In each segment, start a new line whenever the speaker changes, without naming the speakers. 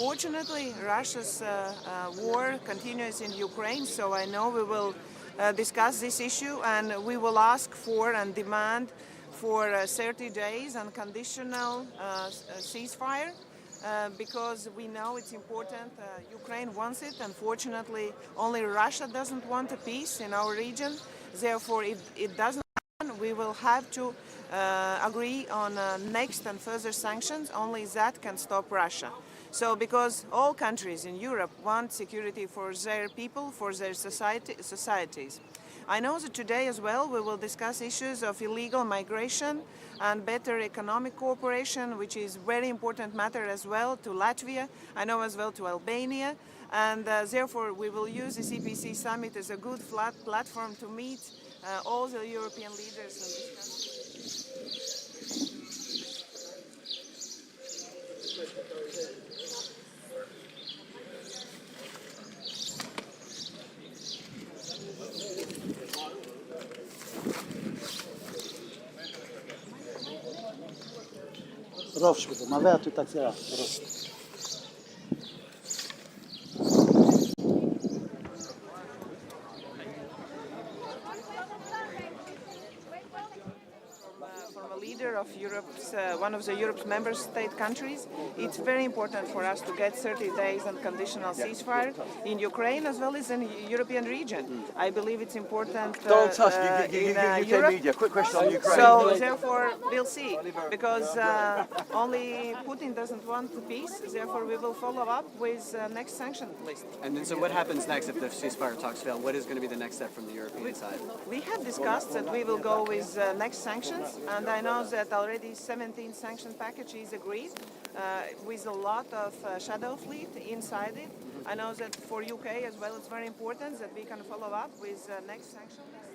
Unfortunately, Russia's war continues in Ukraine, so I know we will discuss this issue and we will ask for and demand for 30 days unconditional ceasefire. Because we know it's important. Ukraine wants it. Unfortunately, only Russia doesn't want a peace in our region. Therefore, if it doesn't happen, we will have to agree on next and further sanctions. Only that can stop Russia. So, because all countries in Europe want security for their people, for their societies. I know that today as well we will discuss issues of illegal migration and better economic cooperation, which is very important matter as well to Latvia, I know as well to Albania, and therefore we will use the CPC summit as a good flat platform to meet all the European leaders and discuss.
Proszę, ma tu tak ja.
From a leader of Europe's, one of the Europe's member state countries, it's very important for us to get 30 days unconditional ceasefire in Ukraine as well as in the European region. I believe it's important
Donald Tusk,
in
UK
Europe.
media. Quick question on Ukraine.
So therefore we'll see, because only Putin doesn't want peace. Therefore we will follow up with next sanction list.
And then, so what happens next if the ceasefire talks fail? What is going to be the next step from the European side?
We have discussed that we will go with next sanctions, and I know that already 17 sanction package is agreed with a lot of shadow fleet inside it. I know that for UK as well it's very important that we can follow up with next sanction list.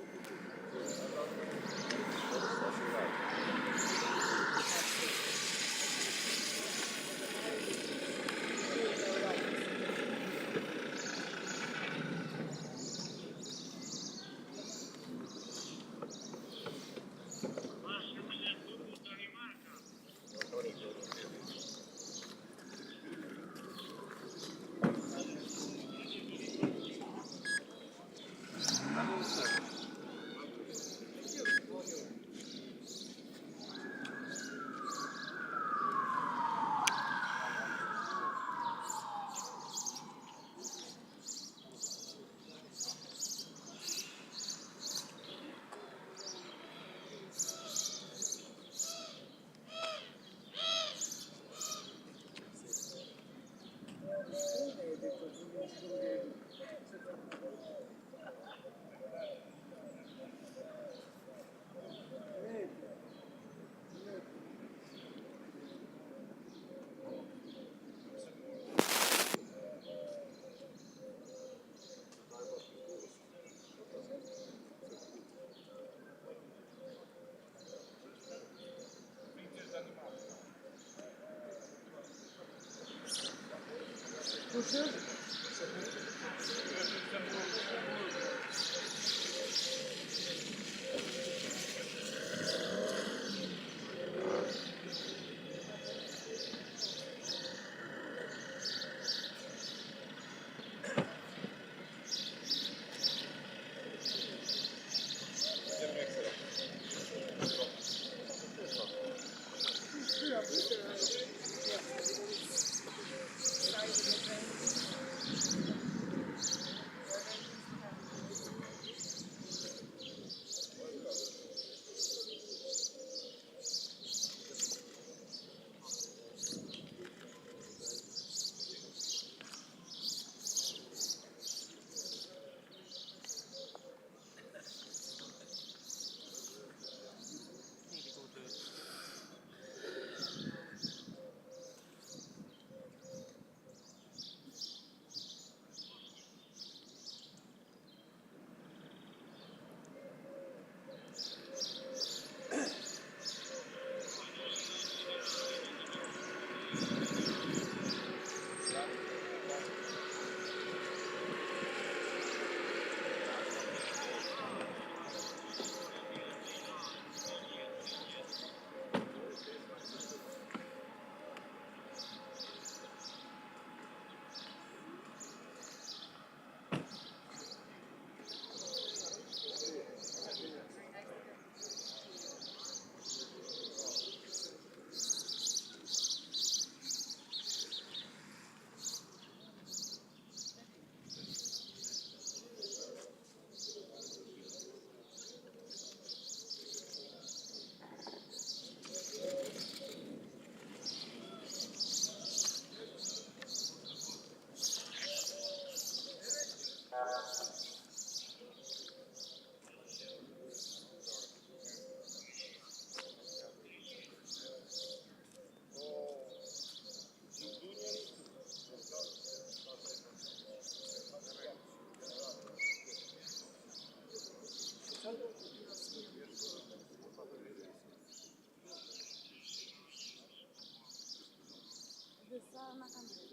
Grecia.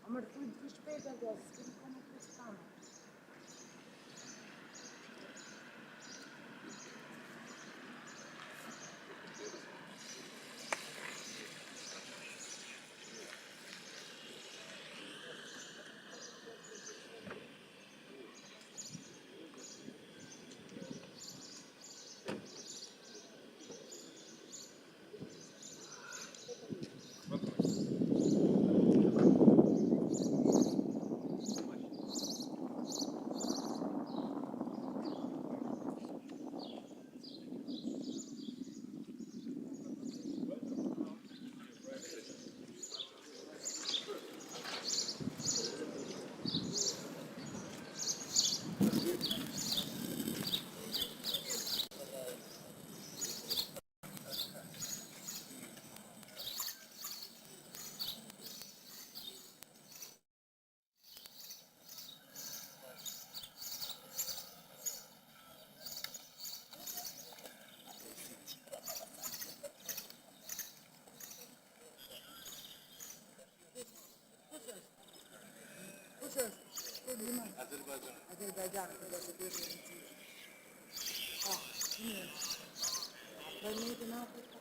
Ama tu respeita desse, como cristão. liman. Azerbaycan. Ah, bilmiyorum. Ben neydi, ne yapayım?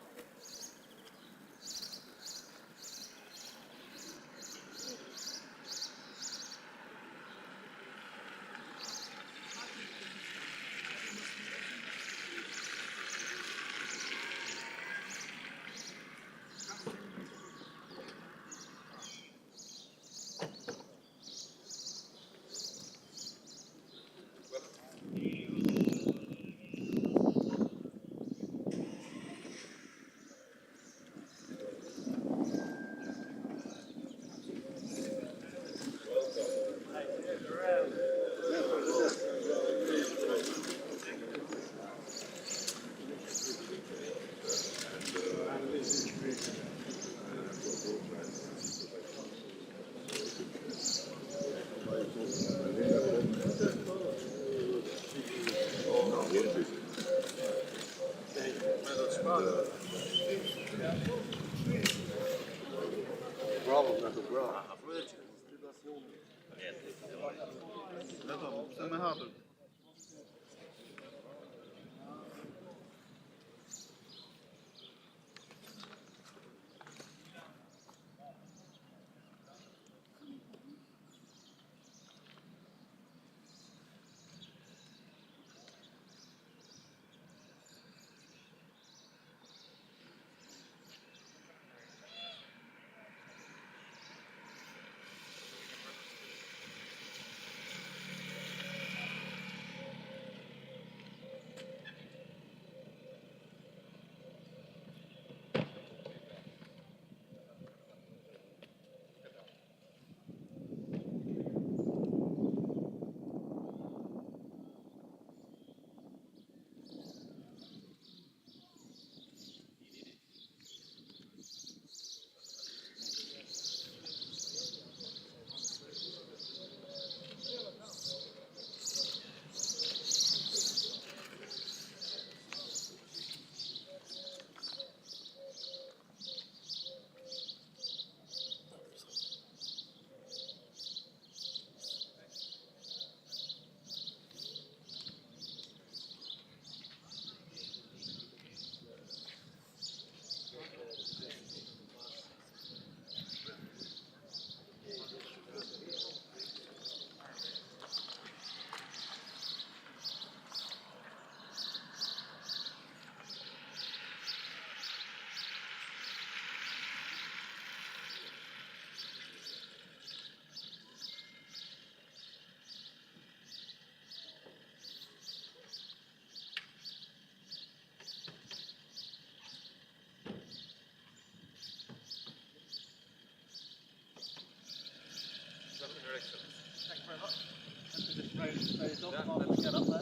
Get up there.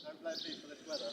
Don't blame me for this weather.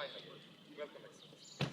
Welcome, Excellency.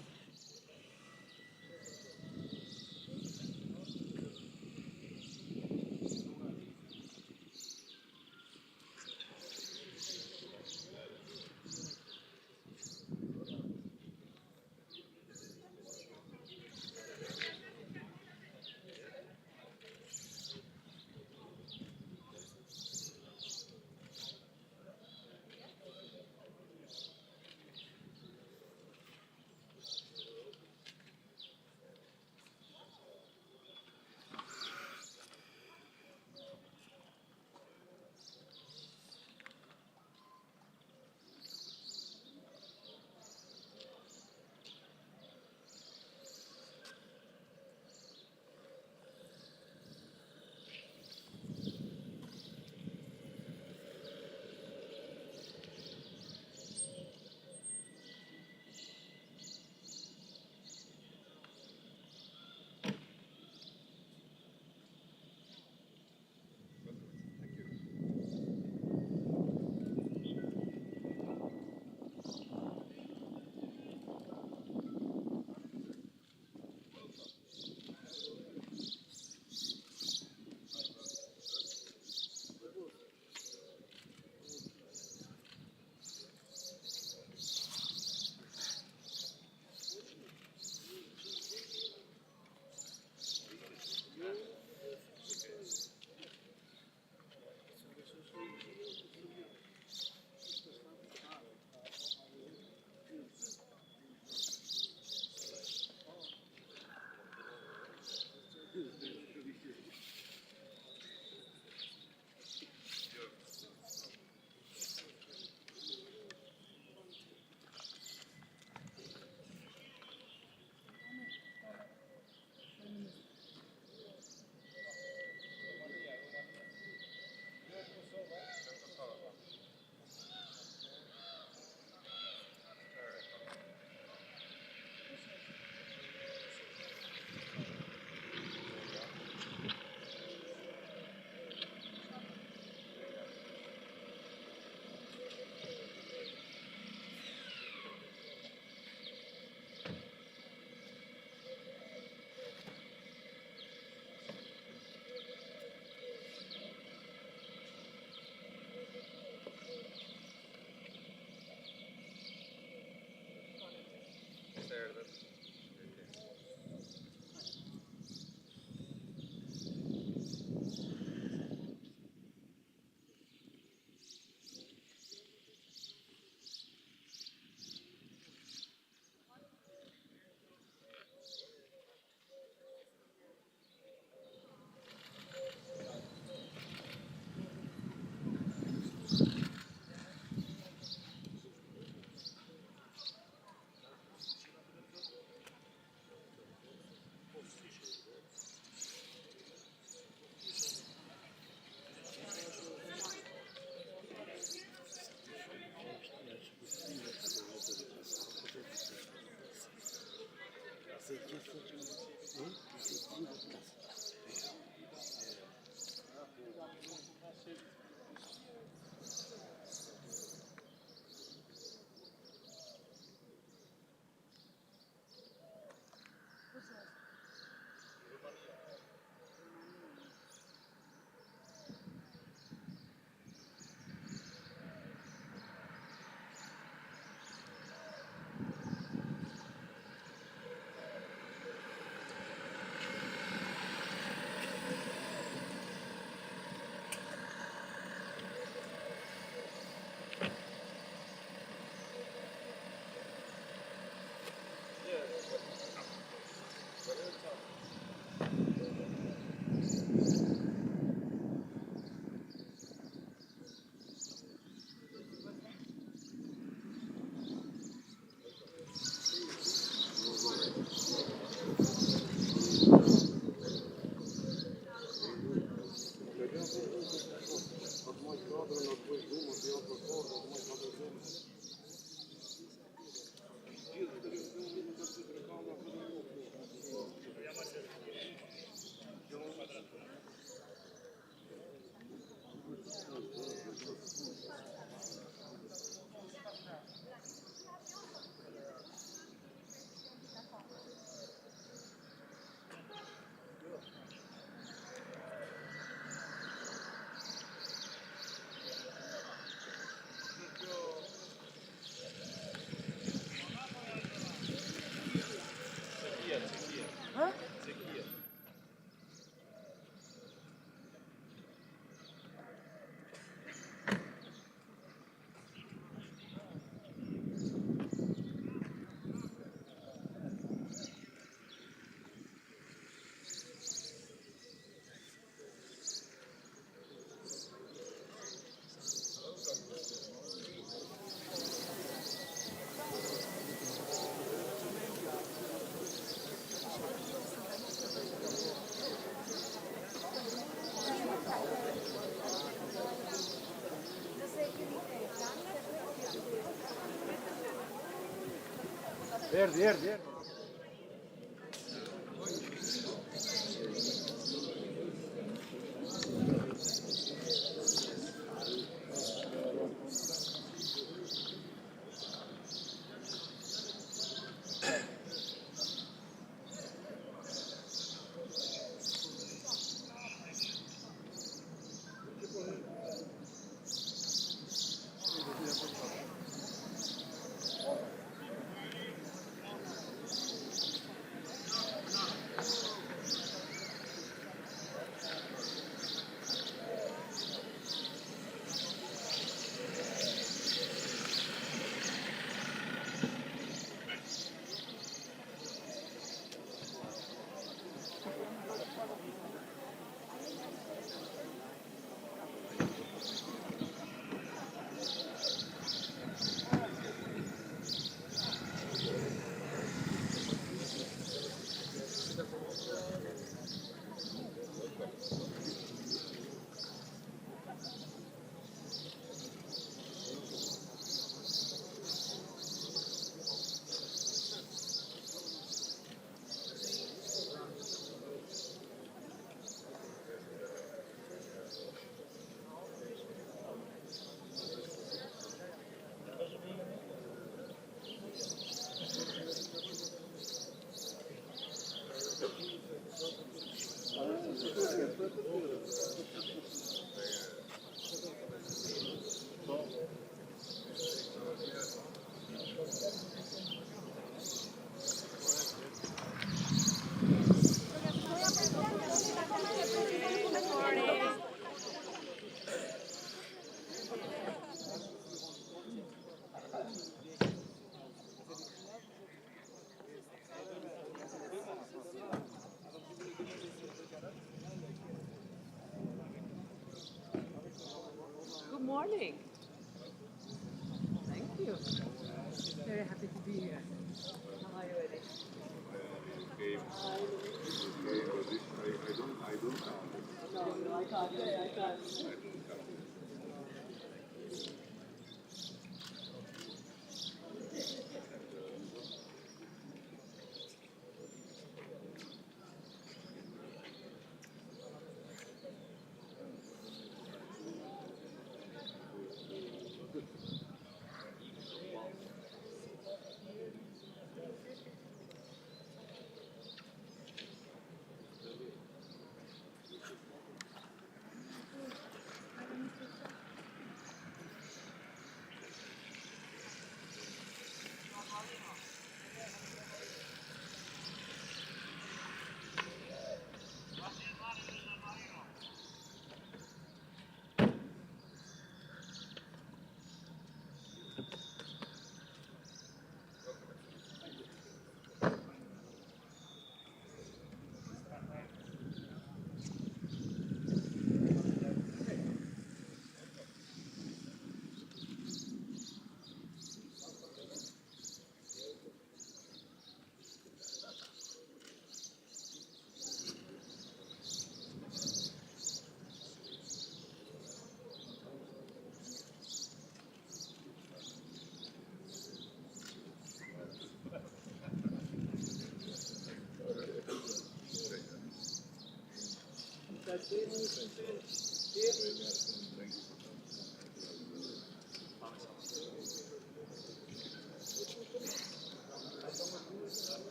Good morning. Thank you. Very happy to be here. How are you, Eddie? No, I can't.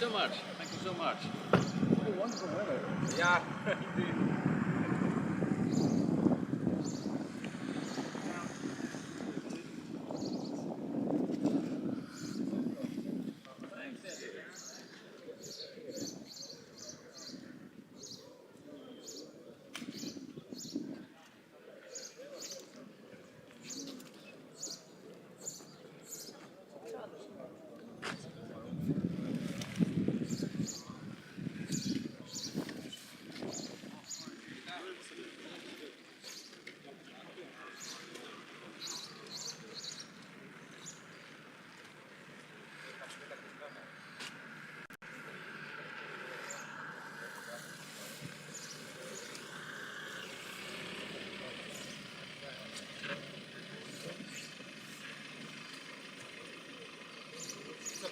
so much. Thank you so much.
Oh, wonderful weather.
Yeah, indeed.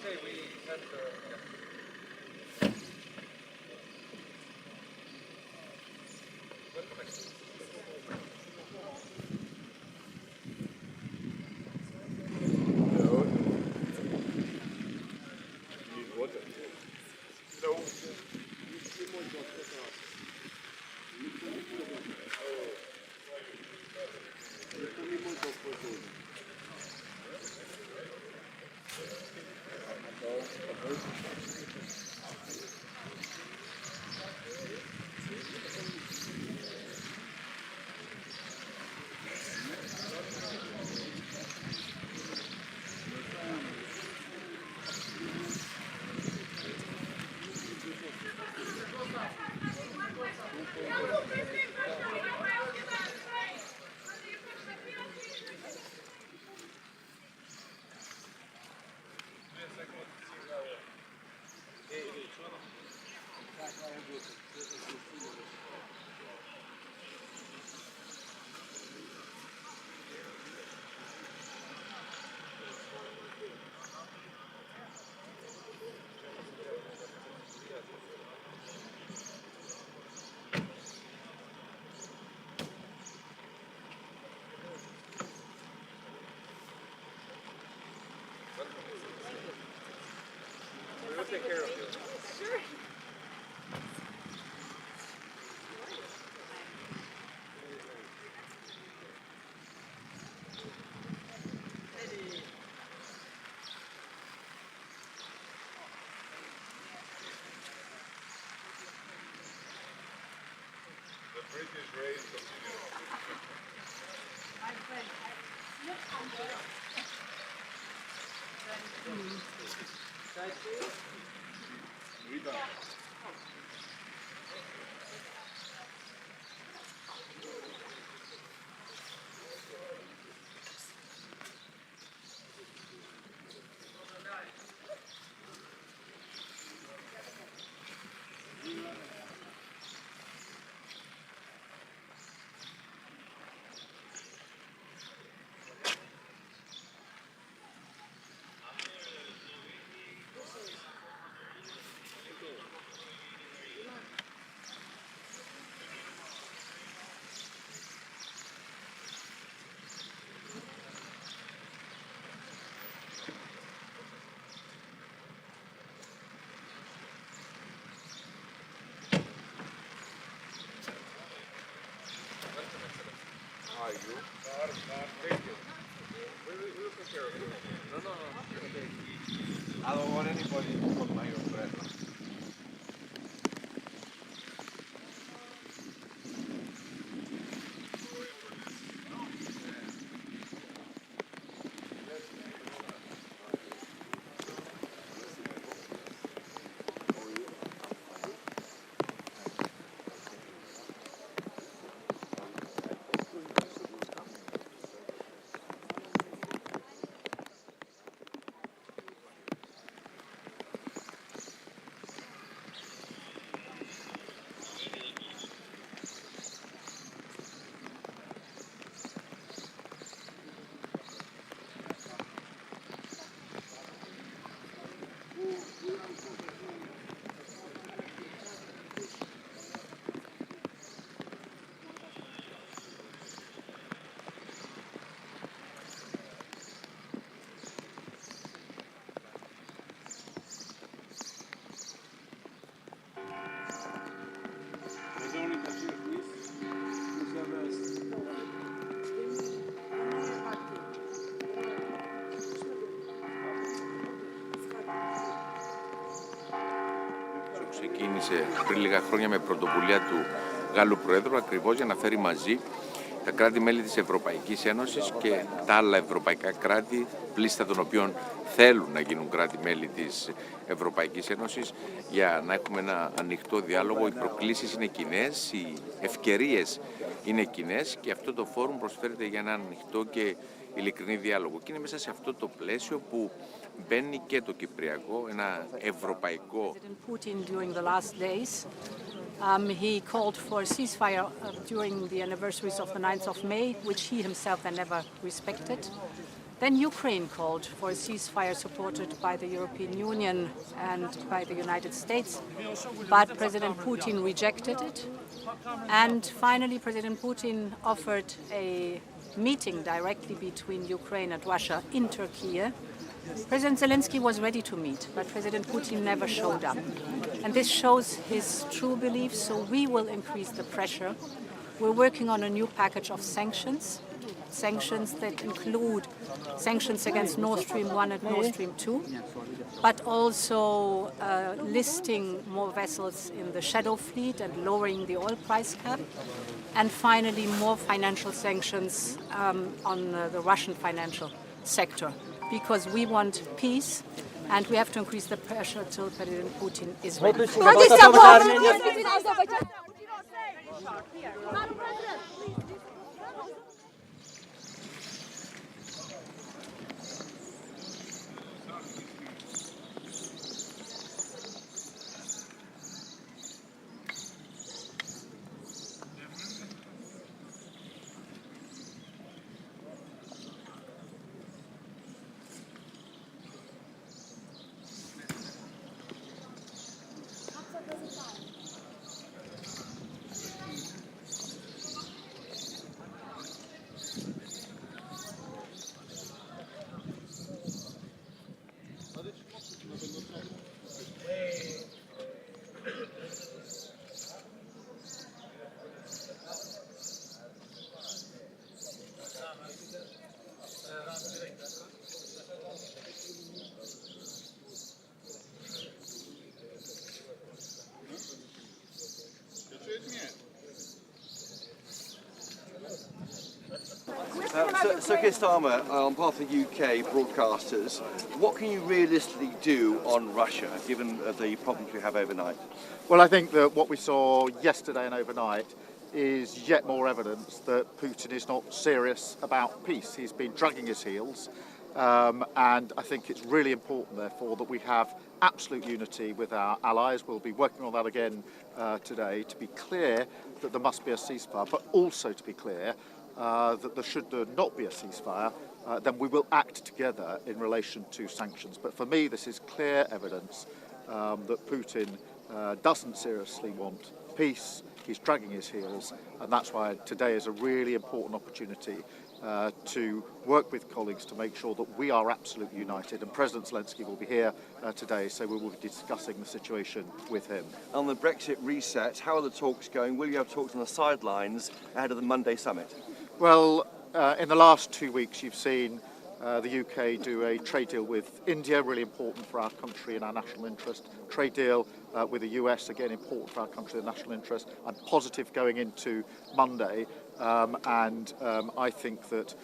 Okay, we had we'll take care of you.
Sure.
The British race continues.
My friend,
Rita. How are you? Thank you. We'll take care of you. No. Okay. I don't want anybody to hold my umbrella. ξεκίνησε πριν λίγα χρόνια με πρωτοβουλία του Γάλλου Προέδρου, ακριβώς για να φέρει μαζί τα κράτη-μέλη της Ευρωπαϊκής Ένωσης και τα άλλα ευρωπαϊκά κράτη, πλήστα των οποίων θέλουν να γίνουν κράτη-μέλη της Ευρωπαϊκής Ένωσης, για να έχουμε ένα ανοιχτό διάλογο. Οι προκλήσεις είναι κοινές, οι ευκαιρίες είναι κοινές και αυτό το φόρουμ προσφέρεται για ένα ανοιχτό και ειλικρινή διάλογο. Και είναι μέσα σε αυτό το πλαίσιο που μπαίνει και το Κυπριακό, ένα ευρωπαϊκό.
He called for a ceasefire during the anniversaries of the 9th of May, which he himself then never respected. Then Ukraine called for a ceasefire supported by the European Union and by the United States, but President Putin rejected it. And finally, President Putin offered a meeting directly between Ukraine and Russia in Turkey. President Zelensky was ready to meet, but President Putin never showed up. And this shows his true beliefs, so we will increase the pressure. We're working on a new package of sanctions that include sanctions against Nord Stream 1 and Nord Stream 2, but also listing more vessels in the shadow fleet and lowering the oil price cap, and finally more financial sanctions on the Russian financial sector. Because we want peace and we have to increase the pressure until President Putin is ready.
So Keir Starmer, on behalf of the UK broadcasters, what can you realistically do on Russia, given the problems we have overnight?
Well, I think that what we saw yesterday and overnight is yet more evidence that Putin is not serious about peace. He's been dragging his heels, and I think it's really important, therefore, that we have absolute unity with our allies. We'll be working on that again today to be clear that there must be a ceasefire, but also to be clear that should there not be a ceasefire, then we will act together in relation to sanctions. But for me, this is clear evidence that Putin doesn't seriously want peace. He's dragging his heels, and that's why today is a really important opportunity to work with colleagues to make sure that we are absolutely united. And President Zelensky will be here today, so we will be discussing the situation with him.
On the Brexit reset, how are the talks going? Will you have talks on the sidelines ahead of the Monday summit?
Well, in the last 2 weeks, you've seen the UK do a trade deal with India, really important for our country and our national interest. Trade deal with the US, again important for our country and national interest. I'm positive going into Monday, and I think that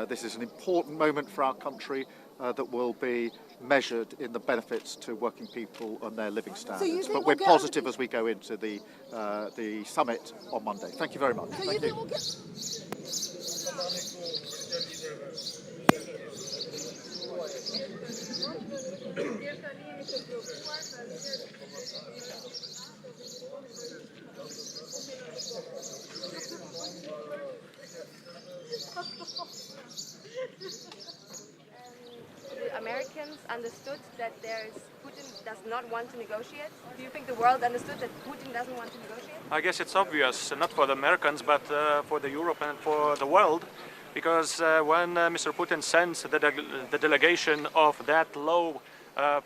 this is an important moment for our country that will be measured in the benefits to working people and their living standards. But we're positive as we go into the summit on Monday. Thank you very much. Thank you.
The Americans understood that Putin does not want to negotiate. Do you think the world understood that Putin doesn't want to negotiate?
I guess it's obvious, not for the Americans, but for the Europe and for the world, because when Mr. Putin sends the delegation of that low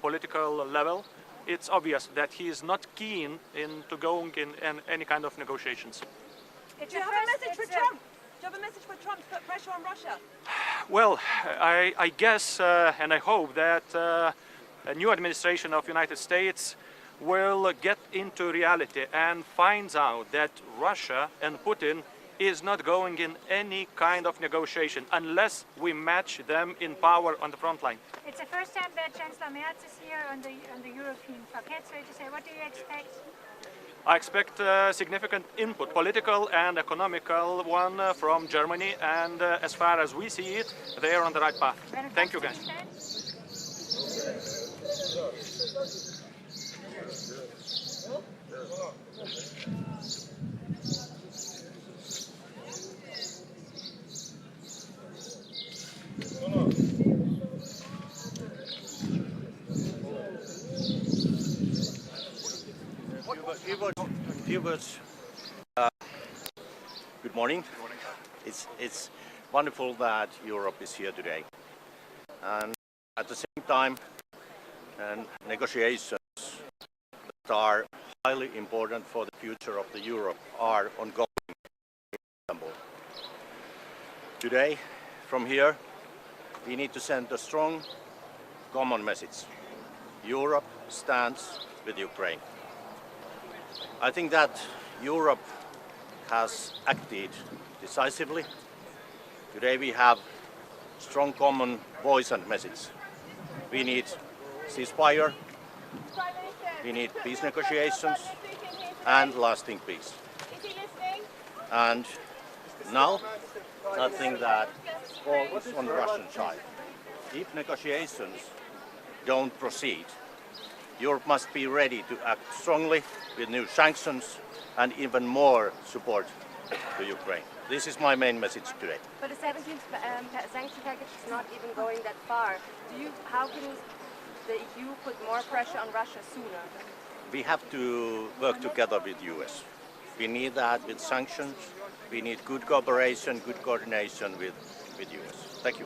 political level, it's obvious that he is not keen into going in any kind of negotiations.
Do you have a message for Trump? Do you have a message for Trump to put pressure on Russia?
Well, I guess and I hope that a new administration of United States will get into reality and finds out that Russia and Putin is not going in any kind of negotiation unless we match them in power on the front line.
It's the first time that Chancellor Merz is here on the European parquet, so to say. What do you expect?
I expect significant input, political and economical one from Germany, and as far as we see it, they are on the right path. Thank you, guys.
Viewers, good morning. It's wonderful that Europe is here today, and at the same time, negotiations that are highly important for the future of the Europe are ongoing in Istanbul. Today, from here, we need to send a strong common message. Europe stands with Ukraine. I think that Europe has acted decisively. Today we have strong common voice and message. We need ceasefire, we need peace negotiations and lasting peace. And now I think that falls on the Russian side. If negotiations don't proceed, Europe must be ready to act strongly with new sanctions and even more support to Ukraine. This is my main message today.
But the 17th sanction package is not even going that far. How can the EU put more pressure on Russia sooner?
We have to work together with US. We need that with sanctions. We need good cooperation, good coordination with US. Thank you.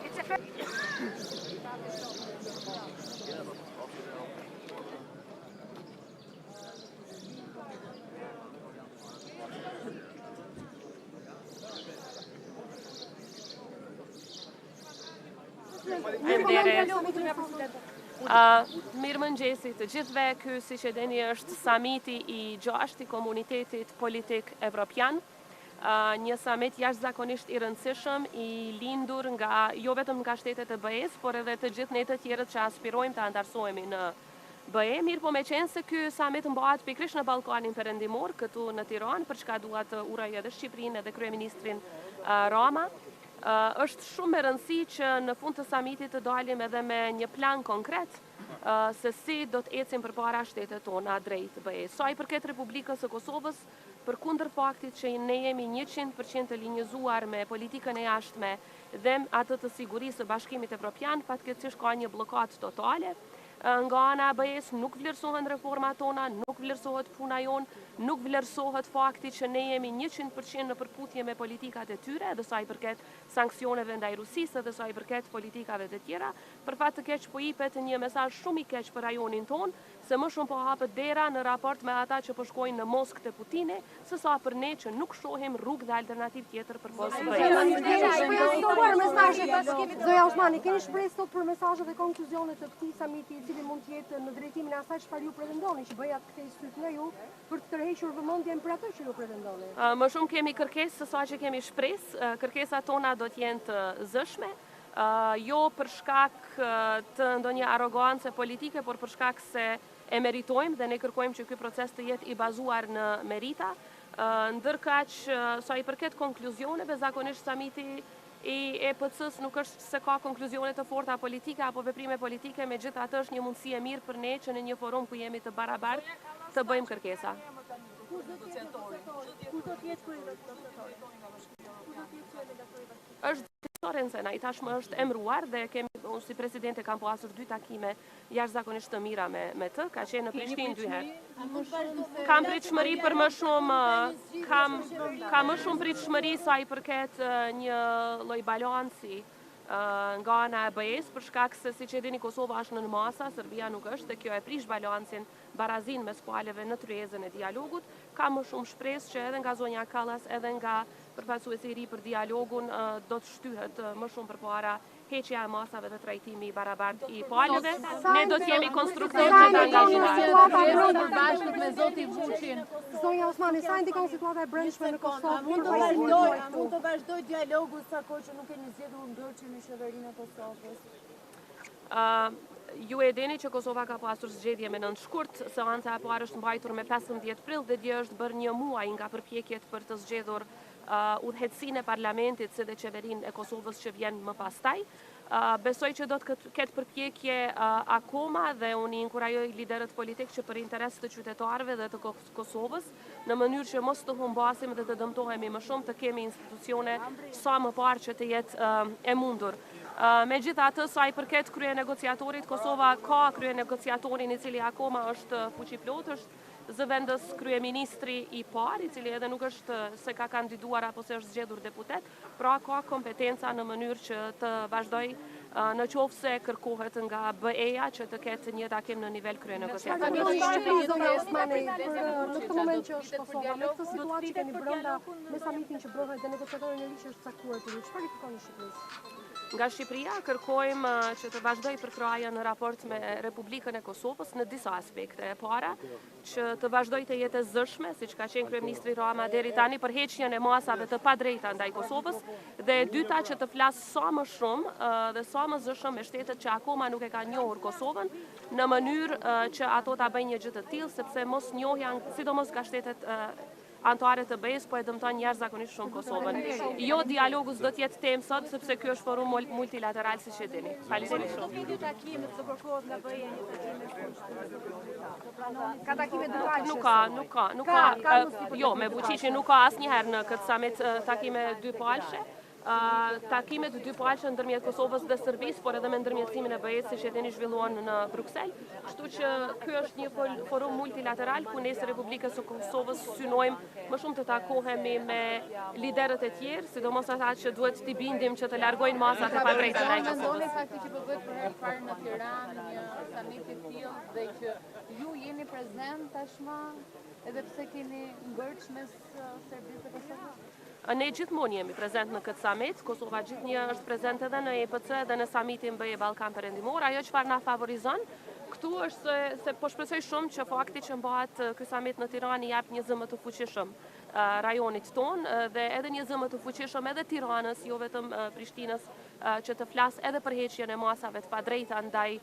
Mirëmëngjesi të gjithëve, ky siç e dini është samiti I 6 I Komunitetit Politik Evropian, një samit jashtëzakonisht I rëndësishëm, I lindur jo vetëm nga shtetet e BE-s, por edhe të gjithë ne të tjerët që aspirojmë të antarësohemi në BE, mirë po me qenë se ky samit mbahet pikërisht në Ballkanin Perëndimor, këtu në Tiranë, për çka dua të uroj edhe Shqipërinë edhe kryeministrin Rama. Është shumë e rëndësi që në fund të samitit të dalim edhe me një plan konkret se si do të ecim përpara shtetet tona drejt BE-s. Sa I përket Republikës së Kosovës, përkundër faktit që ne jemi 100% të linjëzuar me politikën e jashtme dhe atë të sigurisë së Bashkimit Evropian, fatkeqësisht ka një bllokatë totale. Nga ana e BE-s nuk vlerësohen reformat tona, nuk vlerësohet puna jonë, nuk vlerësohet fakti që ne jemi 100% në përputhje me politikat e tyre, edhe sa I përket sanksioneve ndaj Rusisë, edhe sa I përket politikave të tjera. Për fat të keq po jepet një mesazh shumë I keq për rajonin ton, se më shumë po hapet dera në raport me ata që po shkojnë në Moskë të Putini, sesa për ne që nuk shohim rrugë dhe alternativë tjetër përpos
Zoja Osmani, keni shpresë sot për mesazhet dhe konkluzionet të këtij samiti I cili mund të jetë në drejtimin e asaj çfarë ju pretendoni, që BE-ja të kthejë syt nga ju për të tërhequr vëmendjen për atë që ju pretendoni?
Më shumë kemi kërkesë se sa që kemi shpresë, kërkesat tona do të jenë të zëshme, jo për shkak të ndonjë arrogancë politike, por për shkak se e meritojmë dhe ne kërkojmë që ky proces të jetë I bazuar në merita, ndërkaq sa I përket konkluzioneve, zakonisht samiti I EPC-s nuk është se ka konkluzione të forta politike apo veprime politike, megjithatë është një mundësi e mirë për ne që në një forum ku jemi të barabartë të bëjmë kërkesa. Është Sorensena, I tashmë është emruar dhe unë si presidente kam pasur 2 takime jashtëzakonisht të mira me të, ka qenë në Prishtinë 2 herë. Kam pritshmëri për më shumë, kam më shumë pritshmëri sa I përket një lloj balanci nga ana e BE-s, për shkak se siç e dini Kosova është nën masa, Serbia nuk është, dhe kjo e prish balancin, barazin mes palëve në tryezën e dialogut. Kam më shumë shpresë që edhe nga zonja Kallas, edhe nga përfaqësuesi I ri për dialogun do të shtyhet më shumë përpara heqja e masave dhe trajtimi i barabartë i palëve. Ne do të jemi konstruktiv dhe të angazhuar.
Bashkët me zoti Vuçin. Zonja Osmani, sa ndikon situata e brendshme në Kosovë?
Mund të vazhdoj dialogu sa kohë që nuk keni zgjedhur ndërçi në qeverinë e Kosovës?
Ju e dini që Kosova ka pasur zgjedhje me 9 shkurt, seanca e parë është mbajtur me 15 prill dhe dje është bërë 1 muaj nga përpjekjet për të zgjedhur udhëheqësinë e parlamentit si dhe qeverinë e Kosovës që vjen më pastaj. Besoj që do të ketë përpjekje akoma dhe unë i inkurajoj liderët politikë që për interes të qytetarëve dhe të Kosovës, në mënyrë që mos të humbasim dhe të dëmtohemi më shumë, të kemi institucione sa më parë që të jetë e mundur. Megjithatë, sa i përket krye negociatorit, Kosova ka krye negociatorin i cili akoma është fuqiplot, është zëvendës kryeministri i parë, i cili edhe nuk është se ka kandiduar apo se është zgjedhur deputet, pra ka kompetenca në mënyrë që të vazhdoj në qoftë se kërkohet nga BE-ja që të ketë një takim në nivel krye negociatorit.
Në këtë moment që është Kosova, me këtë situatë që keni brenda me samitin që bëhet dhe negociatori në liqë është caktuar për ju, çfarë i kërkoni Shqipërisë?
Nga Shqipëria kërkojmë që të vazhdoj përkraja në raport me Republikën e Kosovës në disa aspekte. E para, që të vazhdoj të jetë e zëshme, siç ka qenë kryeministri Rama deri tani për heqjen e masave të padrejta ndaj Kosovës, dhe e dyta që të flas sa më shumë dhe sa më zëshëm me shtetet që akoma nuk e kanë njohur Kosovën, në mënyrë që ato ta bëjnë një gjë të tillë, sepse mos njohja, sidomos nga shtetet antare të BE-s, po e dëmton jashtëzakonisht shumë Kosovën. Jo, dialogu s'do të jetë temë sot, sepse ky është forum multilateral siç e dini. Faleminderit shumë.
Ky takim të kërkohet nga BE-ja një takim
Ka takime dyfalshme.
Nuk ka. Jo, me Vučićin nuk ka asnjëherë në këtë summit takime dyfalshe. Takimet dyfalshe ndërmjet Kosovës dhe Serbisë, por edhe me ndërmjetësimin e BE-s, siç e dini, zhvilluan në Bruksel. Kështu që ky është një forum multilateral ku ne si Republikës së Kosovës synojmë më shumë të takohemi me liderët e tjerë, sidomos ata që duhet t'i bindim që të largojnë masat e padrejta ndaj Kosovës.
fakti që po bëhet për herë të parë në Tiranë një samit i tillë dhe që ju jeni prezent tashmë edhe pse keni ngërç mes Serbisë dhe Kosovës?
Ne gjithmonë jemi prezent në këtë summit, Kosova gjithnjë është prezent edhe në EPC dhe në summitin BE Ballkan Perëndimor. Ajo çfarë na favorizon këtu është se po shpresoj shumë që fakti që mbahet ky summit në Tiranë jap një zë më të fuqishëm rajonit ton dhe edhe një zë më të fuqishëm edhe Tiranës, jo vetëm Prishtinës, që të flas edhe për heqjen e masave të padrejta ndaj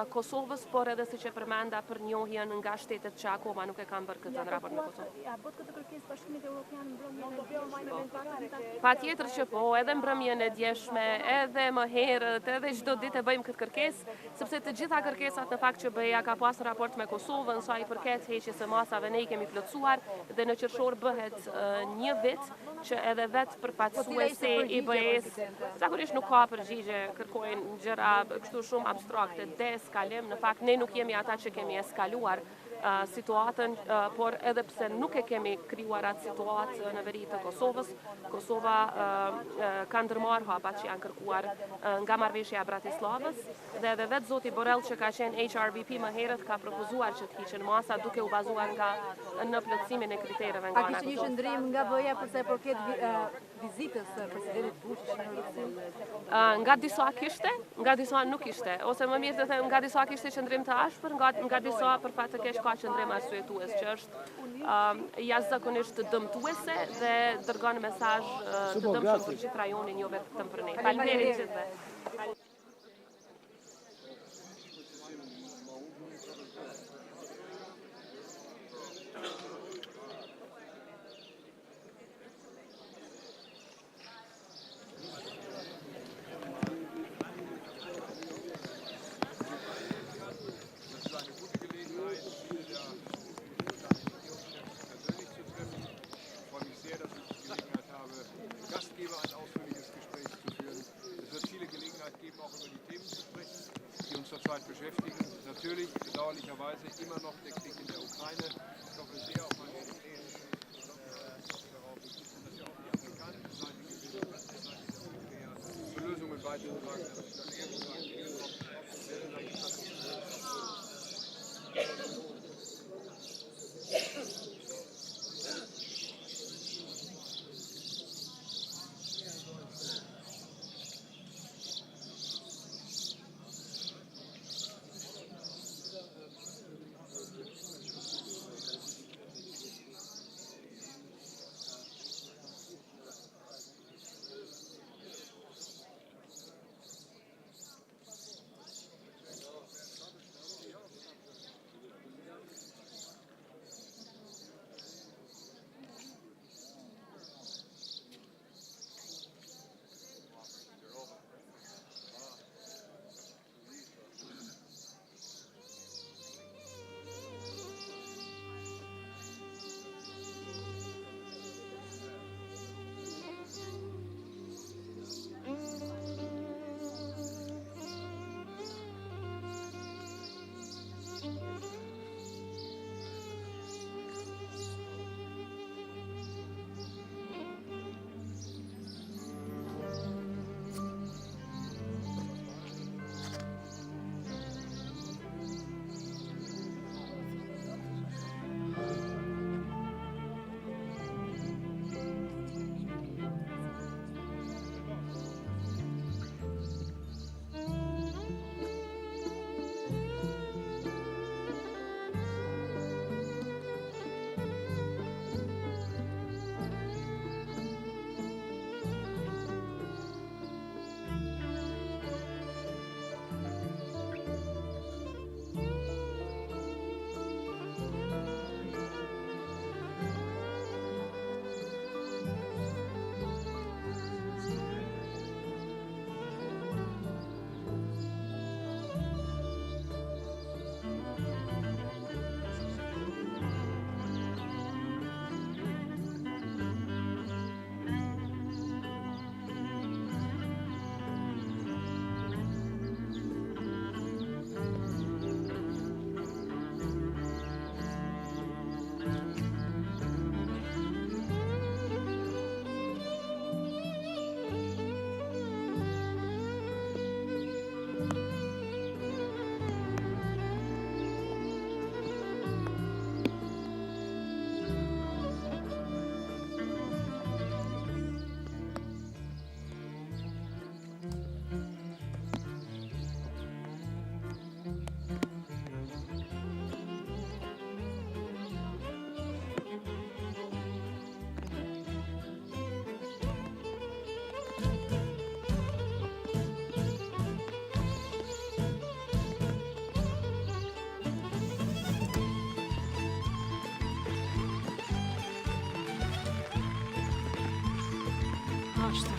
Kosovës, por edhe siç e përmenda për njohjen nga shtetet që akoma nuk e kanë bërë këtë në raport me Kosovën.
A bot këtë kërkesë Bashkimit Evropian mbrëmjen
Patjetër që po, edhe mbrëmjen e djeshme, edhe më herët, edhe çdo ditë e bëjmë këtë kërkesë, sepse të gjitha kërkesat në fakt që BE-ja ka pas raport me Kosovën sa i përket heqjes së masave ne i kemi plotësuar dhe në qershor bëhet një vit që edhe vetë përfaqësuesi i BE-s zakonisht nuk ka përgjigje, kërkojnë gjëra kështu shumë abstrakte, deeskalim. Në fakt ne nuk jemi ata që kemi eskaluar situatën, por edhe pse nuk e kemi krijuar atë situatë në veri të Kosovës, Kosova ka ndërmarrë hapat që janë kërkuar nga marrëveshja e Bratislavës dhe edhe vetë zoti Borrell që ka qenë HRVP më herët ka propozuar që të hiqen masa duke u bazuar në plotësimin e kritereve nga ana e Kosovës.
A kishte një qendrim nga BE-ja për sa i përket vizitës së presidentit Vučić në Rusi?
Nga disa kishte, nga disa nuk kishte, ose më mirë të them nga disa kishte qendrim të ashpër, nga disa për fat të keq ka qendrim arsyetues që është jashtëzakonisht dëmtuese dhe dërgon mesazh të dëmshëm për gjithë rajonin, jo vetëm për ne. Faleminderit gjithëve.
beschäftigen. Natürlich bedauerlicherweise immer noch der Krieg in der Ukraine. Ich hoffe sehr auf eine darauf, dass ja auch die afrikanische Seite gewinnt, dass die Seite der Europäer zu Lösungen beizutragen.
Başta.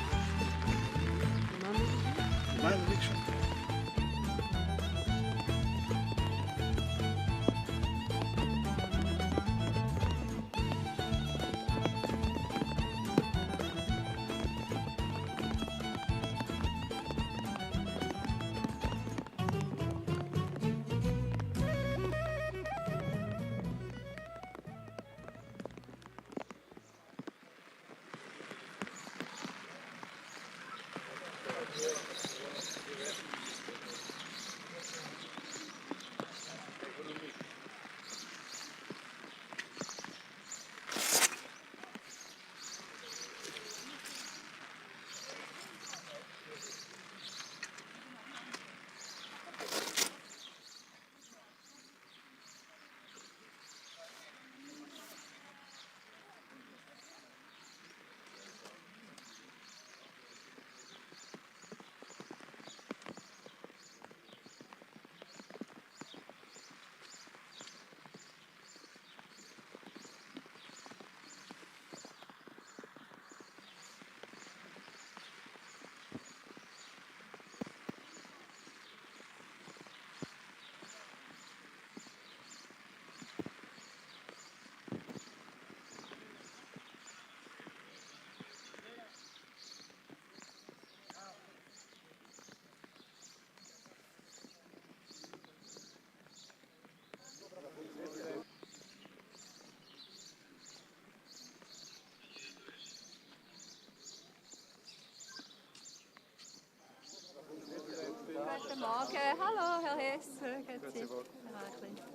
Guten Morgen, hallo Herr Hess.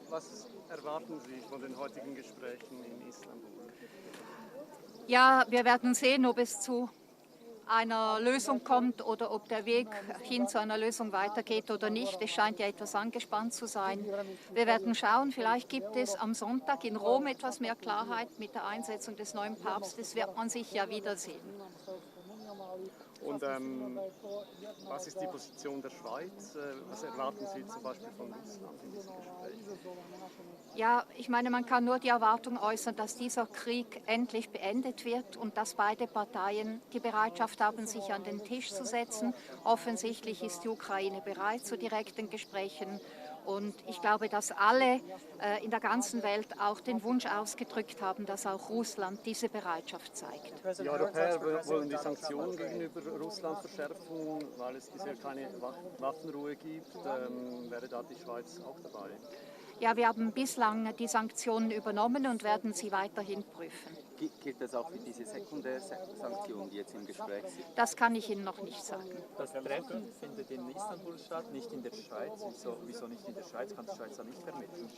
Was erwarten Sie von den heutigen Gesprächen in Istanbul?
Ja, wir werden sehen, ob es zu einer Lösung kommt oder ob der Weg hin zu einer Lösung weitergeht oder nicht. Es scheint ja etwas angespannt zu sein. Wir werden schauen, vielleicht gibt es am Sonntag in Rom etwas mehr Klarheit mit der Einsetzung des neuen Papstes. Wird man sich ja wiedersehen.
Und was ist die Position der Schweiz? Was erwarten Sie zum Beispiel von Russland in diesem Gespräch?
Ja, ich meine, man kann nur die Erwartung äußern, dass dieser Krieg endlich beendet wird und dass beide Parteien die Bereitschaft haben, sich an den Tisch zu setzen. Offensichtlich ist die Ukraine bereit zu direkten Gesprächen. Und ich glaube, dass alle in der ganzen Welt auch den Wunsch ausgedrückt haben, dass auch Russland diese Bereitschaft zeigt.
Die Europäer wollen die Sanktionen gegenüber Russland verschärfen, weil es bisher keine Waffenruhe gibt. Wäre da die Schweiz auch dabei?
Ja, wir haben bislang die Sanktionen übernommen und werden sie weiterhin prüfen.
Gilt das auch für diese Sekundärsanktionen, die jetzt im Gespräch sind?
Das kann ich Ihnen noch nicht sagen.
Das Treffen findet in Istanbul statt, nicht in der Schweiz. Wieso nicht in der Schweiz? Kann die Schweiz da nicht vermitteln?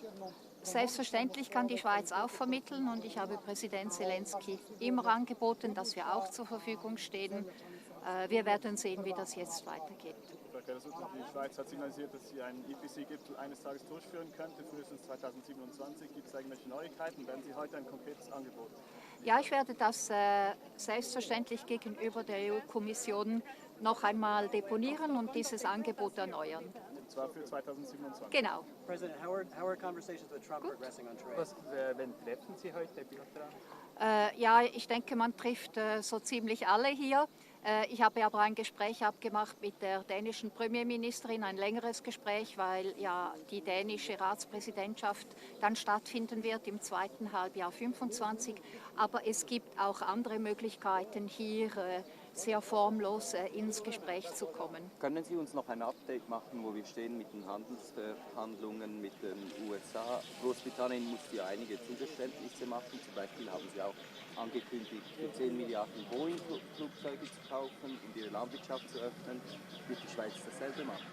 Selbstverständlich kann die Schweiz auch vermitteln und ich habe Präsident Zelensky immer angeboten, dass wir auch zur Verfügung stehen. Wir werden sehen, wie das jetzt weitergeht.
Die Schweiz hat signalisiert, dass sie einen IPC-Gipfel eines Tages durchführen könnte, frühestens 2027. Gibt es irgendwelche Neuigkeiten? Werden Sie heute ein konkretes Angebot?
Ja, ich werde das selbstverständlich gegenüber der EU-Kommission noch einmal deponieren und dieses Angebot erneuern.
Und zwar für 2027?
Genau.
President, how are conversations with Trump progressing on trade?
Wen treffen Sie heute bilateral?
Ja, ich denke, man trifft so ziemlich alle hier. Ich habe aber ein Gespräch abgemacht mit der dänischen Premierministerin, ein längeres Gespräch, weil ja die dänische Ratspräsidentschaft dann stattfinden wird im zweiten Halbjahr 2025. Aber es gibt auch andere Möglichkeiten, hier sehr formlos ins Gespräch zu kommen.
Können Sie uns noch ein Update machen, wo wir stehen mit den Handelsverhandlungen mit den USA? Großbritannien musste ja einige Zugeständnisse machen. Zum Beispiel haben Sie auch angekündigt, für 10 Milliarden Boeing-Flugzeuge zu kaufen und ihre Landwirtschaft zu öffnen. Wird die Schweiz dasselbe machen?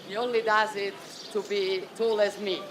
He only does it to be tall as me.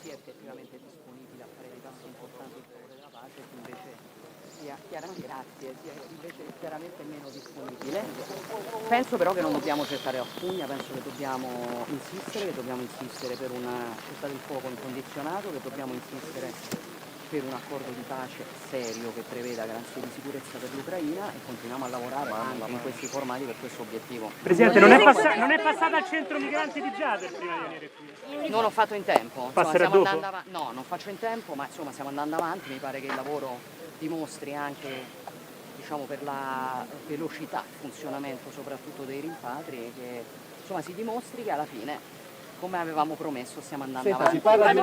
sia effettivamente disponibile a fare dei passi importanti in favore della pace, che invece sia chiaramente meno disponibile. Penso però che non dobbiamo cercare la spugna, penso che dobbiamo insistere per una cessata il fuoco incondizionato, che dobbiamo insistere per un accordo di pace serio che preveda garanzie di sicurezza per l'Ucraina, e continuiamo a lavorare anche in questi formati per questo obiettivo.
Presidente, non è passata al centro migranti di Giader prima di venire qui?
Non ho fatto in tempo.
Passerà dopo?
No, non faccio in tempo, ma insomma stiamo andando avanti, mi pare che il lavoro dimostri anche, diciamo, per la velocità di funzionamento soprattutto dei rimpatri, che insomma si dimostri che alla fine, come avevamo promesso, stiamo andando avanti.
Si parla di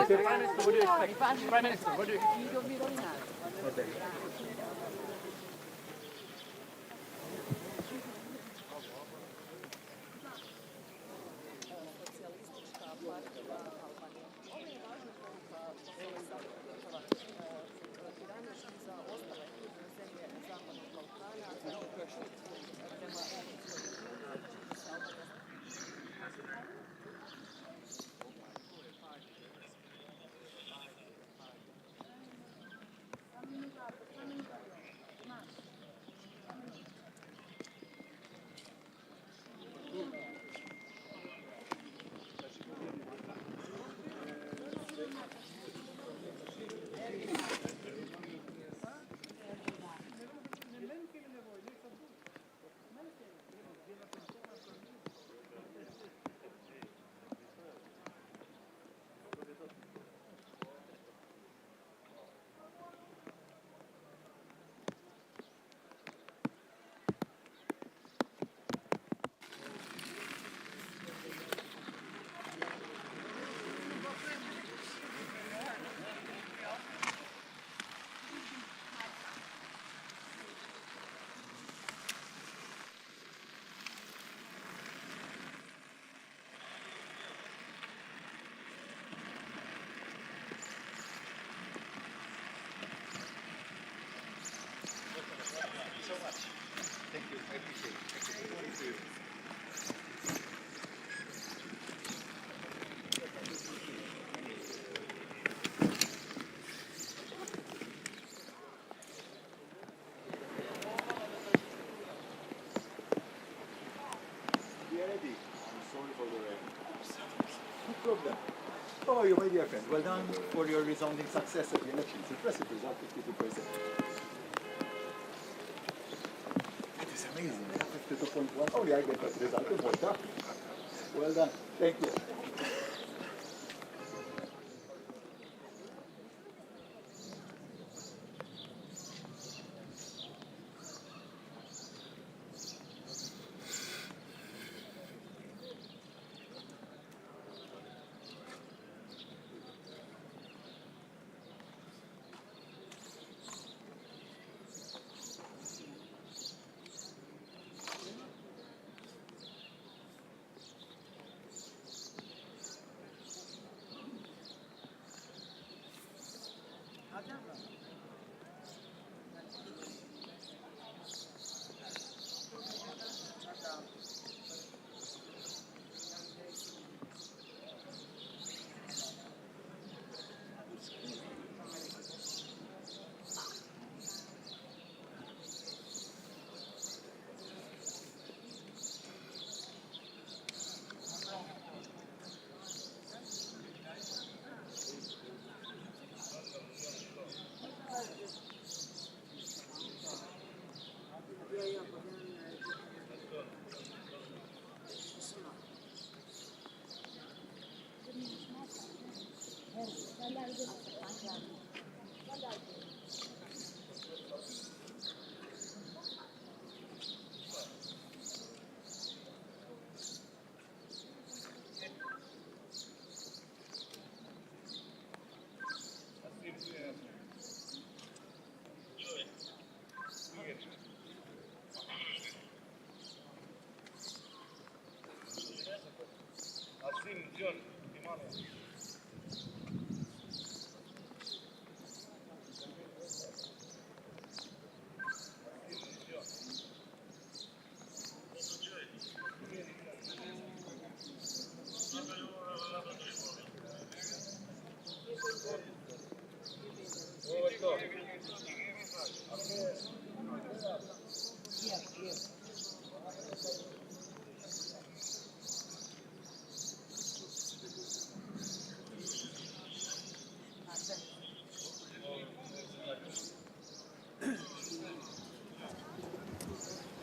problem. How are you, my dear friend? Well done for your resounding success at the elections. Impressive result, 52%. That is amazing. 52.1. Only I get that result in Malta. Well done. Thank you.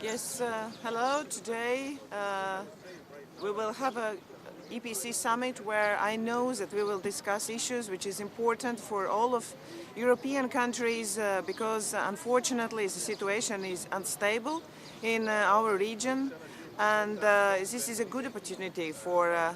Yes, hello. Today we will have a EPC summit where I know that we will discuss issues which is important for all of European countries because unfortunately the situation is unstable in our region, and this is a good opportunity for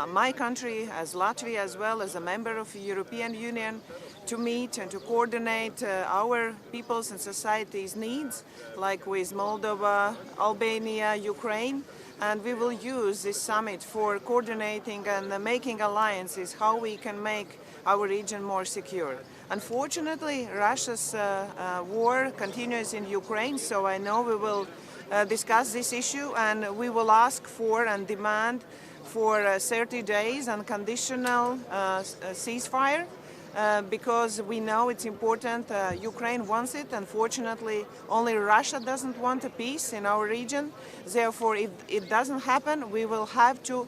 my country as Latvia as well as a member of the European Union to meet and to coordinate our people's and societies' needs, like with Moldova, Albania, Ukraine. And we will use this summit for coordinating and making alliances how we can make our region more secure. Unfortunately, Russia's war continues in Ukraine, so I know we will discuss this issue and we will ask for and demand for 30 days unconditional ceasefire. Because we know it's important. Ukraine wants it. Unfortunately, only Russia doesn't want a peace in our region. Therefore, if it doesn't happen, we will have to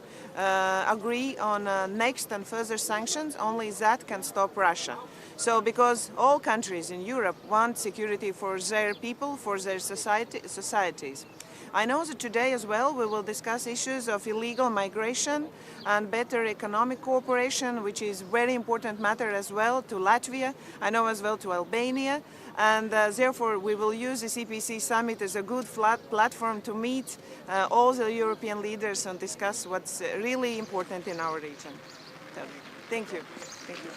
agree on next and further sanctions. Only that can stop Russia. So, because all countries in Europe want security for their people, for their societies. I know that today as well we will discuss issues of illegal migration and better economic cooperation, which is very important matter as well to Latvia, I know as well to Albania, and therefore we will use this EPC summit as a good platform to meet all the European leaders and discuss what's really important in our region. So, thank you. Thank you.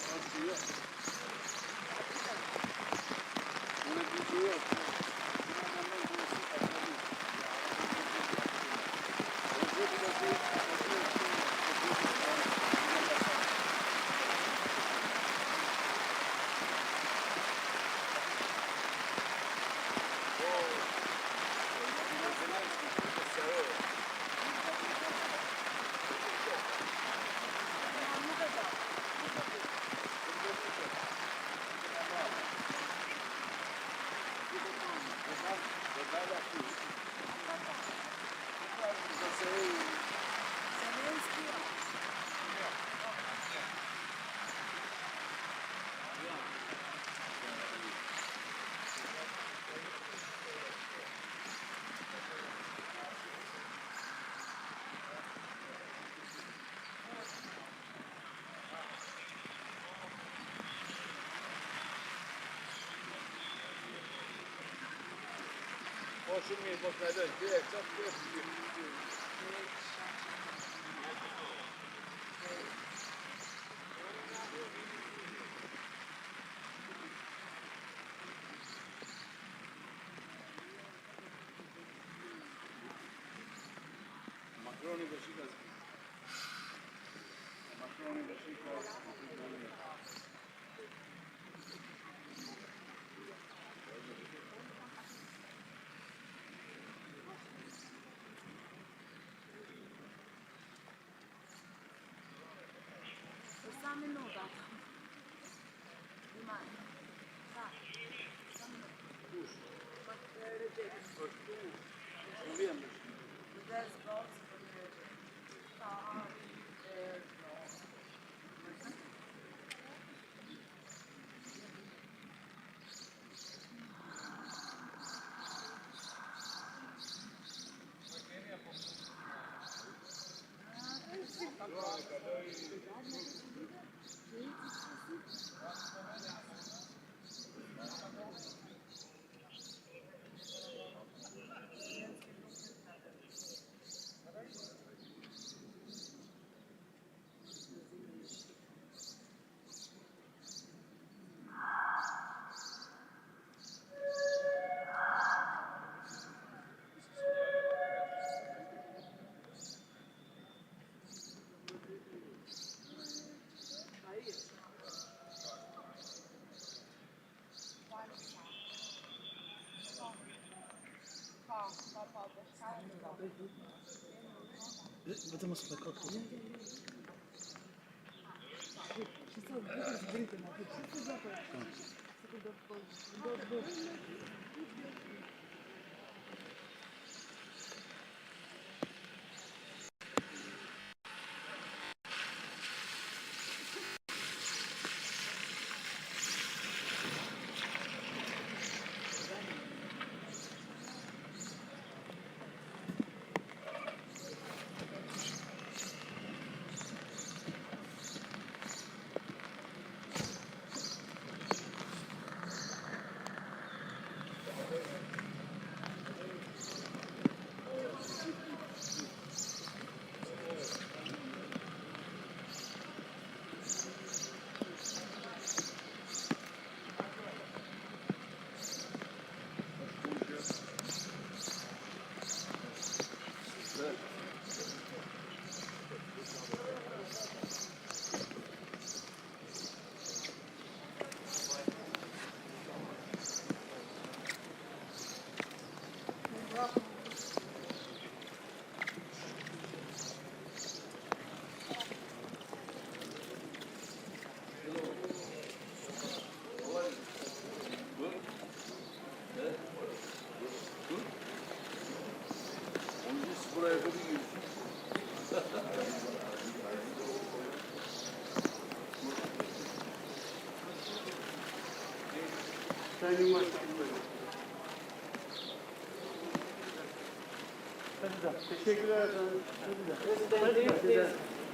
Teşekkürler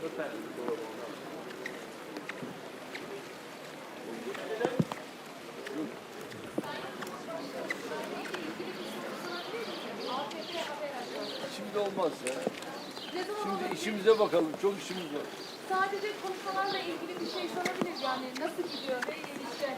efendim.
Şimdi olmaz ya. Şimdi işimize bakalım. Çok işimiz var.
Sadece konuşmalarla ilgili bir şey sorabilir yani nasıl gidiyor ve işte.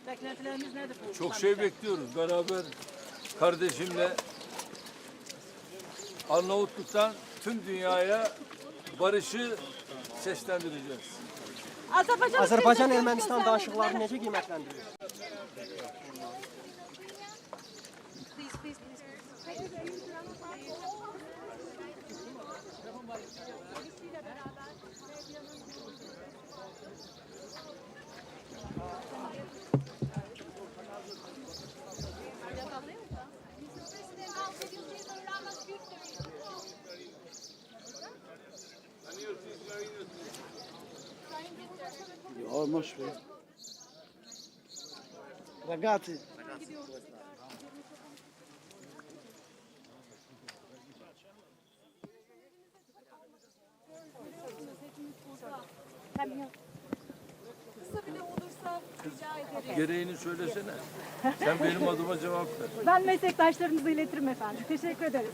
Beklentileriniz nedir bu?
Çok şey bekliyoruz. Beraber kardeşimle Arnavutluk'tan tüm dünyaya barışı seslendireceğiz.
Azərbaycan Ermənistan danışıqlarını necə qiymətləndirir?
Olmuş be. Ragazzi.
Kısa bile olursa rica ederim.
Gereğini söylesene. Sen benim adıma cevap ver.
Ben meslektaşlarımıza iletirim efendim. Teşekkür ederiz.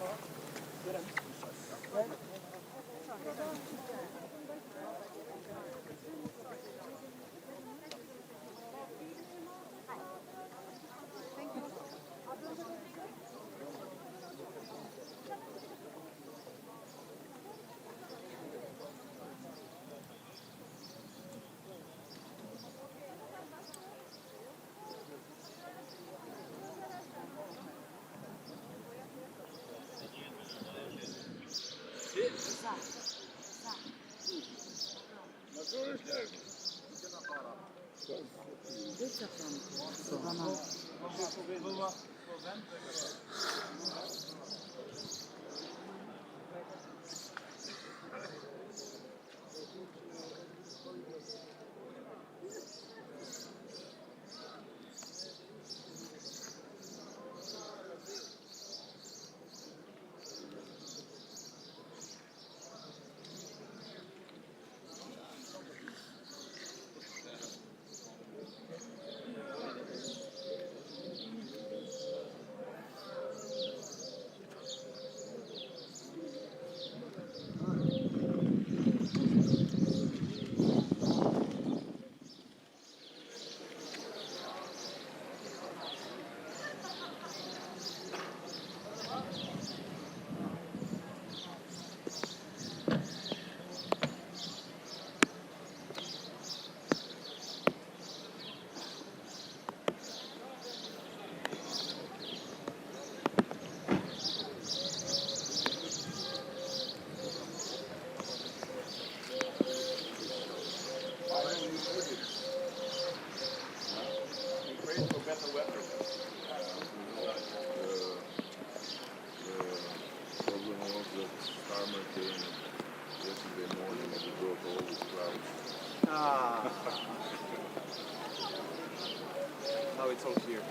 Now it's all clear.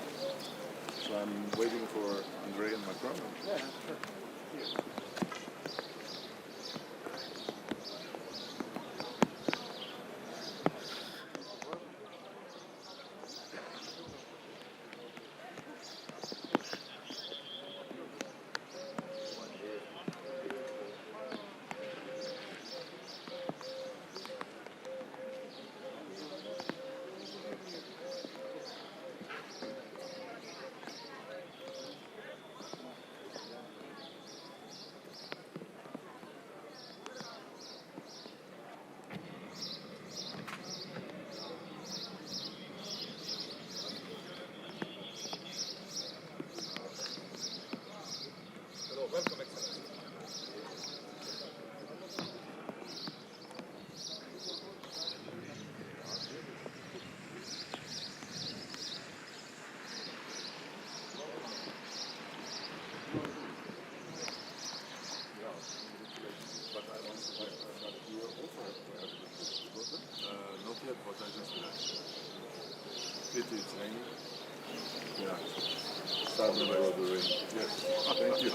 So I'm waiting for Andre and Macron.
Yeah, sure. Here.
what I just read. Pity it's raining. Yeah. Sadly about the rain. Yes. Thank you.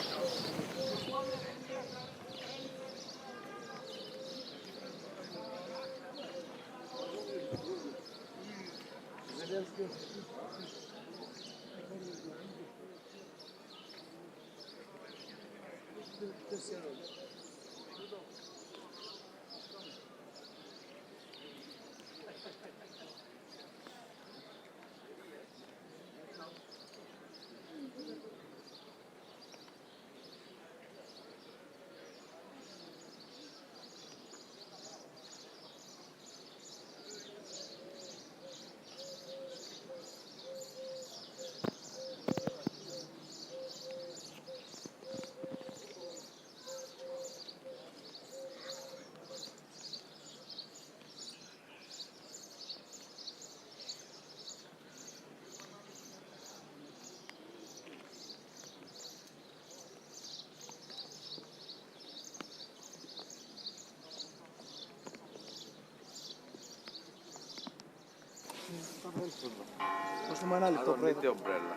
Δώστε μου ένα λεπτό, Πρόεδρε.
ομπρέλα.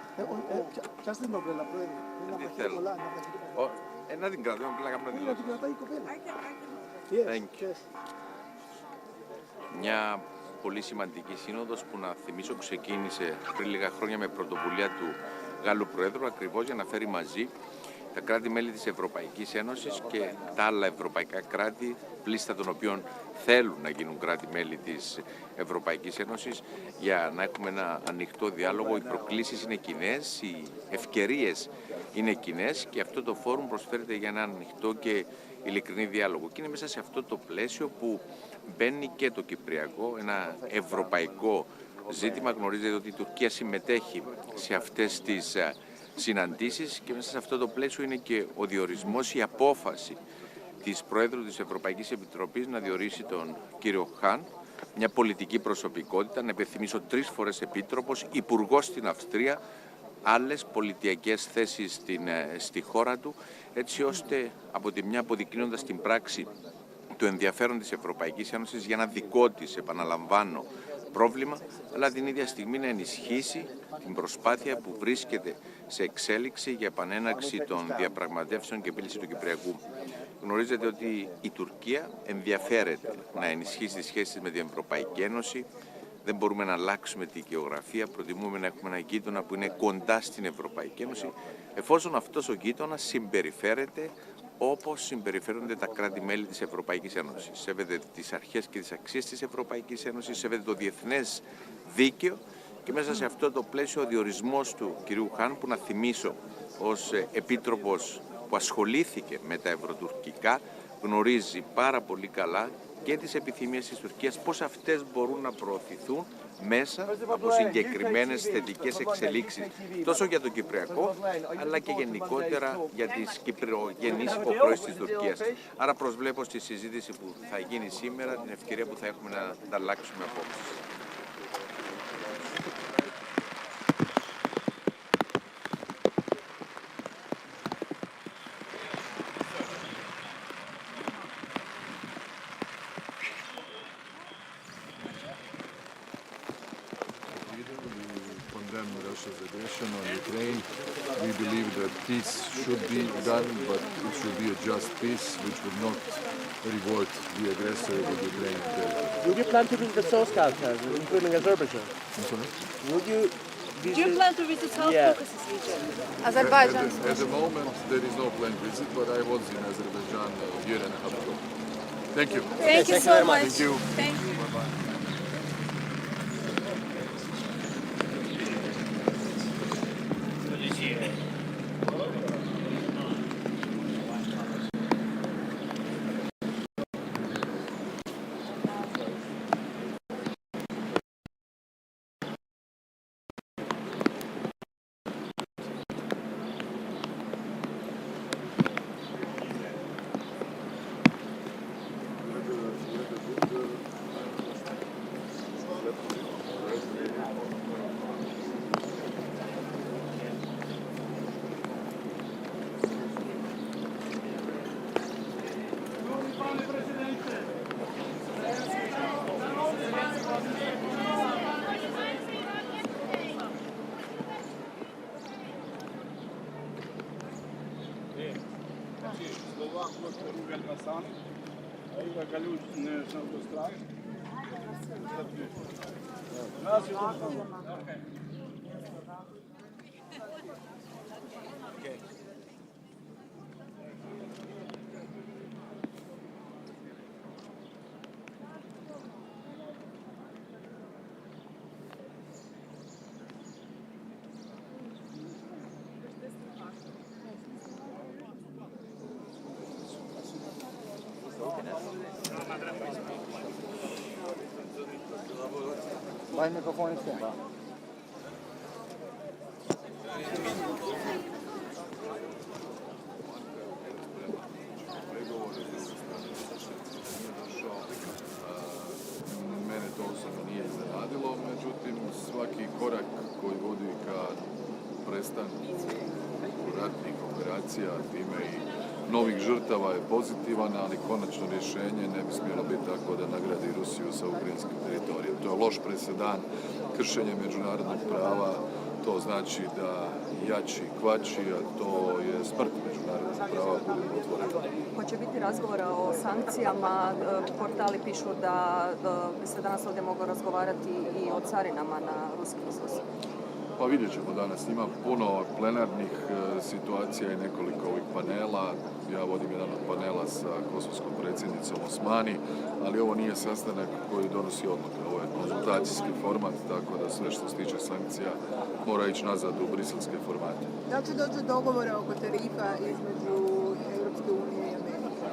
Πιάστε την ομπρέλα, Πρόεδρε.
Τι θέλω. Να την κρατώ, να κάνω
δηλώσεις. Την κρατάει η κοπέλα.
Thank you. Μια πολύ σημαντική σύνοδος που, να θυμίσω, ξεκίνησε πριν λίγα χρόνια με πρωτοβουλία του Γάλλου Προέδρου, ακριβώς για να φέρει μαζί τα κράτη-μέλη της Ευρωπαϊκής Ένωσης και τα άλλα ευρωπαϊκά κράτη, πλήστα των οποίων θέλουν να γίνουν κράτη-μέλη της Ευρωπαϊκής Ένωσης, για να έχουμε ένα ανοιχτό διάλογο. Οι προκλήσεις είναι κοινές, οι ευκαιρίες είναι κοινές και αυτό το φόρουμ προσφέρεται για ένα ανοιχτό και ειλικρινή διάλογο. Και είναι μέσα σε αυτό το πλαίσιο που μπαίνει και το κυπριακό, ένα ευρωπαϊκό ζήτημα. Γνωρίζετε ότι η Τουρκία συμμετέχει σε αυτές τις συναντήσεις και μέσα σε αυτό το πλαίσιο είναι και ο διορισμός, η απόφαση της Προέδρου της Ευρωπαϊκής Επιτροπής να διορίσει τον κύριο Χαν, μια πολιτική προσωπικότητα, να υπενθυμίσω 3 φορές επίτροπος, υπουργός στην Αυστρία, άλλες πολιτιακές θέσεις στη χώρα του, έτσι ώστε από τη μια αποδεικνύοντας την πράξη το ενδιαφέρον της Ευρωπαϊκής Ένωσης για ένα δικό της, επαναλαμβάνω, πρόβλημα, αλλά την ίδια στιγμή να ενισχύσει την προσπάθεια που βρίσκεται σε εξέλιξη για επανέναρξη των διαπραγματεύσεων και επίλυση του Κυπριακού. Γνωρίζετε ότι η Τουρκία ενδιαφέρεται να ενισχύσει τις σχέσεις με την Ευρωπαϊκή Ένωση. Δεν μπορούμε να αλλάξουμε τη γεωγραφία, προτιμούμε να έχουμε ένα γείτονα που είναι κοντά στην Ευρωπαϊκή Ένωση, εφόσον αυτός ο γείτονας συμπεριφέρεται όπως συμπεριφέρονται τα κράτη-μέλη της Ευρωπαϊκής Ένωσης. Σέβεται τις αρχές και τις αξίες της Ευρωπαϊκής Ένωσης, σέβεται το διεθνές δίκαιο και μέσα σε αυτό το πλαίσιο ο διορισμός του κυρίου Χαν, που να θυμίσω ως επίτροπος που ασχολήθηκε με τα ευρωτουρκικά, γνωρίζει πάρα πολύ καλά και τις επιθυμίες της Τουρκίας, πώς αυτές μπορούν να προωθηθούν μέσα από συγκεκριμένες θετικές εξελίξεις, τόσο για το Κυπριακό, αλλά και γενικότερα για τις κυπριογενείς υποχρεώσεις της Τουρκίας. Άρα προσβλέπω στη συζήτηση που θα γίνει σήμερα, την ευκαιρία που θα έχουμε να ανταλλάξουμε απόψεις.
Russia's aggression on Ukraine. We believe that peace should be done, but it should be a just peace, which would not reward the aggressor of Ukraine.
Would you plan to visit the South Caucasus, including Azerbaijan?
I'm sorry?
Would you visit?
Do you plan to visit South Caucasus region?
Azerbaijan.
At the moment, there is no planned visit, but I was in Azerbaijan a year and a half ago. Thank you.
Thank you so much.
Thank you.
Thank you.
Bye-bye.
Vai microfoon in stand.
Mene to osobno nije iznenadilo, međutim svaki korak koji vodi ka prestanku ratnih operacija, time i novih žrtava je pozitivan, ali konačno rješenje ne bi smjelo biti tako da nagradi Rusiju sa ukrajinskim teritorijem. To je loš presedan, kršenje međunarodnog prava, to znači da jači kvači, a to je smrt međunarodnog prava, budemo otvoreni.
Hoće biti razgovora o sankcijama, portali pišu da bi se danas ovdje moglo razgovarati i o carinama na ruski izvoz.
Pa vidjet ćemo danas, ima puno plenarnih situacija i nekoliko ovih panela. Ja vodim jedan od panela sa kosovskom predsjednicom Osmani, ali ovo nije sastanak koji donosi odluke. Ovo je konzultacijski format, tako da sve što se tiče sankcija mora ići nazad u briselske formate.
Da će doći do dogovora oko tarifa između Europske unije i Amerike?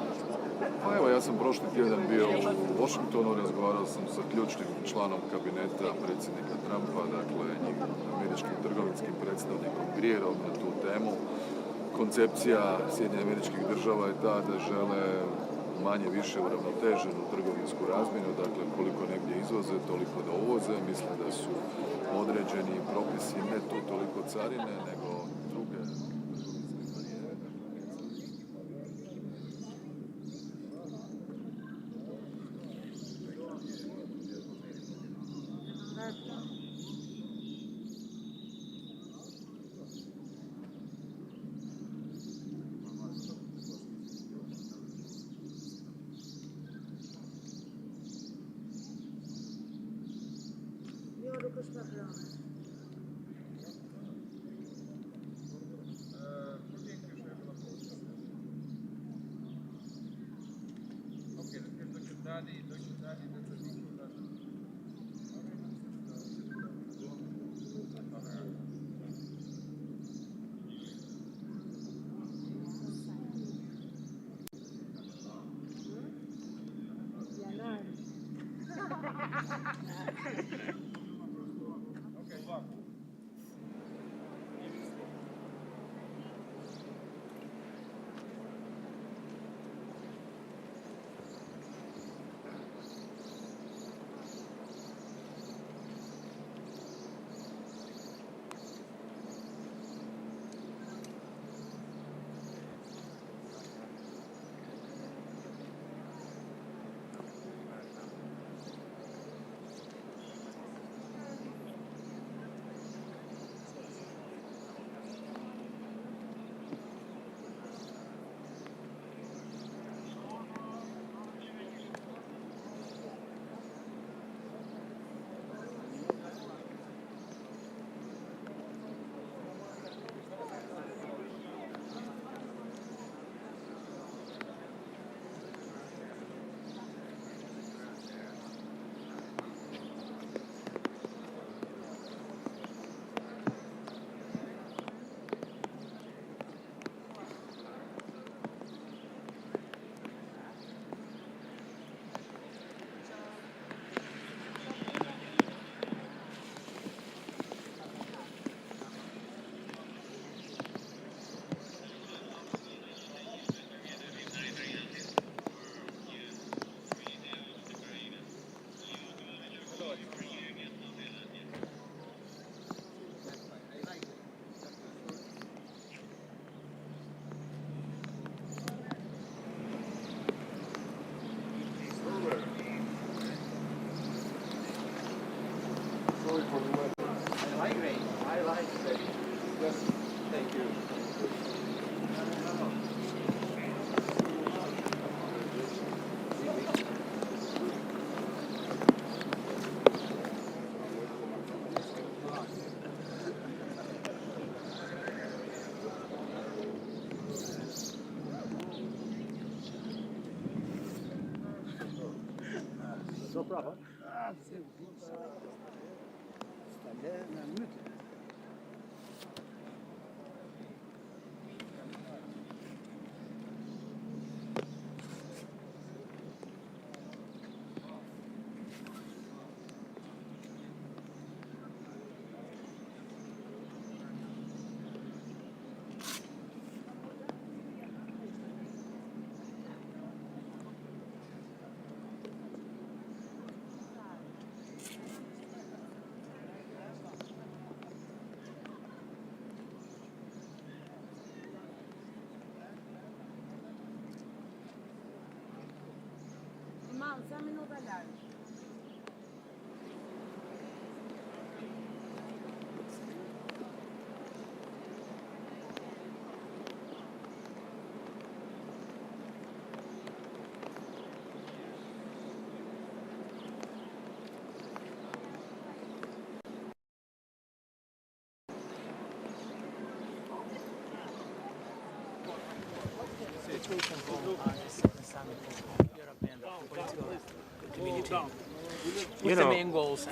Pa evo, ja sam prošli tjedan bio u Washingtonu, razgovarao sam sa ključnim članom kabineta predsjednika Trumpa, dakle američkim trgovinskim predstavnikom Grierom na tu temu. Koncepcija Sjedinjenih Američkih Država je ta da žele manje više uravnoteženu trgovinsku razmjenu, dakle koliko negdje izvoze, toliko da uvoze. Mislim da su određeni propisi ne tu toliko carine, nego druge trgovinske barijere.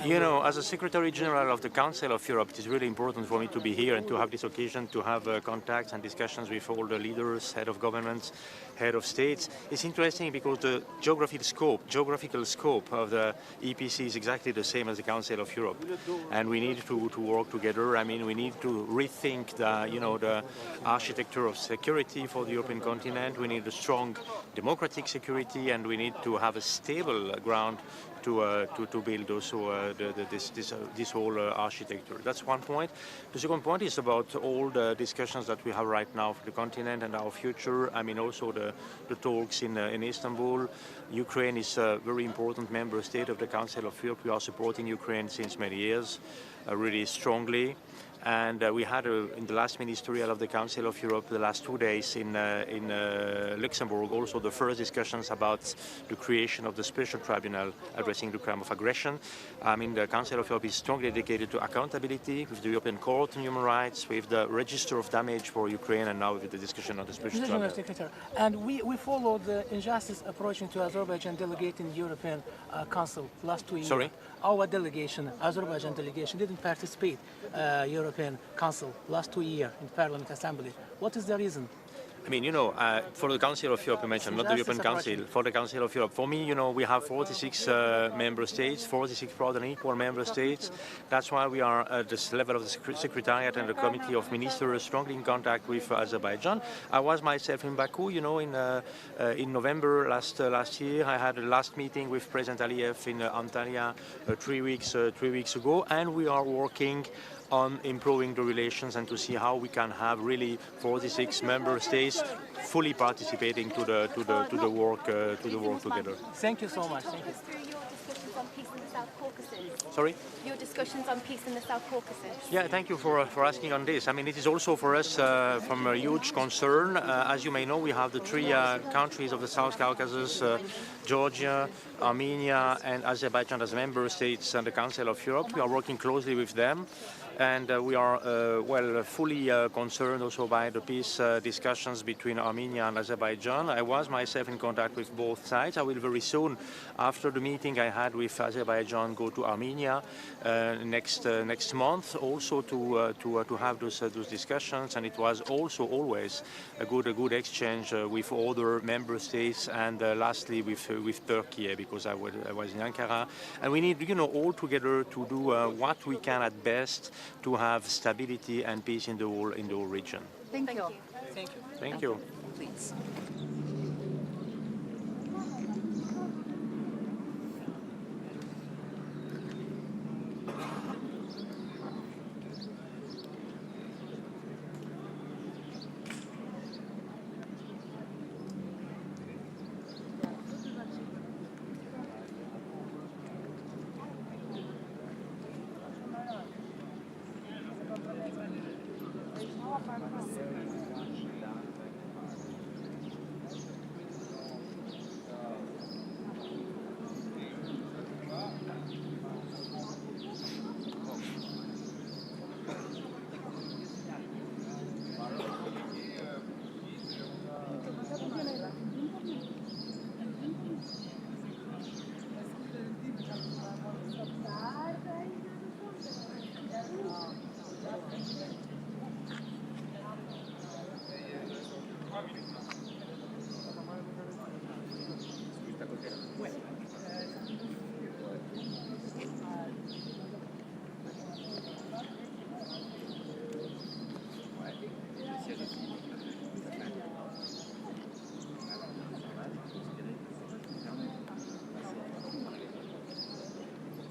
You know, as a Secretary General of the Council of Europe, it is really important for me to be here and to have this occasion to have contacts and discussions with all the leaders, head of governments, head of states. It's interesting because the geographical scope of the EPC is exactly the same as the Council of Europe, and we need to work together. I mean, we need to rethink the architecture of security for the European continent. We need a strong democratic security, and we need to have a stable ground to build also this whole architecture. That's one point. The second point is about all the discussions that we have right now for the continent and our future. I mean, also the talks in Istanbul. Ukraine is a very important member state of the Council of Europe. We are supporting Ukraine since many years, really strongly. And we had, in the last ministerial of the Council of Europe, the last 2 days in Luxembourg, also the first discussions about the creation of the special tribunal addressing the crime of aggression. I mean, the Council of Europe is strongly dedicated to accountability with the European Court on Human Rights, with the register of damage for Ukraine, and now with the discussion on the special tribunal.
Secretary, and we followed the injustice approaching to Azerbaijan delegate in the European Council last 2 years.
Sorry?
Our delegation, Azerbaijan delegation, didn't participate European Council last 2 years in Parliament Assembly. What is the reason?
I mean, for the Council of Europe, you mentioned, not the European Council, for the Council of Europe. For me, we have 46 member states, 46 proud and equal member states. That's why we are at this level of the Secretariat and the Committee of Ministers strongly in contact with Azerbaijan. I was myself in Baku, in November last year. I had a last meeting with President Aliyev in Antalya 3 weeks ago, and we are working on improving the relations and to see how we can have really 46 member states fully participating to the work together.
Thank you so much. Thank you.
Sorry?
Your discussions on peace in the South Caucasus.
Yeah, thank you for asking on this. I mean, it is also for us from a huge concern. As you may know, we have the three countries of the South Caucasus, Georgia, Armenia, and Azerbaijan as member states in the Council of Europe. We are working closely with them. And we are, fully concerned also by the peace discussions between Armenia and Azerbaijan. I was myself in contact with both sides. I will very soon, after the meeting I had with Azerbaijan, go to Armenia next month, also to have those discussions. And it was also always a good exchange with other member states, and lastly with Turkey, because I was in Ankara. And we need, all together to do what we can at best to have stability and peace in the whole region.
Thank you.
Thank you.
Thank you.
Please.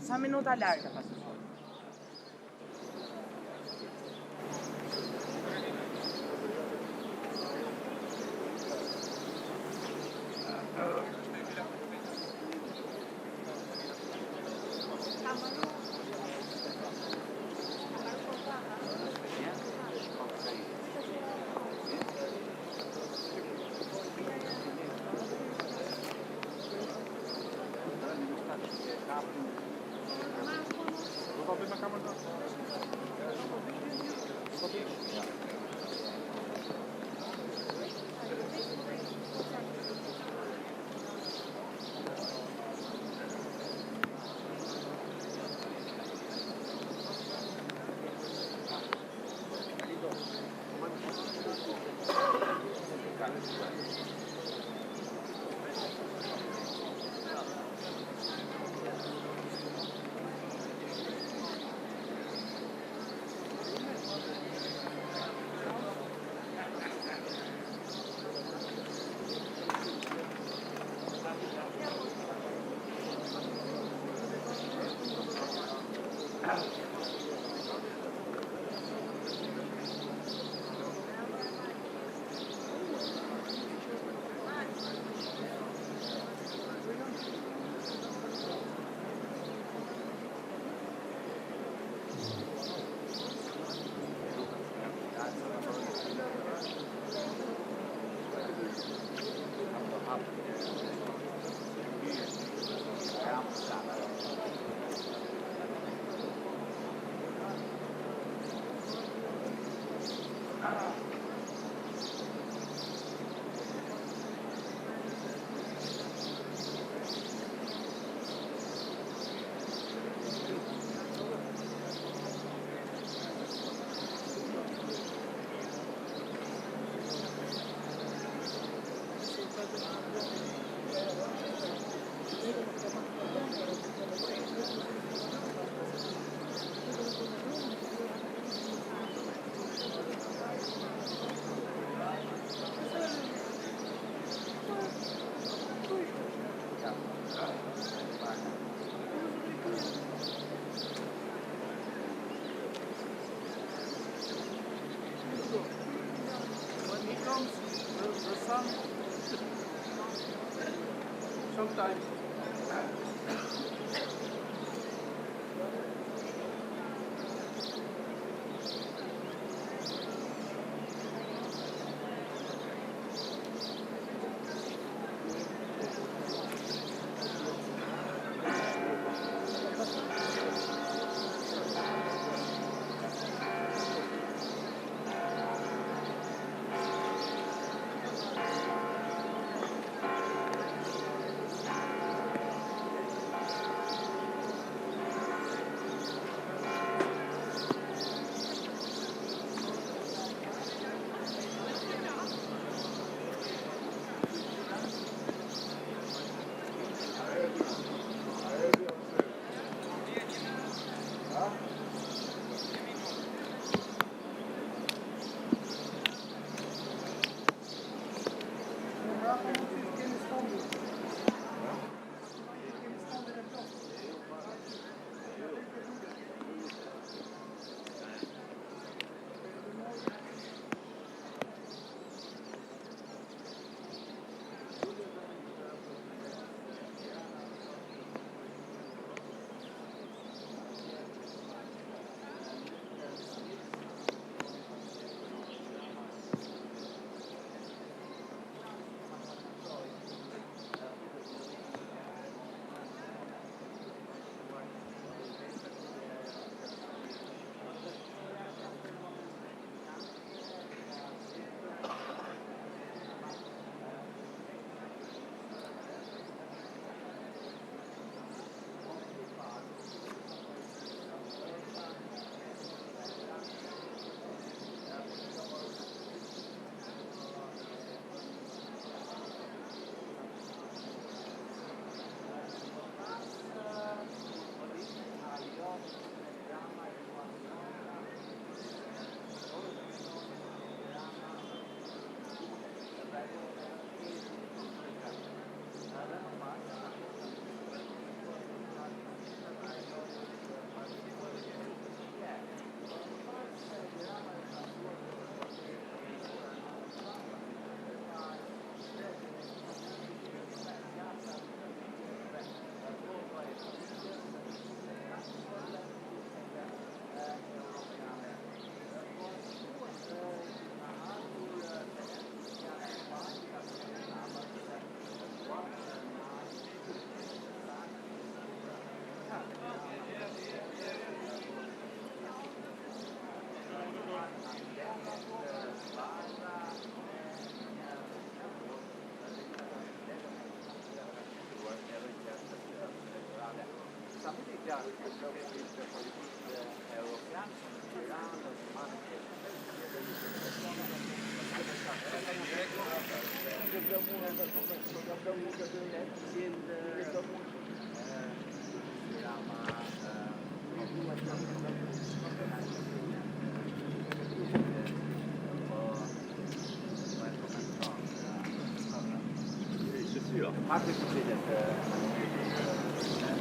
Só um minuto alarga, pastor.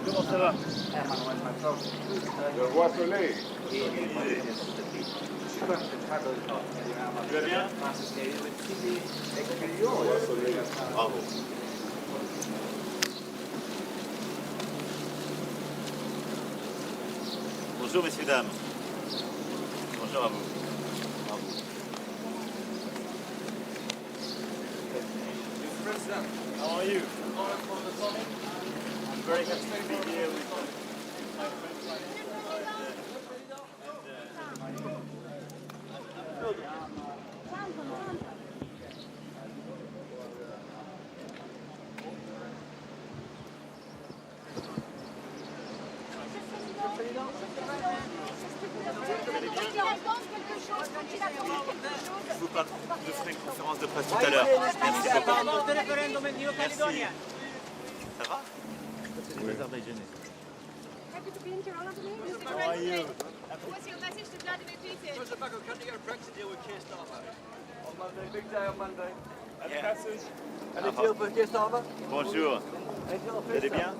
Comment ça va?
Je vois soleil.
Tu vas bien? Bravo. Bonjour messieurs, dames. Bonjour à vous. Bravo.
Mr. President,
How are you?
I'm
very happy to be here with my friends. Je vous parle, je ferai une conférence de presse tout à l'heure. Merci beaucoup. Merci. Ça va? C'est les Azerbaïdjanais. How are you?
What's your message to Vladimir Putin?
President Baku, can you get a Brexit deal with Keir Starmer?
On Monday, big day on Monday.
Yeah.
Message. Any deal for Keir Starmer?
Bonjour. Vous allez bien?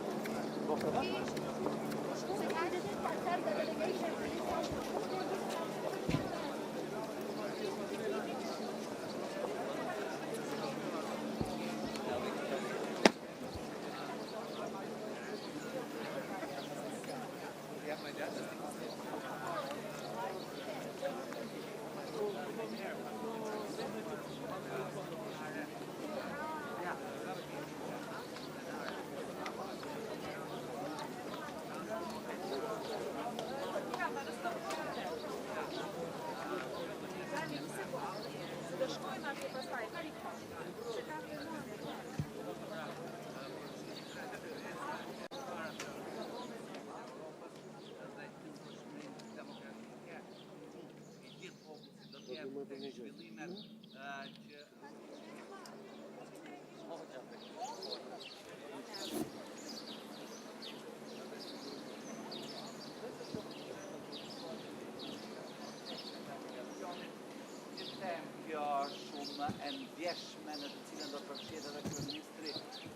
En vjersmen të cilën do të përfshihet edhe kryeministri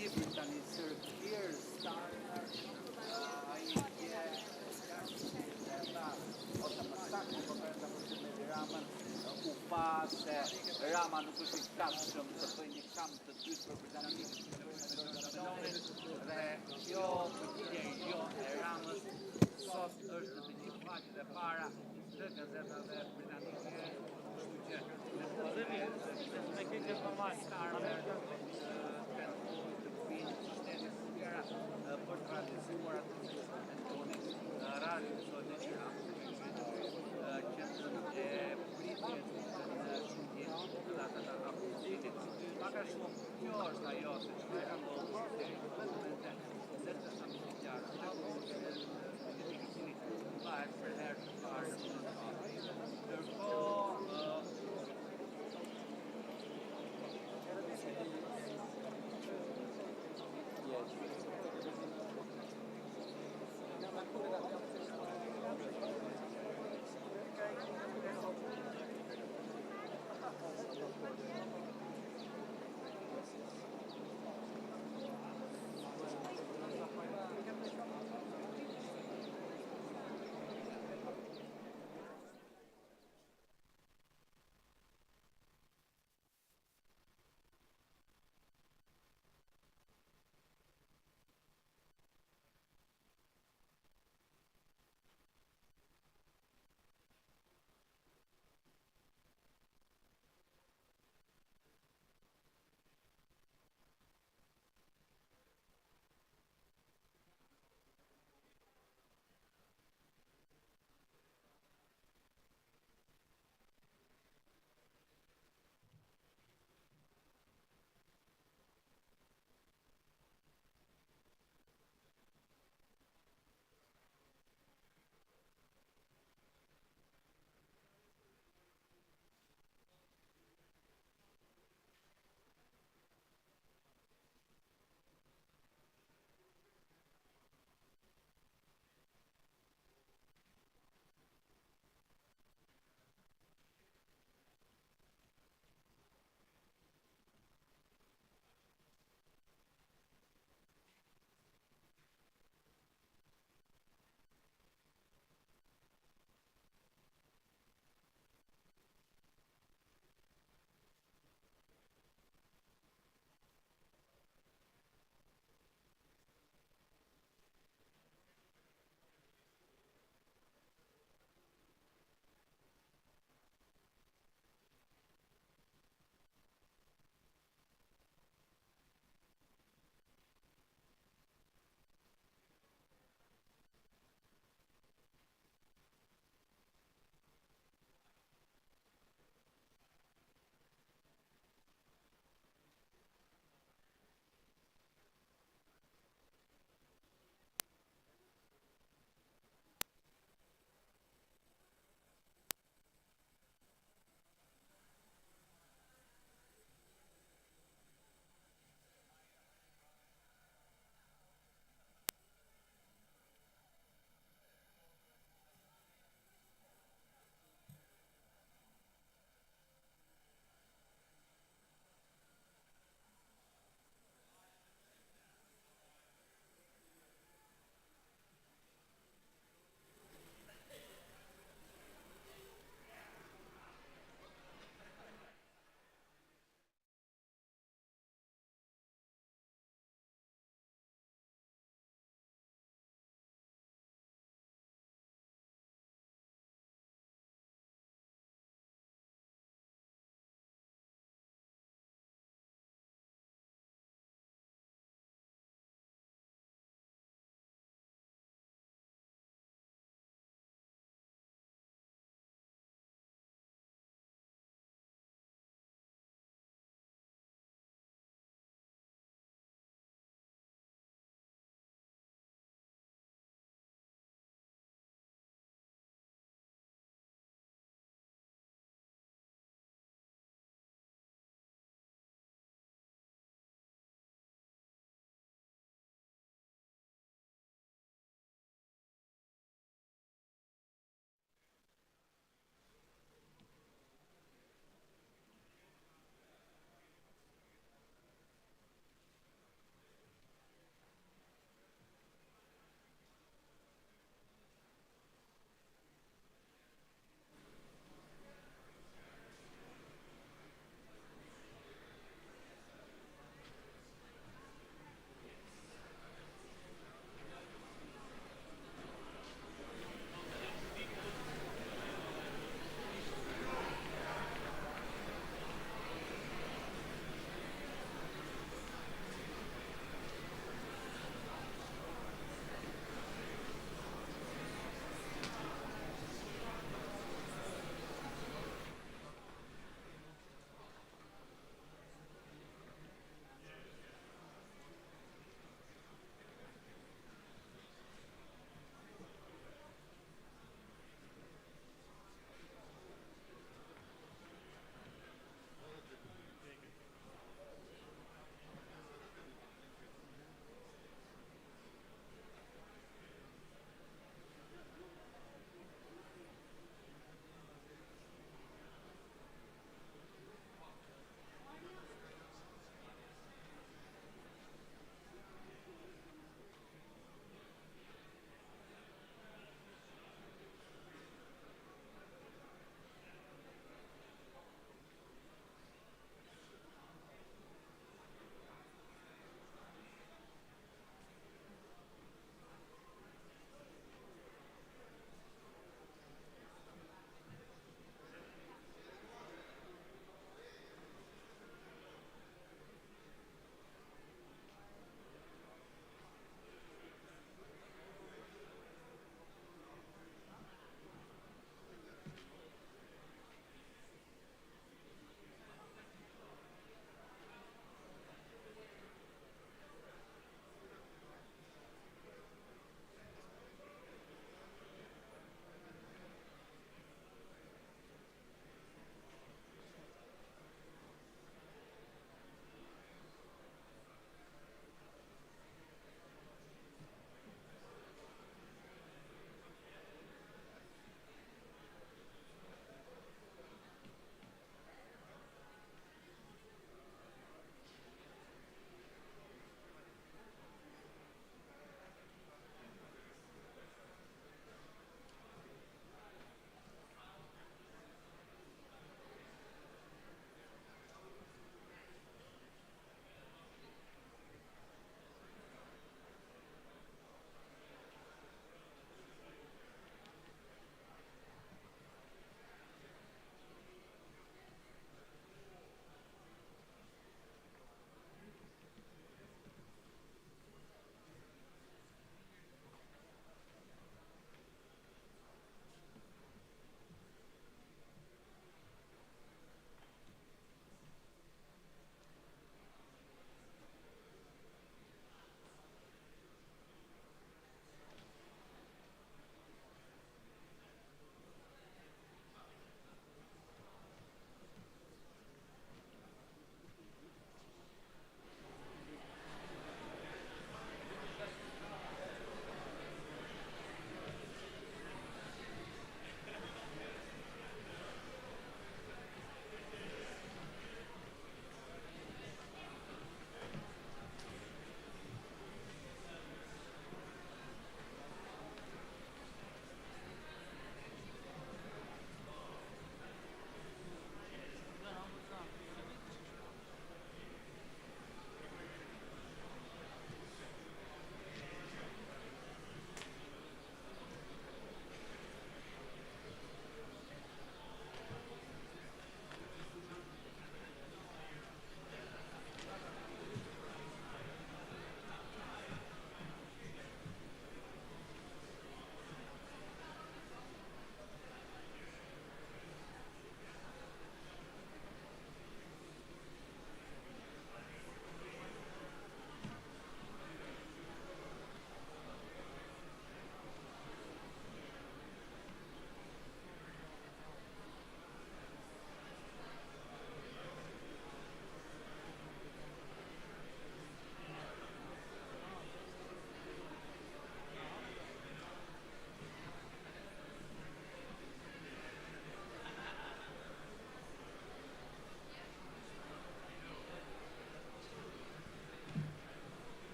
I Britanisë Keir Starmer, ai ose më saktë po brenda përfshirjes me Ramën, u pa se Rama nuk është I gatshëm të bëjë një kamp të dytë për Britaninë dhe kjo përgjigje e Ramës sot është në të gjithë faqet e para të gazetave britanike. Për të realizuar atë që Antoni realizoi në Tiranë, që e pritjes në shëndet të ata të apuntit. Maka shumë kjo është ajo se që ka ndodhur deri në momente dhe të familjarë të cili bëhet për herë të parë në Shqipëri. Ndërkohë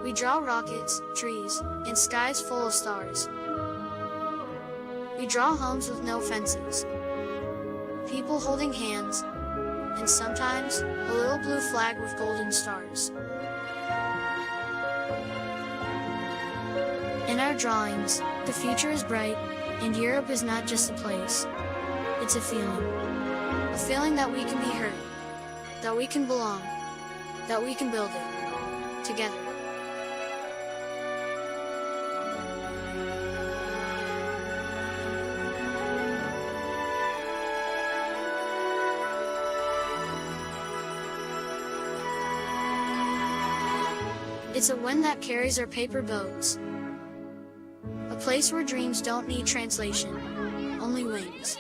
We draw rockets, trees, and skies full of stars. We draw homes with no fences, people holding hands, and sometimes a little blue flag with golden stars. In our drawings, the future is bright, and Europe is not just a place. It's a feeling that we can be heard, that we can belong, that we can build it together. It's a wind that carries our paper boats. A place where dreams don't need translation, only wings.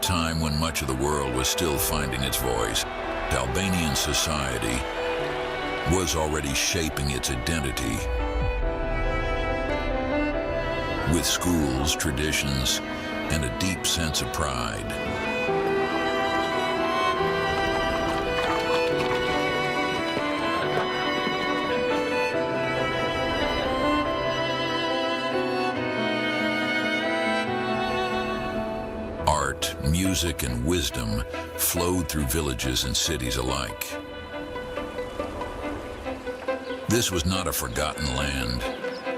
time when much of the world was still finding its voice, Albanian society was already shaping its identity with schools, traditions, and a deep sense of pride. Art, music, and wisdom flowed through villages and cities alike. This was not a forgotten land,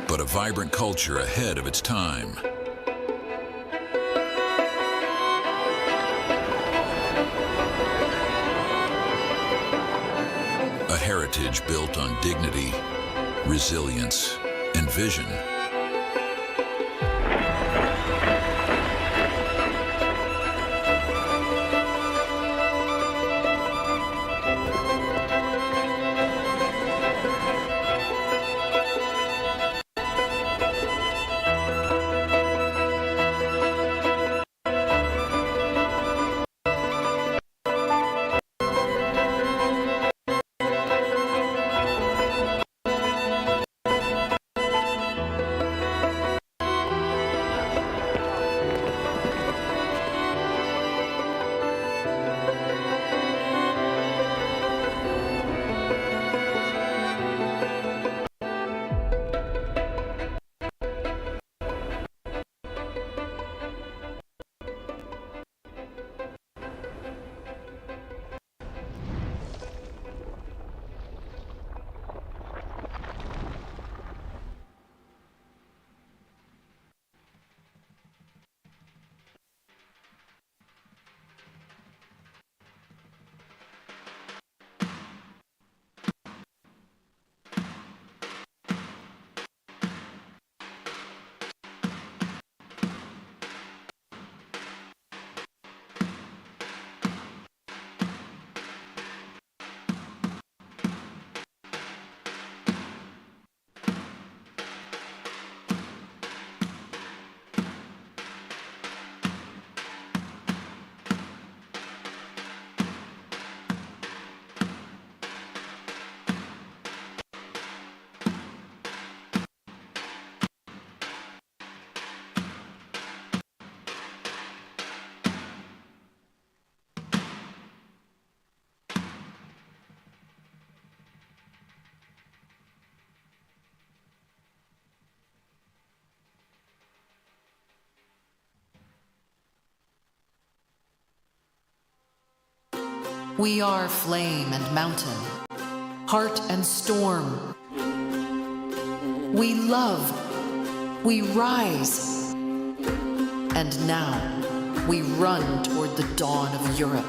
but a vibrant culture ahead of its time. A heritage built on dignity, resilience, and vision.
We are flame and mountain, heart and storm. We love, we rise, and now we run toward the dawn of Europe.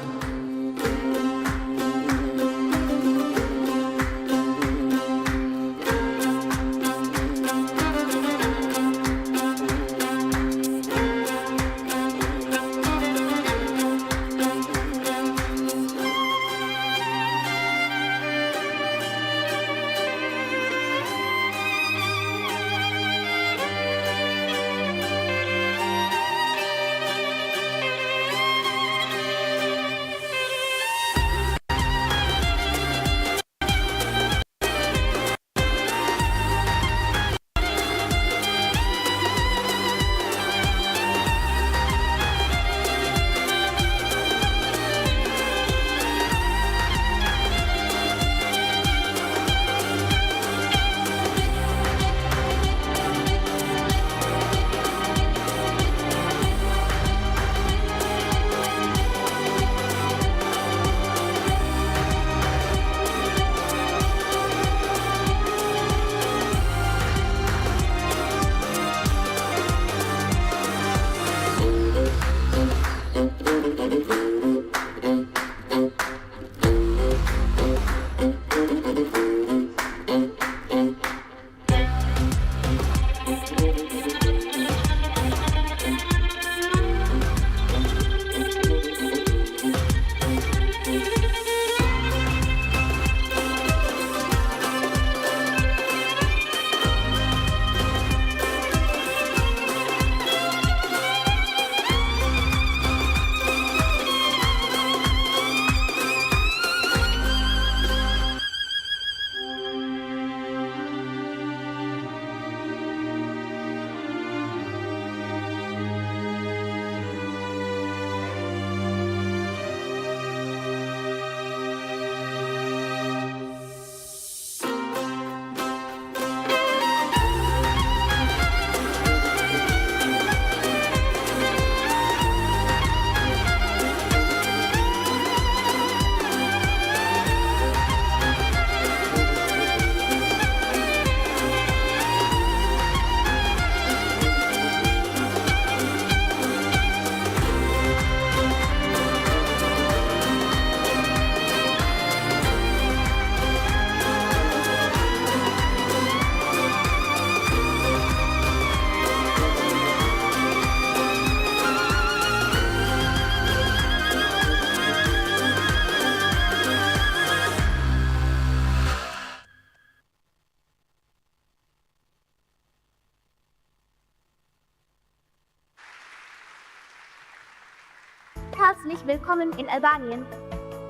Herzlich willkommen in Albanien.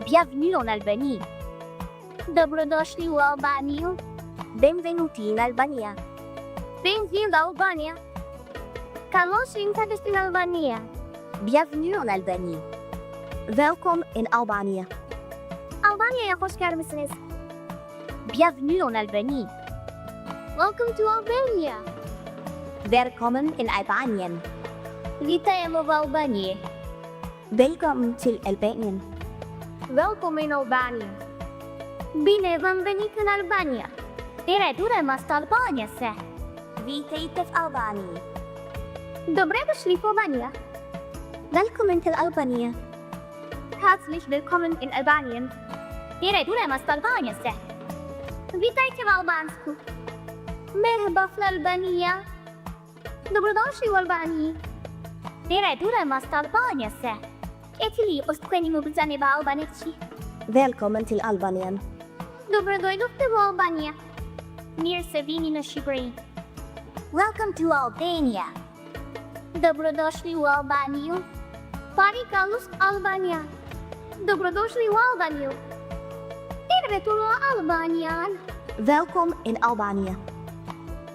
Bienvenue en Albanie. Dobrodošli u Albaniju. Benvenuti in Albania. Bem-vindo à Albânia. Carlos Interest in Albania. Bienvenue en Albanie. Welkom in Albanië. Albanya'ya hoş gelmişsiniz. Bienvenue en Albanie. Welcome to Albania. Velkommen in Albanien. Witajmy w Albanii. Velkommen til Albanien. Welkom in Albanië. Bine v-am venit în Albania. Tereturăm asta Albania se. Witajte w Albanii. Dobre došli v Albania. Welkom til Albania. Herzlich willkommen in Albanien. Tereturăm asta Albania se. Witajcie w Albansku. Merhaba w Albania. Dobrodošli u Albaniji. Tereturăm asta Albania se. Etili ostkoeni mobilizane v Albaneci. Velkommen til Albanien. Dobrodošli v Albania. Mirë se vini në Shqipëri. Welcome to Albania. Dobrodošli u Albaniju. Pari kalus Albania. Dobrodošli u Albaniju. Tervetuloa Albaniaan. Welkom in Albanië.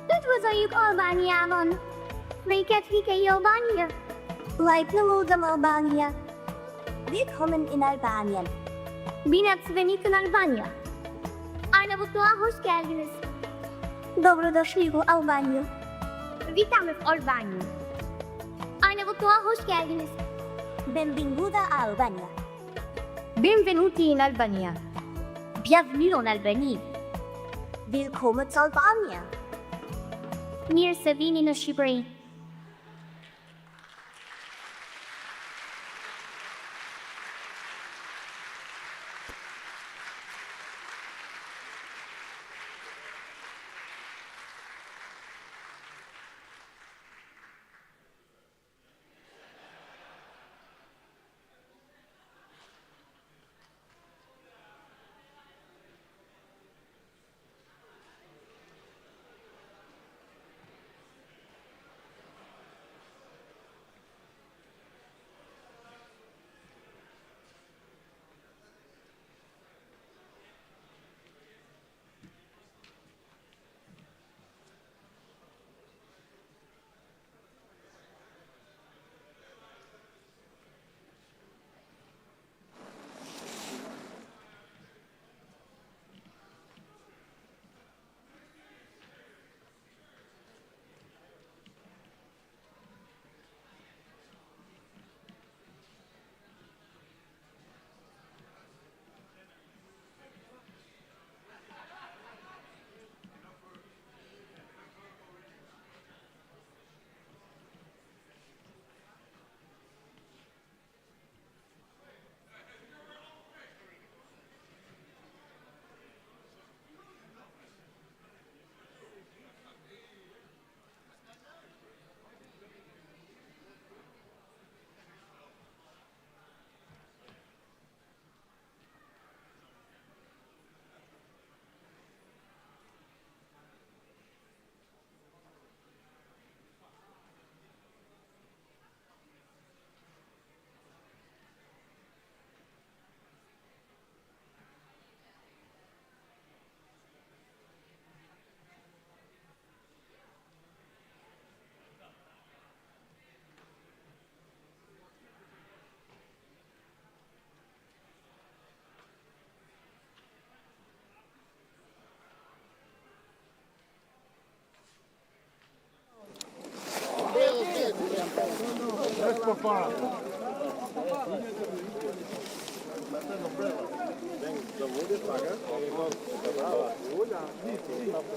Dit was ayuk Albaniaan. Vriket vike Albanië. Lijpneludem Albanië. Willkommen in Albanien. Bine ați venit în Albania. Arnavutluğa hoş geldiniz. Dobrodošli u Albaniju. Witamy w Albanii. Arnavutluğa hoş geldiniz. Benvinguda a Albania. Benvenuti in Albania. Bienvenue en Albanie. Willkommen in Albania. Mirë se vini në Shqipëri.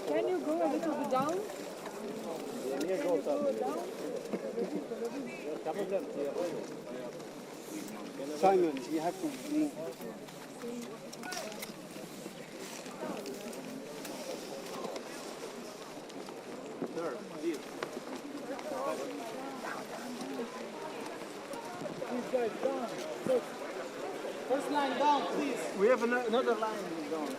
Can you go a little bit down?
Simon, you have to move.
Sir, please. These guys down. Look. First line down, please. We have another line down.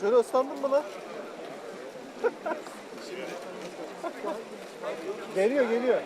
Şöyle ıslandın mı lan? Geliyor.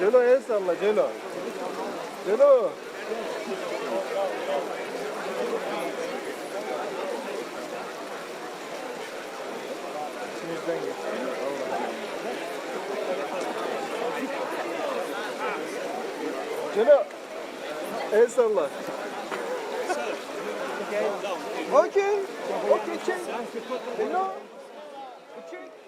Celo el salla, Celo. Celo. İçimizden geç. Celo. El salla. Okay. Okay, check. Celo. Check.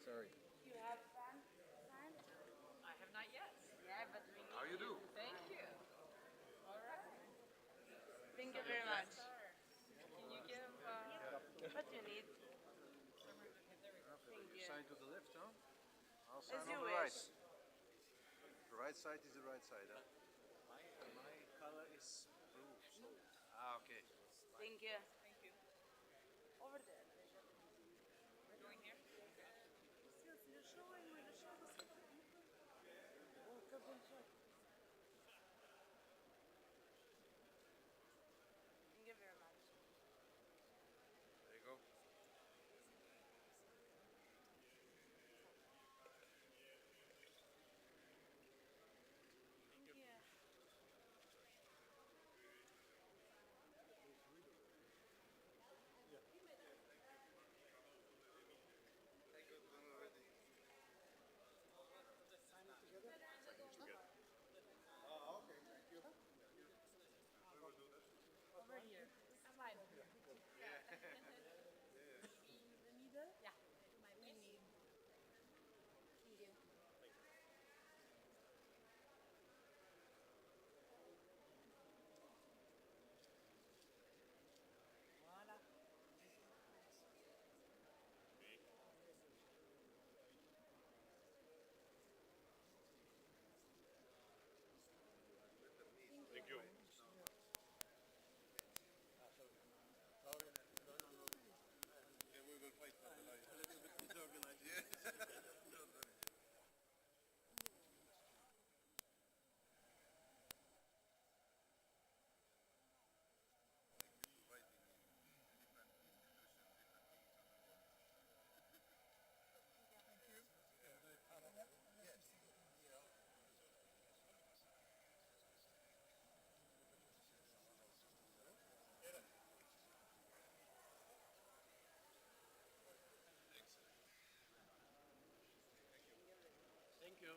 Sorry.
You have fun? I have not yet. Yeah, but we need.
How you do?
Thank you. All right. Thank you very much. Can you give what you need? Thank you.
Sign to the left, huh? I'll sign
As
on
you
the
wish.
right. The right side is the right side, huh?
My color is blue, so.
Ah, okay.
Thank you. Thank you. Over there. We're going here? You're showing me the show. Thank you very much.
There you go.
Thank you.
Ah, okay, thank you.
Over here. Slide.
Yeah.
In the middle? Yeah. My mini. Thank you. Voilà.
Thank you. Yeah, we will fight for the life. A little bit disorganized. Yes.
Thank you.
Bonjour.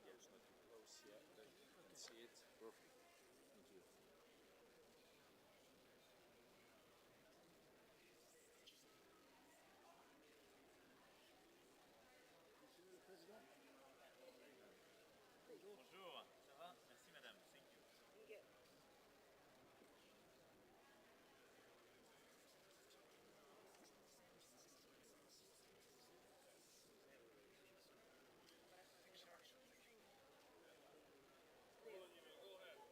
Yeah, it's not too close yet, but you can see it. Perfect. Thank you. Monsieur le Président.
Bonjour, ça va? Merci madame, thank you.
Thank you.
Go ahead.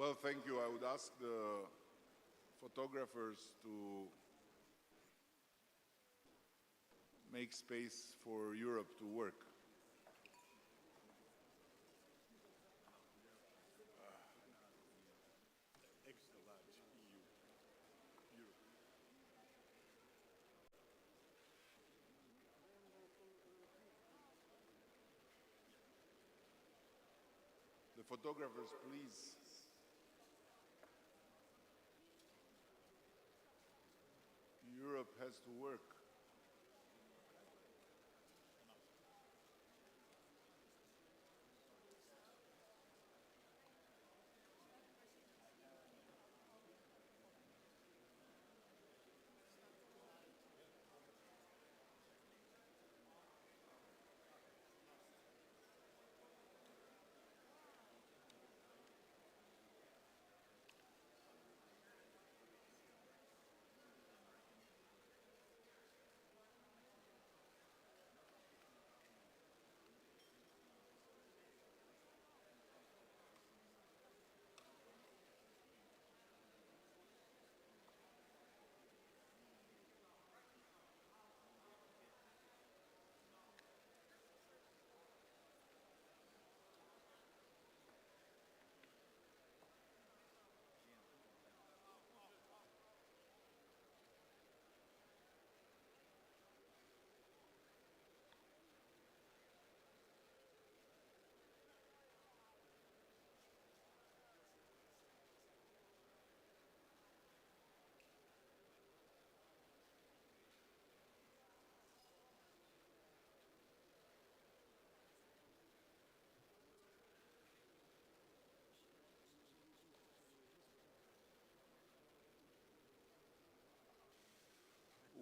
Well, thank you. I would ask the photographers to make space for Europe to work. The photographers, please. Europe has to work.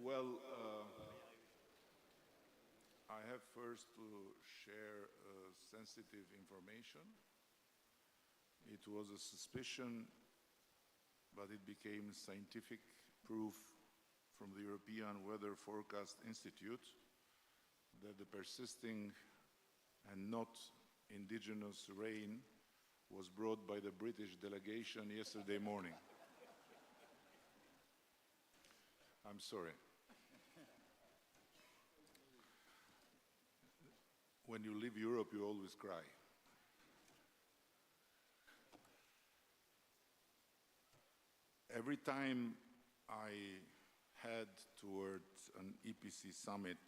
Well, I have first to share sensitive information. It was a suspicion, but it became scientific proof from the European Weather Forecast Institute that the persisting and not indigenous rain was brought by the British delegation yesterday morning. I'm sorry. When you leave Europe, you always cry. Every time I head towards an EPC summit,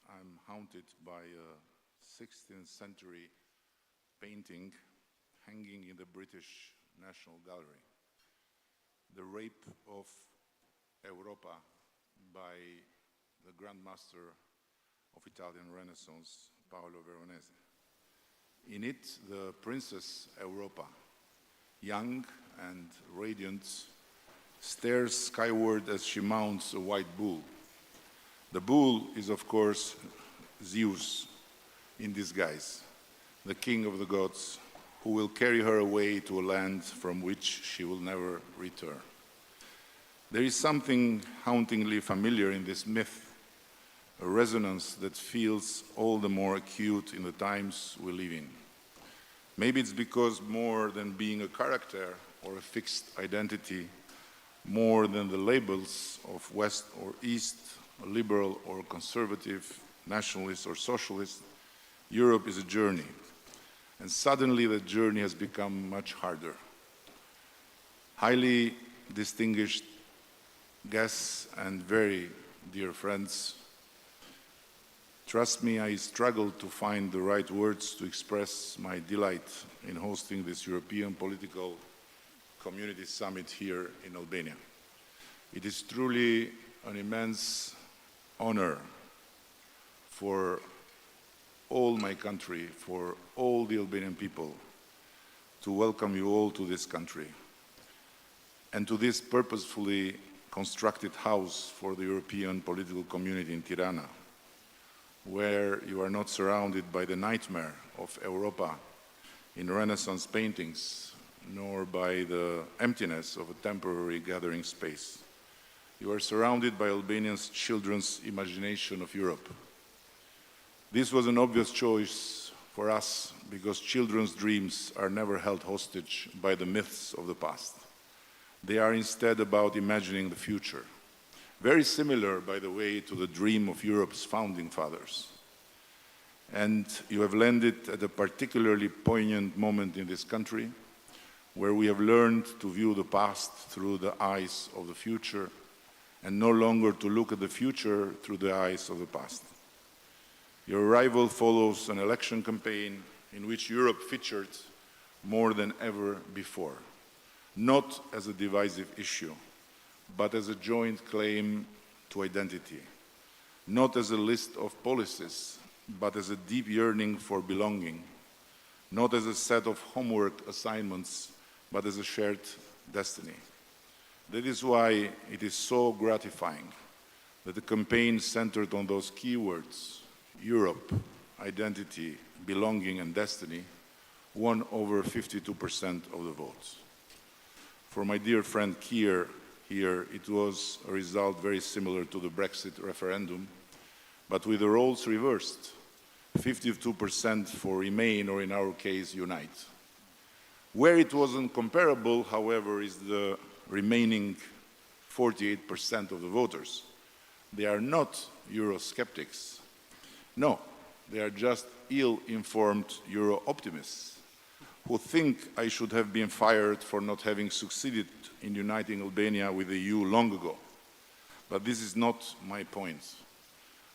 I'm haunted by a 16th century painting hanging in the British National Gallery. The Rape of Avropa by the Grand Master of Italian Renaissance, Paolo Veronese. In it, the Princess Avropa, young and radiant, stares skyward as she mounts a white bull. The bull is, of course, Zeus in disguise, the king of the gods, who will carry her away to a land from which she will never return. There is something hauntingly familiar in this myth, a resonance that feels all the more acute in the times we live in. Maybe it's because more than being a character or a fixed identity, more than the labels of West or East, liberal or conservative, nationalist or socialist, Europe is a journey. And suddenly the journey has become much harder. Highly distinguished guests and very dear friends, trust me, I struggled to find the right words to express my delight in hosting this European Political Community Summit here in Albania. It is truly an immense honor for all my country, for all the Albanian people, to welcome you all to this country and to this purposefully constructed house for the European political community in Tirana, where you are not surrounded by the nightmare of Avropa in Renaissance paintings, nor by the emptiness of a temporary gathering space. You are surrounded by Albanians' children's imagination of Europe. This was an obvious choice
for us because children's dreams are never held hostage by the myths of the past. They are instead about imagining the future. Very similar, by the way, to the dream of Europe's founding fathers. And you have landed at a particularly poignant moment in this country, where we have learned to view the past through the eyes of the future, and no longer to look at the future through the eyes of the past. Your arrival follows an election campaign in which Europe featured more than ever before, not as a divisive issue, but as a joint claim to identity, not as a list of policies, but as a deep yearning for belonging, not as a set of homework assignments, but as a shared destiny. That is why it is so gratifying that the campaign centered on those keywords, Europe, identity, belonging, and destiny, won over 52% of the votes. For my dear friend Keir here, it was a result very similar to the Brexit referendum, but with the roles reversed, 52% for Remain, or in our case, Unite. Where it wasn't comparable, however, is the remaining 48% of the voters. They are not Eurosceptics. No, they are just ill-informed Euro-optimists who think I should have been fired for not having succeeded in uniting Albania with the EU long ago. But this is not my point.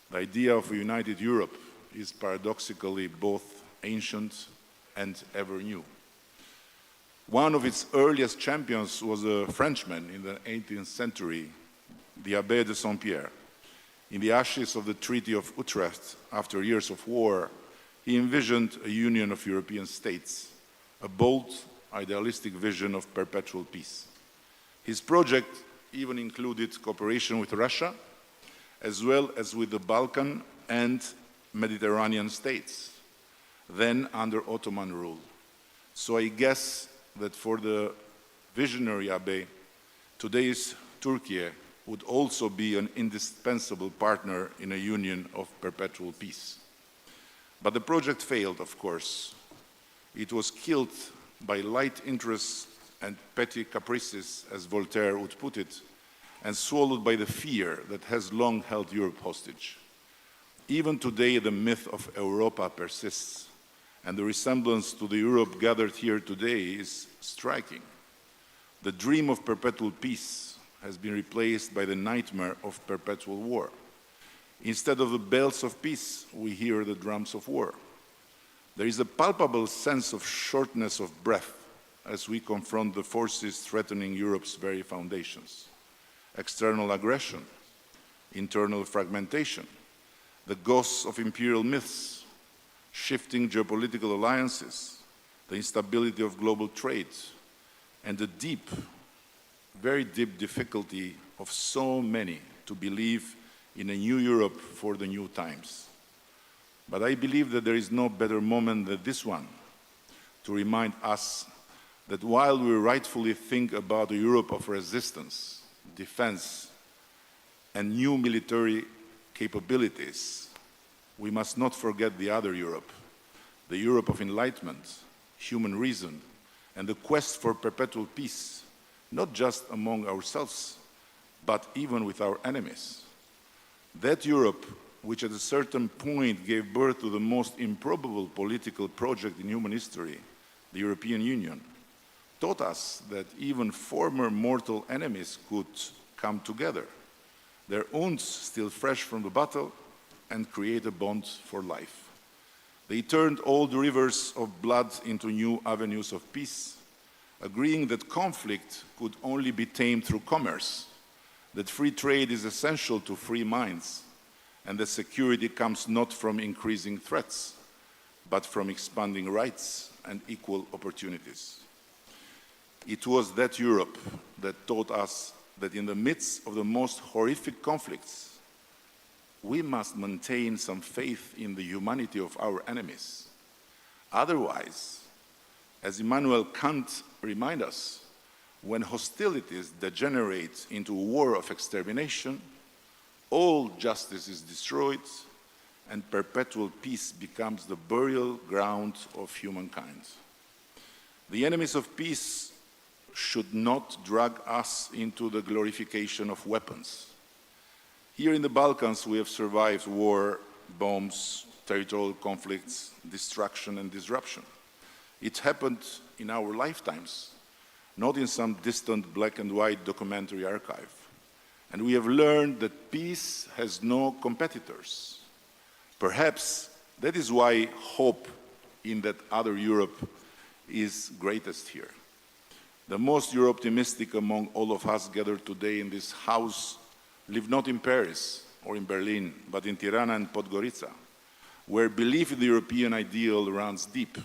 The idea of a united Europe is paradoxically both ancient and ever new. One of its earliest champions was a Frenchman in the 18th century, the Abbé de Saint-Pierre. In the ashes of the Treaty of Utrecht, after years of war, he envisioned a union of European states, a bold, idealistic vision of perpetual peace. His project even included cooperation with Russia, as well as with the Balkan and Mediterranean states, then under Ottoman rule. So I guess that for the visionary Abbé, today's Turkey would also be an indispensable partner in a union of perpetual peace. But the project failed, of course. It was killed by light interests and petty caprices, as Voltaire would put it, and swallowed by the fear that has long held Europe hostage. Even today, the myth of Avropa persists, and the resemblance to the Europe gathered here today is striking. The dream of perpetual peace has been replaced by the nightmare of perpetual war. Instead of the bells of peace, we hear the drums of war. There is a palpable sense of shortness of breath as we confront the forces threatening Europe's very foundations. External aggression, internal fragmentation, the ghosts of imperial myths, shifting geopolitical alliances, the instability of global trade, and the deep, very deep difficulty of so many to believe in a new Europe for the new times. But I believe that there is no better moment than this one to remind us that while we rightfully think about a Europe of resistance, defense, and new military capabilities, we must not forget the other Europe, the Europe of enlightenment, human reason, and the quest for perpetual peace, not just among ourselves, but even with our enemies. That Europe, which at a certain point gave birth to the most improbable political project in human history, the European Union, taught us that even former mortal enemies could come together, their wounds still fresh from the battle, and create a bond for life. They turned old rivers of blood into new avenues of peace, agreeing that conflict could only be tamed through commerce, that free trade is essential to free minds, and that security comes not from increasing threats, but from expanding rights and equal opportunities. It was that Europe that taught us that in the midst of the most horrific conflicts, we must maintain some faith in the humanity of our enemies. Otherwise, as Immanuel Kant reminds us, when hostilities degenerate into a war of extermination, all justice is destroyed and perpetual peace becomes the burial ground of humankind. The enemies of peace should not drag us into the glorification of weapons. Here in the Balkans, we have survived war, bombs, territorial conflicts, destruction and disruption. It happened in our lifetimes, not in some distant black and white documentary archive. And we have learned that peace has no competitors. Perhaps that is why hope in that other Europe is greatest here. The most Euro-optimistic among all of us gathered today in this house live not in Paris or in Berlin, but in Tirana and Podgorica, where belief in the European ideal runs deep.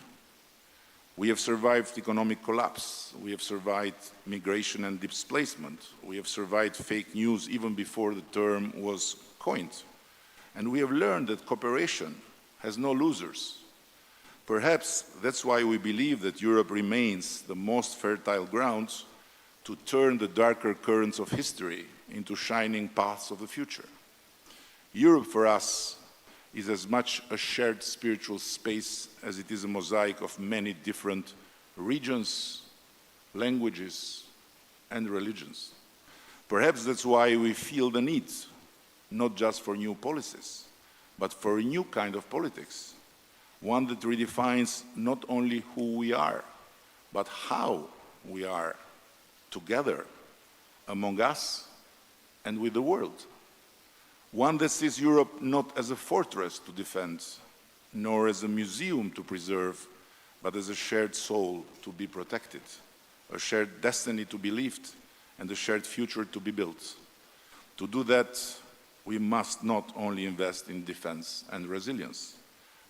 We have survived economic collapse. We have survived migration and displacement. We have survived fake news even before the term was coined. And we have learned that cooperation has no losers. Perhaps that's why we believe that Europe remains the most fertile ground to turn the darker currents of history into shining paths of the future. Europe for us is as much a shared spiritual space as it is a mosaic of many different regions, languages, and religions. Perhaps that's why we feel the need, not just for new policies, but for a new kind of politics, one that redefines not only who we are, but how we are together among us and with the world. One that sees Europe not as a fortress to defend, nor as a museum to preserve, but as a shared soul to be protected, a shared destiny to be lived, and a shared future to be built. To do that, we must not only invest in defense and resilience,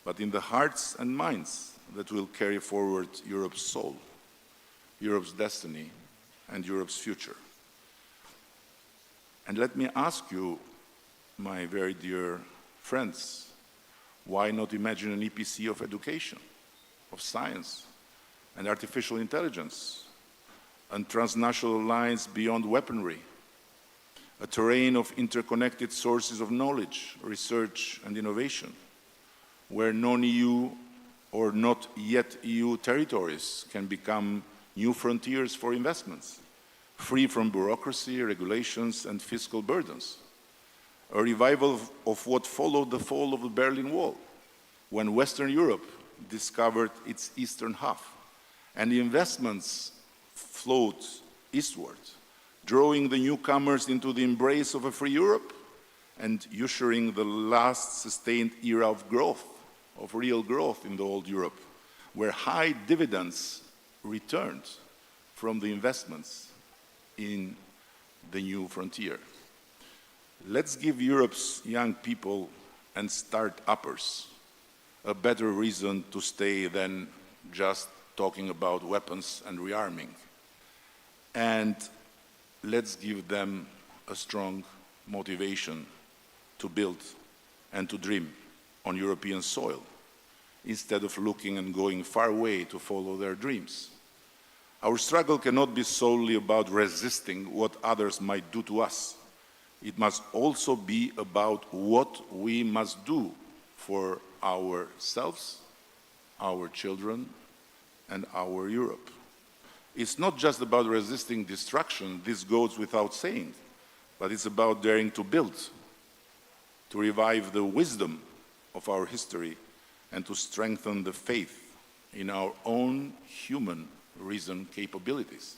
but in the hearts and minds that will carry forward Europe's soul, Europe's destiny, and Europe's future. And let me ask you, my very dear friends, why not imagine an EPC of education, of science, and artificial intelligence, and transnational lines beyond weaponry, a terrain of interconnected sources of knowledge, research, and innovation, where non-EU or not yet EU territories can become new frontiers for investments, free from bureaucracy, regulations, and fiscal burdens. A revival of what followed the fall of the Berlin Wall, when Western Europe discovered its eastern half, and the investments flowed eastward, drawing the newcomers into the embrace of a free Europe and ushering the last sustained era of growth, of real growth in the old Europe, where high dividends returned from the investments in the new frontier. Let's give Europe's young people and start-uppers a better reason to stay than just talking about weapons and rearming. And let's give them a strong motivation to build and to dream on European soil, instead of looking and going far away to follow their dreams. Our struggle cannot be solely about resisting what others might do to us. It must also be about what we must do for ourselves, our children, and our Europe. It's not just about resisting destruction, this goes without saying, but it's about daring to build, to revive the wisdom of our history, and to strengthen the faith in our own human reason capabilities.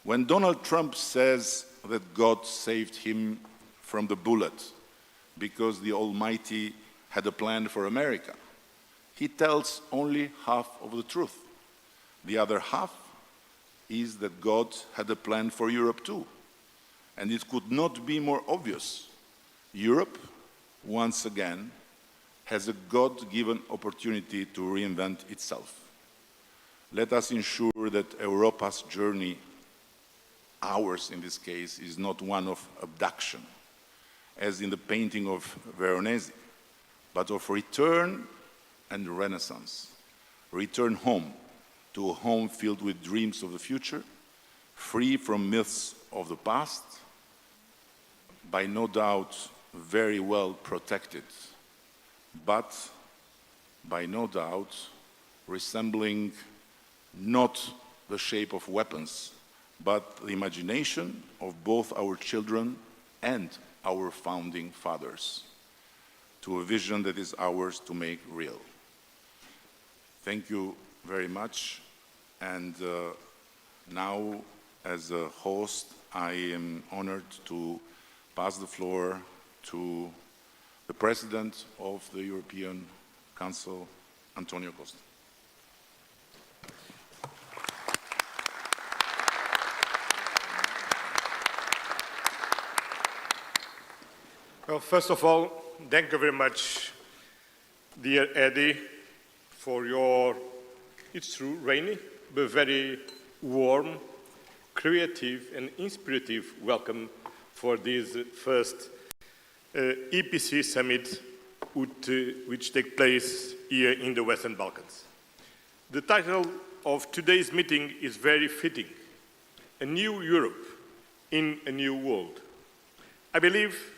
When Donald Trump says that God saved him from the bullet because the Almighty had a plan for America, he tells only half of the truth. The other half is that God had a plan for Europe too. And it could not be more obvious. Europe, once again, has a God-given opportunity to reinvent itself. Let us ensure that Europa's journey, ours in this case, is not one of abduction, as in the painting of Veronese, but of return and renaissance. Return home, to a home filled with dreams of the future, free from myths of the past, by no doubt very well protected but by no doubt resembling not the shape of weapons, but the imagination of both our children and our founding fathers, to a vision that is ours to make real. Thank you very much. And now, as a host, I am honored to pass the floor to the President of the European Council, Antonio Costa.
Well, first of all, thank you very much, dear Eddie, for your, it's true, rainy, but very warm, creative, and inspirative welcome for this first EPC summit which takes place here in the Western Balkans. The title of today's meeting is very fitting, A New Europe in a New World. I believe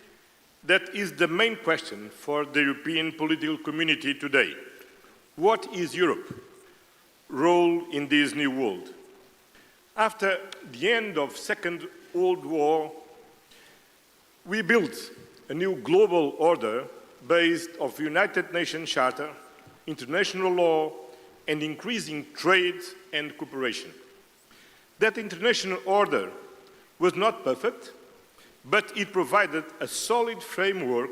that is the main question for the European political community today. What is Europe's role in this new world? After the end of the Second World War, we built a new global order based on the United Nations Charter, international law, and increasing trade and cooperation. That international order was not perfect, but it provided a solid framework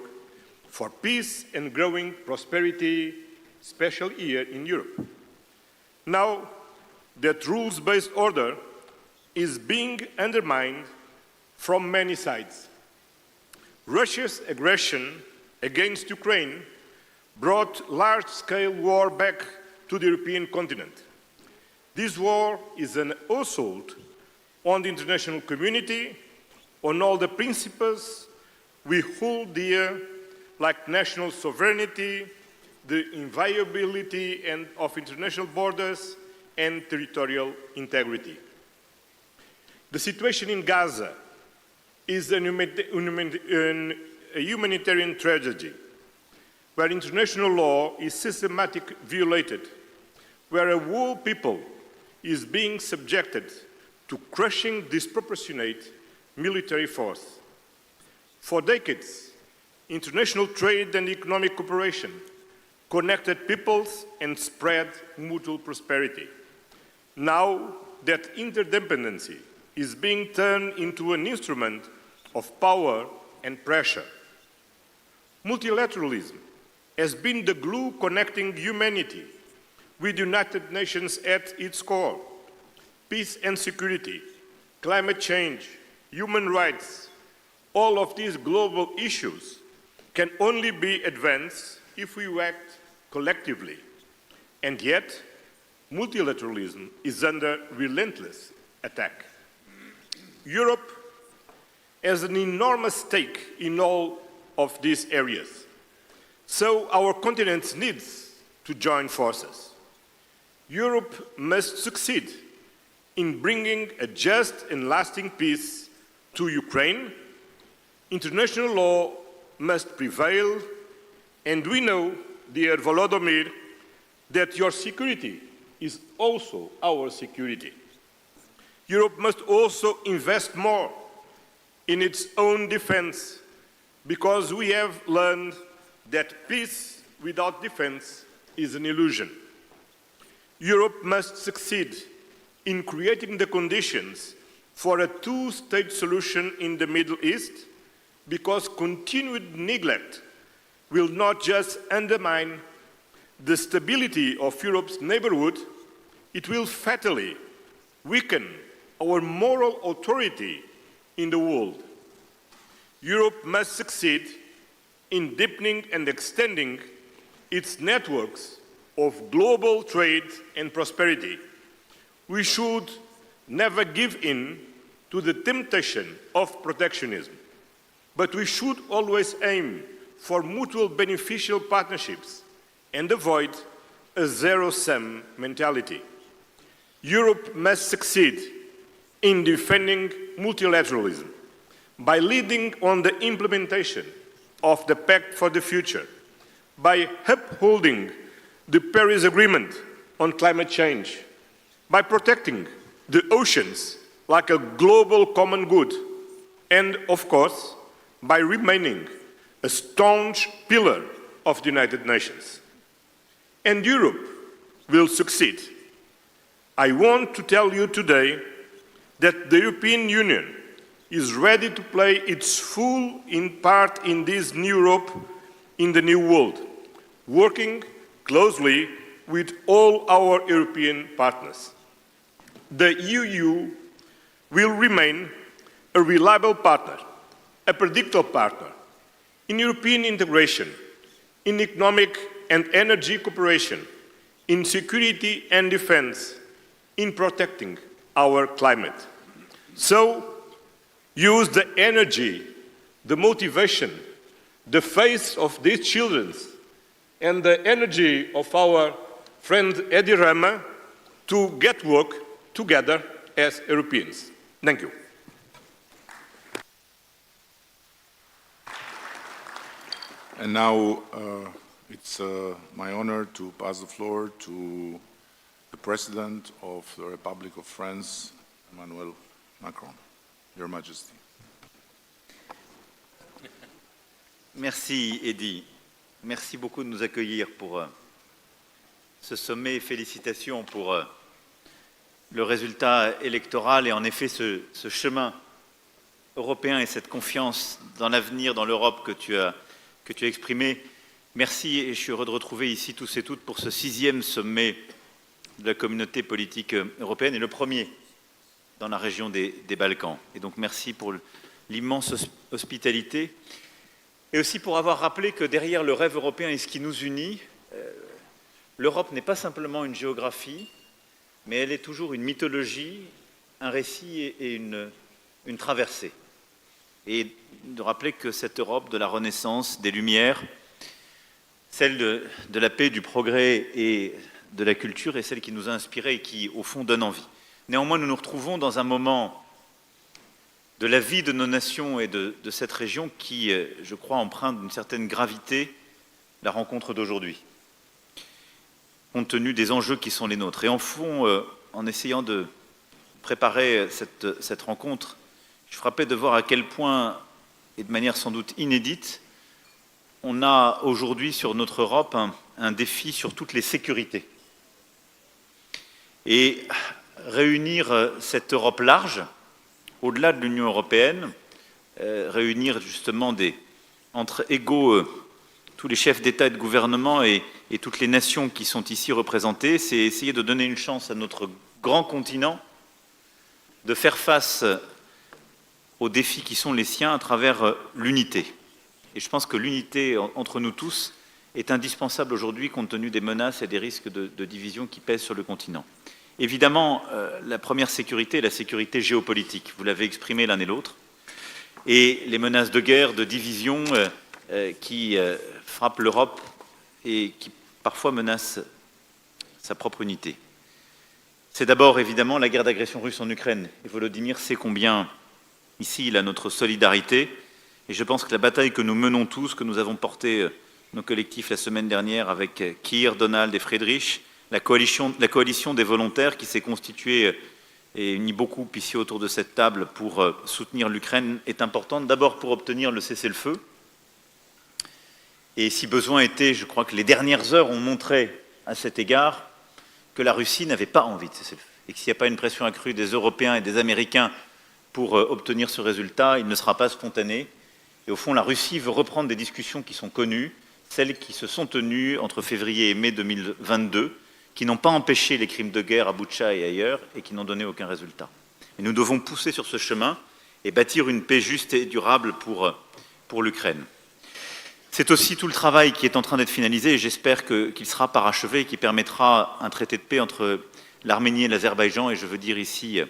for peace and growing prosperity, especially here in Europe. Now, that rules-based order is being undermined from many sides. Russia's aggression against Ukraine brought large-scale war back to the European continent. This war is an assault on the international community, on all the principles we hold dear, like national sovereignty, the inviolability of international borders, and territorial integrity. The situation in Gaza is a humanitarian tragedy, where international law is systematically violated, where a whole people is being subjected to crushing, disproportionate military force. For decades, international trade and economic cooperation connected peoples and spread mutual prosperity. Now that interdependency is being turned into an instrument of power and pressure. Multilateralism has been the glue connecting humanity with the United Nations at its core. Peace and security, climate change, human rights, all of these global issues can only be advanced if we act collectively. And yet, multilateralism is under relentless attack. Europe has an enormous stake in all of these areas. So our continent needs to join forces. Europe must succeed in bringing a just and lasting peace to Ukraine. International law must prevail, and we know, dear Volodymyr, that your security is also our security. Europe must also invest more in its own defense, because we have learned that peace without defense is an illusion. Europe must succeed in creating the conditions for a two-state solution in the Middle East, because continued neglect will not just undermine the stability of Europe's neighborhood, it will fatally weaken our moral authority in the world. Europe must succeed in deepening and extending its networks of global trade and prosperity. We should never give in to the temptation of protectionism, but we should always aim for mutual beneficial partnerships and avoid a zero-sum mentality. Europe must succeed in defending multilateralism by leading on the implementation of the Pact for the Future, by upholding the Paris Agreement on climate change, by protecting the oceans like a global common good, and of course, by remaining a staunch pillar of the United Nations. And Europe will succeed. I want to tell you today that the European Union is ready to play its full part in this new Europe, in the new world, working closely with all our European partners. The EU will remain a reliable partner, a predictable partner in European integration, in economic and energy cooperation, in security and defense, in protecting our climate. So, use the energy, the motivation, the faith of these children, and the energy of our friend Edi Rama to get work together as Europeans. Thank you.
And now it's my honor to pass the floor to the President of the Republic of France, Emmanuel Macron. Your Majesty.
Merci, Eddy. Merci beaucoup de nous accueillir pour ce sommet et félicitations pour le résultat électoral et en effet ce chemin européen et cette confiance dans l'avenir, dans l'Europe que tu as exprimé. Merci et je suis heureux de retrouver ici tous et toutes pour ce 6e sommet de la communauté politique européenne et le premier dans la région des Balkans. Et donc merci pour l'immense hospitalité et aussi pour avoir rappelé que derrière le rêve européen et ce qui nous unit, l'Europe n'est pas simplement une géographie, mais elle est toujours une mythologie, un récit et une traversée. Et de rappeler que cette Europe de la Renaissance, des Lumières, celle de la paix, du progrès et de la culture est celle qui nous a inspirés et qui, au fond, donne envie. Néanmoins, nous nous retrouvons dans un moment de la vie de nos nations et de cette région qui, je crois, emprunte d'une certaine gravité la rencontre d'aujourd'hui, compte tenu des enjeux qui sont les nôtres. Et en fond, en essayant de préparer cette rencontre, je suis frappé de voir à quel point, et de manière sans doute inédite, on a aujourd'hui sur notre Europe un défi sur toutes les sécurités. Et réunir cette Europe large, au-delà de l'Union européenne, réunir justement entre égaux tous les chefs d'État et de gouvernement et toutes les nations qui sont ici représentées, c'est essayer de donner une chance à notre grand continent de faire face aux défis qui sont les siens à travers l'unité. Et je pense que l'unité entre nous tous est indispensable aujourd'hui compte tenu des menaces et des risques de division qui pèsent sur le continent. Évidemment, la première sécurité est la sécurité géopolitique. Vous l'avez exprimé l'un et l'autre. Et les menaces de guerre, de division qui frappent l'Europe et qui parfois menacent sa propre unité. C'est d'abord évidemment la guerre d'agression russe en Ukraine. Et Volodymyr sait combien ici il a notre solidarité. Et je pense que la bataille que nous menons tous, que nous avons portée nos collectifs la semaine dernière avec Keir, Donald et Friedrich, la coalition des volontaires qui s'est constituée et unie beaucoup ici autour de cette table pour soutenir l'Ukraine est importante, d'abord pour obtenir le cessez-le-feu. Et si besoin était, je crois que les dernières heures ont montré à cet égard que la Russie n'avait pas envie de cessez-le-feu. Et que s'il n'y a pas une pression accrue des Européens et des Américains pour obtenir ce résultat, il ne sera pas spontané. Et au fond, la Russie veut reprendre des discussions qui sont connues, celles qui se sont tenues entre février et mai 2022, qui n'ont pas empêché les crimes de guerre à Boutcha et ailleurs, et qui n'ont donné aucun résultat. Et nous devons pousser sur ce chemin et bâtir une paix juste et durable pour l'Ukraine. C'est aussi tout le travail qui est en train d'être finalisé, et j'espère qu'il sera parachevé et qui permettra un traité de paix entre l'Arménie et l'Azerbaïdjan, et je veux dire ici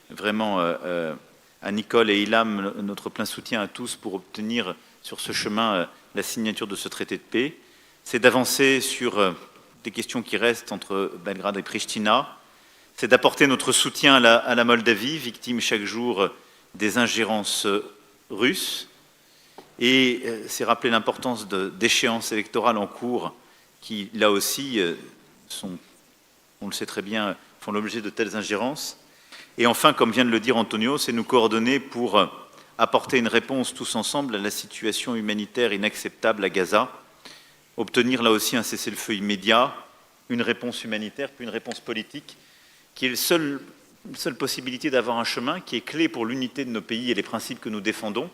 vraiment à Nicole et Ilham notre plein soutien à tous pour obtenir sur ce chemin la signature de ce traité de paix. C'est d'avancer sur des questions qui restent entre Belgrade et Pristina. C'est d'apporter notre soutien à la Moldavie, victime chaque jour des ingérences russes. Et c'est rappeler l'importance d'échéances électorales en cours qui, là aussi, on le sait très bien, font l'objet de telles ingérences. Et enfin, comme vient de le dire Antonio, c'est nous coordonner pour apporter une réponse tous ensemble à la situation humanitaire inacceptable à Gaza, obtenir là aussi un cessez-le-feu immédiat, une réponse humanitaire, puis une réponse politique, qui est la seule possibilité d'avoir un chemin qui est clé pour l'unité de nos pays et les principes que nous défendons,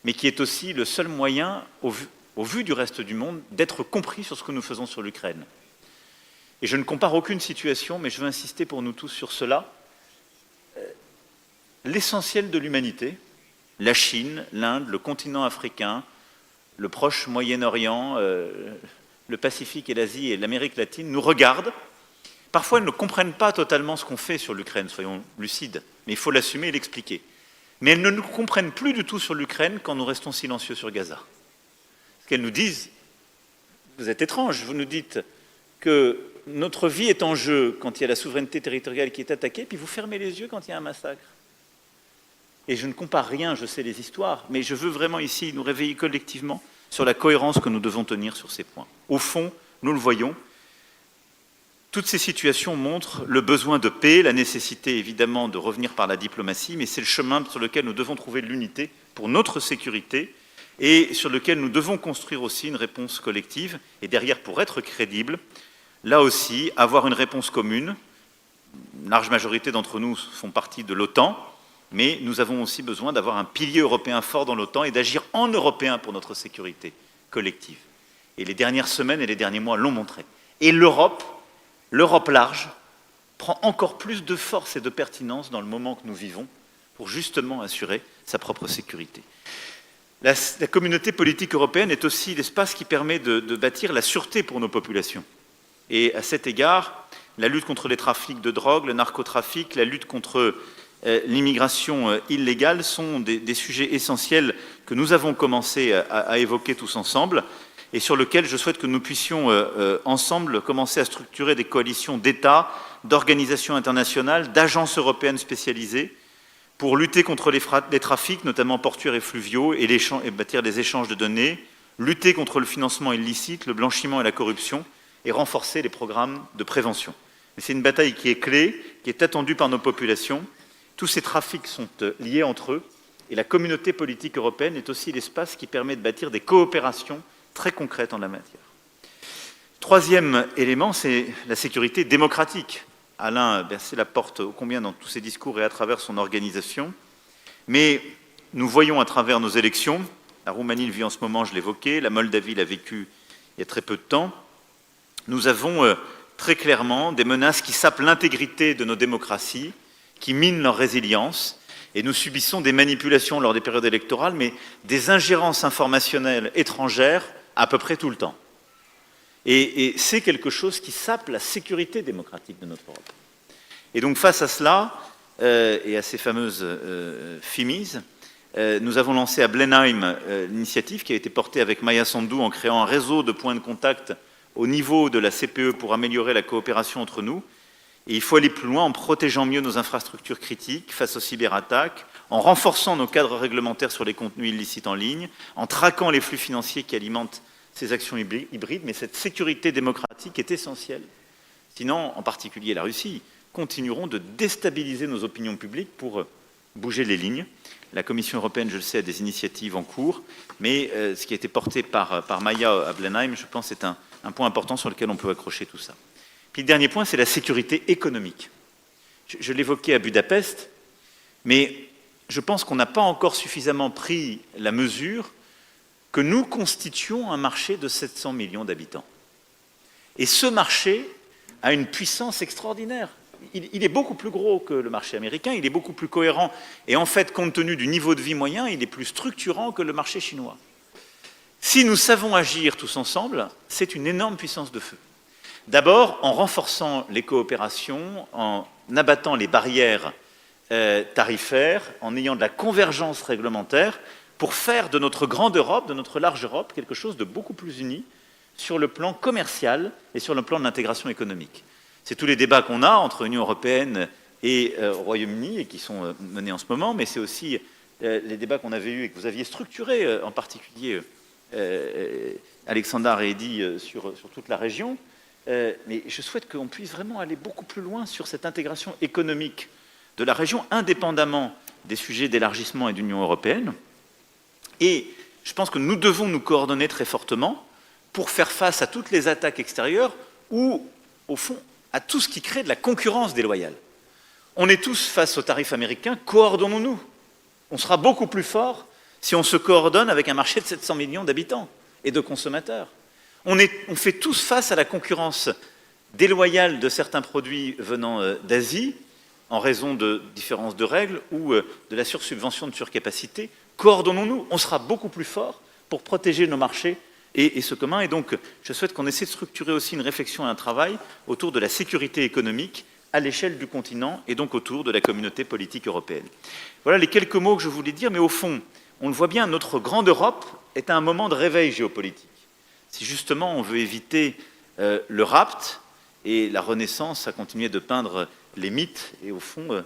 mais qui est aussi le seul moyen, au vu du reste du monde, d'être compris sur ce que nous faisons sur l'Ukraine. Et je ne compare aucune situation, mais je veux insister pour nous tous sur cela. L'essentiel de l'humanité, la Chine, l'Inde, le continent africain, le proche Moyen-Orient, le Pacifique et l'Asie et l'Amérique latine nous regardent. Parfois, ils ne comprennent pas totalement ce qu'on fait sur l'Ukraine, soyons lucides, mais il faut l'assumer et l'expliquer. Mais elles ne nous comprennent plus du tout sur l'Ukraine quand nous restons silencieux sur Gaza. Parce qu'elles nous disent, vous êtes étranges, vous nous dites que notre vie est en jeu quand il y a la souveraineté territoriale qui est attaquée, puis vous fermez les yeux quand il y a un massacre. Et je ne compare rien, je sais les histoires, mais je veux vraiment ici nous réveiller collectivement sur la cohérence que nous devons tenir sur ces points. Au fond, nous le voyons, toutes ces situations montrent le besoin de paix, la nécessité évidemment de revenir par la diplomatie, mais c'est le chemin sur lequel nous devons trouver de l'unité pour notre sécurité et sur lequel nous devons construire aussi une réponse collective. Et derrière, pour être crédible, là aussi, avoir une réponse commune. Une large majorité d'entre nous font partie de l'OTAN, mais nous avons aussi besoin d'avoir un pilier européen fort dans l'OTAN et d'agir en européen pour notre sécurité collective. Et les dernières semaines et les derniers mois l'ont montré. Et l'Europe large prend encore plus de force et de pertinence dans le moment que nous vivons pour justement assurer sa propre sécurité. La communauté politique européenne est aussi l'espace qui permet de bâtir la sûreté pour nos populations. Et à cet égard, la lutte contre les trafics de drogue, le narcotrafic, la lutte contre l'immigration illégale sont des sujets essentiels que nous avons commencé à évoquer tous ensemble et sur lesquels je souhaite que nous puissions ensemble commencer à structurer des coalitions d'États, d'organisations internationales, d'agences européennes spécialisées pour lutter contre les trafics, notamment portuaires et fluviaux, et bâtir des échanges de données, lutter contre le financement illicite, le blanchiment et la corruption, et renforcer les programmes de prévention. Mais c'est une bataille qui est clé, qui est attendue par nos populations. Tous ces trafics sont liés entre eux, et la communauté politique européenne est aussi l'espace qui permet de bâtir des coopérations très concrètes en la matière. Troisième élément, c'est la sécurité démocratique. Alain a bercé la porte ô combien dans tous ses discours et à travers son organisation. Mais nous voyons à travers nos élections, la Roumanie le vit en ce moment, je l'évoquais, la Moldavie l'a vécu il y a très peu de temps, nous avons très clairement des menaces qui sapent l'intégrité de nos démocraties, qui minent leur résilience, et nous subissons des manipulations lors des périodes électorales, mais des ingérences informationnelles étrangères à peu près tout le temps. Et c'est quelque chose qui sape la sécurité démocratique de notre Europe. Et donc face à cela, et à ces fameuses FIMIS, nous avons lancé à Blenheim l'initiative qui a été portée avec Maya Sandu en créant un réseau de points de contact au niveau de la CPE pour améliorer la coopération entre nous. Et il faut aller plus loin en protégeant mieux nos infrastructures critiques face aux cyberattaques, en renforçant nos cadres réglementaires sur les contenus illicites en ligne, en traquant les flux financiers qui alimentent ces actions hybrides, mais cette sécurité démocratique est essentielle. Sinon, en particulier la Russie, continueront de déstabiliser nos opinions publiques pour bouger les lignes. La Commission européenne, je le sais, a des initiatives en cours, mais ce qui a été porté par Maya à Blenheim, je pense, est un point important sur lequel on peut accrocher tout ça. Puis le dernier point, c'est la sécurité économique. Je l'évoquais à Budapest, mais je pense qu'on n'a pas encore suffisamment pris la mesure que nous constituons un marché de 700 millions d'habitants. Et ce marché a une puissance extraordinaire. Il est beaucoup plus gros que le marché américain, il est beaucoup plus cohérent, et en fait, compte tenu du niveau de vie moyen, il est plus structurant que le marché chinois. Si nous savons agir tous ensemble, c'est une énorme puissance de feu. D'abord, en renforçant les coopérations, en abattant les barrières tarifaires, en ayant de la convergence réglementaire, pour faire de notre grande Europe, de notre large Europe, quelque chose de beaucoup plus uni sur le plan commercial et sur le plan de l'intégration économique. C'est tous les débats qu'on a entre l'Union européenne et Royaume-Uni et qui sont menés en ce moment, mais c'est aussi les débats qu'on avait eus et que vous aviez structurés, en particulier Alexandre et Eddy, sur toute la région. Mais je souhaite qu'on puisse vraiment aller beaucoup plus loin sur cette intégration économique de la région, indépendamment des sujets d'élargissement et d'Union européenne. Et je pense que nous devons nous coordonner très fortement pour faire face à toutes les attaques extérieures ou, au fond, à tout ce qui crée de la concurrence déloyale. On est tous face aux tarifs américains, coordonnons-nous. On sera beaucoup plus fort si on se coordonne avec un marché de 700 millions d'habitants et de consommateurs. On fait tous face à la concurrence déloyale de certains produits venant d'Asie, en raison de différences de règles ou de la sursubvention de surcapacité. Coordonnons-nous, on sera beaucoup plus fort pour protéger nos marchés et ce commun. Et donc, je souhaite qu'on essaie de structurer aussi une réflexion et un travail autour de la sécurité économique à l'échelle du continent et donc autour de la communauté politique européenne. Voilà les quelques mots que je voulais dire, mais au fond, on le voit bien, notre grande Europe est à un moment de réveil géopolitique. Si justement on veut éviter le rapt et la Renaissance a continué de peindre les mythes et au fond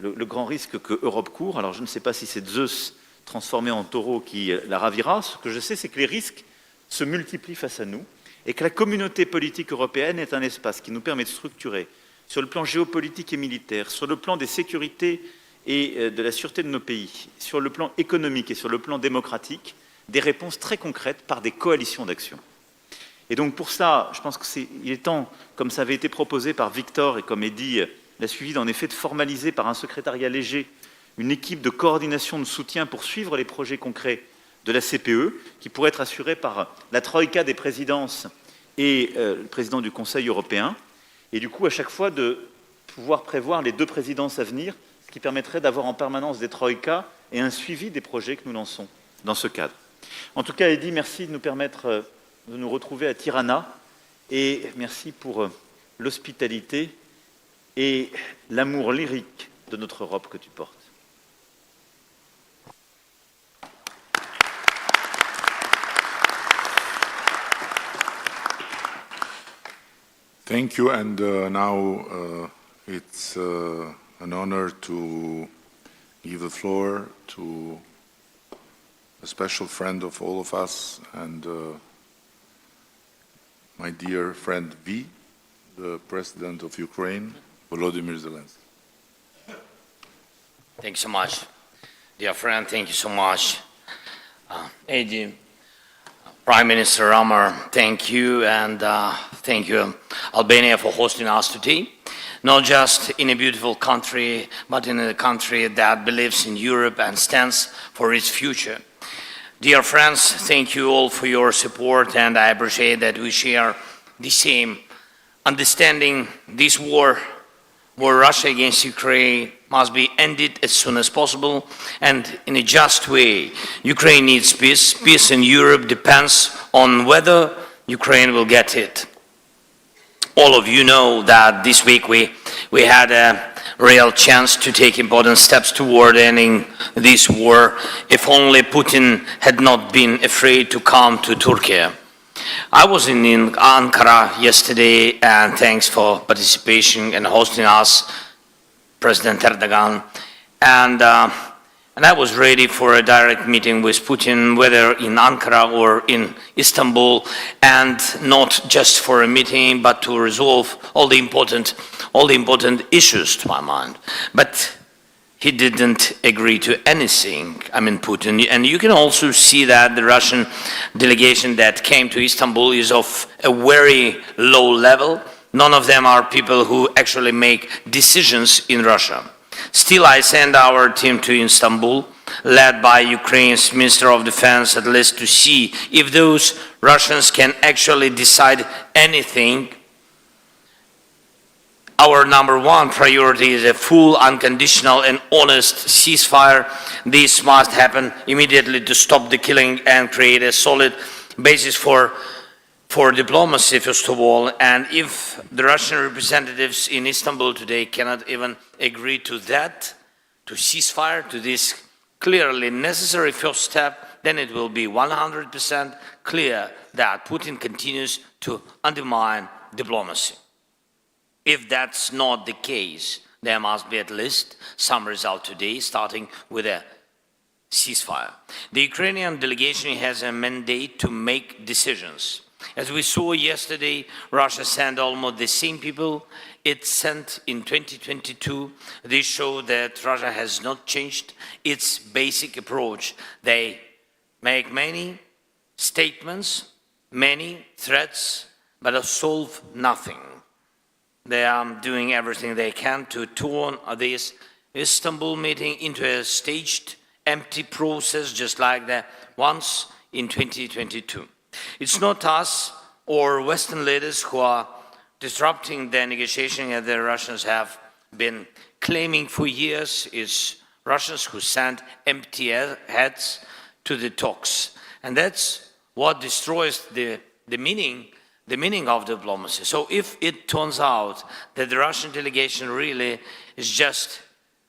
le grand risque que Europe court, alors je ne sais pas si c'est Zeus transformé en taureau qui la ravira, ce que je sais c'est que les risques se multiplient face à nous et que la communauté politique européenne est un espace qui nous permet de structurer sur le plan géopolitique et militaire, sur le plan des sécurités et de la sûreté de nos pays, sur le plan économique et sur le plan démocratique, des réponses très concrètes par des coalitions d'action. Et donc pour ça, je pense qu'il est temps, comme ça avait été proposé par Victor et comme Eddy l'a suivi, en effet, de formaliser par un secrétariat léger une équipe de coordination de soutien pour suivre les projets concrets de la CPE, qui pourrait être assurée par la troïka des présidences et le président du Conseil européen, et du coup, à chaque fois, de pouvoir prévoir les 2 présidences à venir, ce qui permettrait d'avoir en permanence des troïkas et un suivi des projets que nous lançons dans ce cadre. En tout cas, Eddy, merci de nous permettre de nous retrouver à Tirana et merci pour l'hospitalité et l'amour lyrique de notre Europe que tu portes.
Thank you, and now it's an honor to give the floor to a special friend of all of us and my dear friend V, the President of Ukraine, Volodymyr Zelensky.
Thank you so much, dear friend. Thank you so much, Eddy. Prime Minister Ramar, thank you, and thank you, Albania, for hosting us today. Not just in a beautiful country, but in a country that believes in Europe and stands for its future. Dear friends, thank you all for your support, and I appreciate that we share the same understanding. This war Russia against Ukraine must be ended as soon as possible and in a just way. Ukraine needs peace. Peace in Europe depends on whether Ukraine will get it. All of you know that this week we had a real chance to take important steps toward ending this war, if only Putin had not been afraid to come to Turkey. I was in Ankara yesterday, and thanks for participation and hosting us, President Erdogan. And I was ready for a direct meeting with Putin, whether in Ankara or in Istanbul, and not just for a meeting, but to resolve all the important issues to my mind. But he didn't agree to anything, Putin. And you can also see that the Russian delegation that came to Istanbul is of a very low level. None of them are people who actually make decisions in Russia. Still, I send our team to Istanbul, led by Ukraine's Minister of Defense, at least to see if those Russians can actually decide anything. Our number one priority is a full, unconditional and honest ceasefire. This must happen immediately to stop the killing and create a solid basis for diplomacy, first of all. And if the Russian representatives in Istanbul today cannot even agree to that, to ceasefire, to this clearly necessary first step, then it will be 100% clear that Putin continues to undermine diplomacy. If that's not the case, there must be at least some result today, starting with a ceasefire. The Ukrainian delegation has a mandate to make decisions. As we saw yesterday, Russia sent almost the same people it sent in 2022. This shows that Russia has not changed its basic approach. They make many statements, many threats, but solve nothing. They are doing everything they can to turn this Istanbul meeting into a staged, empty process, just like the ones in 2022. It's not us or Western leaders who are disrupting the negotiation, as the Russians have been claiming for years. It's Russians who send empty heads to the talks. And that's what destroys the meaning of diplomacy. So if it turns out that the Russian delegation really is just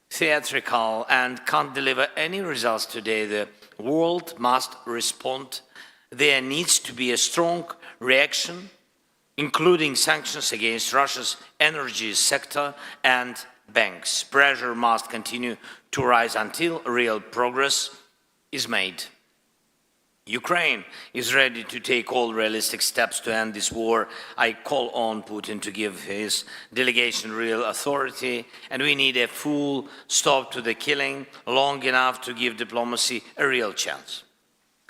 theatrical and can't deliver any results today, the world must respond. There needs to be a strong reaction, including sanctions against Russia's energy sector and banks. Pressure must continue to rise until real progress is made. Ukraine is ready to take all realistic steps to end this war. I call on Putin to give his delegation real authority, and we need a full stop to the killing, long enough to give diplomacy a real chance.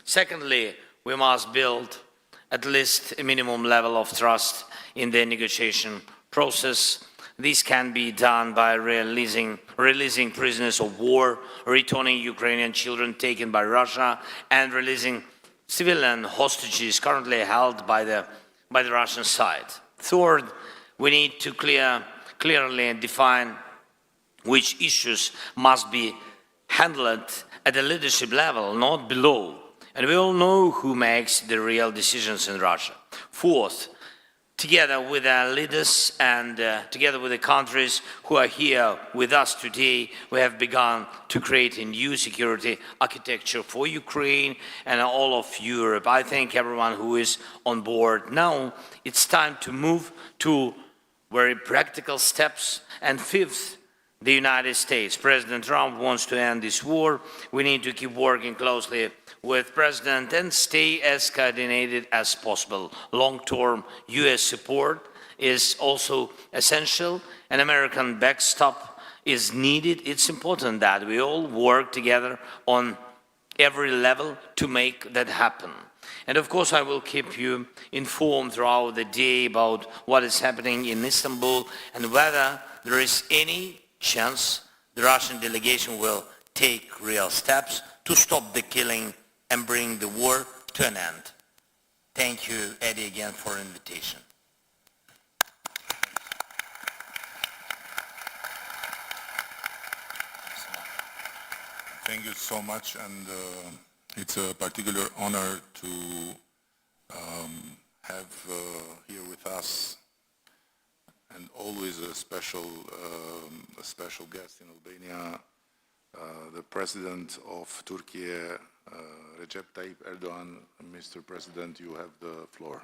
Secondly, we must build at least a minimum level of trust in the negotiation process. This can be done by releasing prisoners of war, returning Ukrainian children taken by Russia, and releasing civilian hostages currently held by the Russian side. Third, we need to clearly define which issues must be handled at the leadership level, not below. And we all know who makes the real decisions in Russia. Fourth, together with our leaders and together with the countries who are here with us today, we have begun to create a new security architecture for Ukraine and all of Europe. I thank everyone who is on board. Now it's time to move to very practical steps. And fifth, the United States. President Trump wants to end this war. We need to keep working closely with President and stay as coordinated as possible. Long-term US support is also essential. An American backstop is needed. It's important that we all work together on every level to make that happen. And of course, I will keep you informed throughout the day about what is happening in Istanbul and whether there is any chance the Russian delegation will take real steps to stop the killing and bring the war to an end. Thank you, Eddie, again for the invitation.
Thank you so much, and it's a particular honor to have here with us, and always a special guest in Albania, the President of Turkey, Recep Tayyip Erdogan. Mr. President, you have the floor.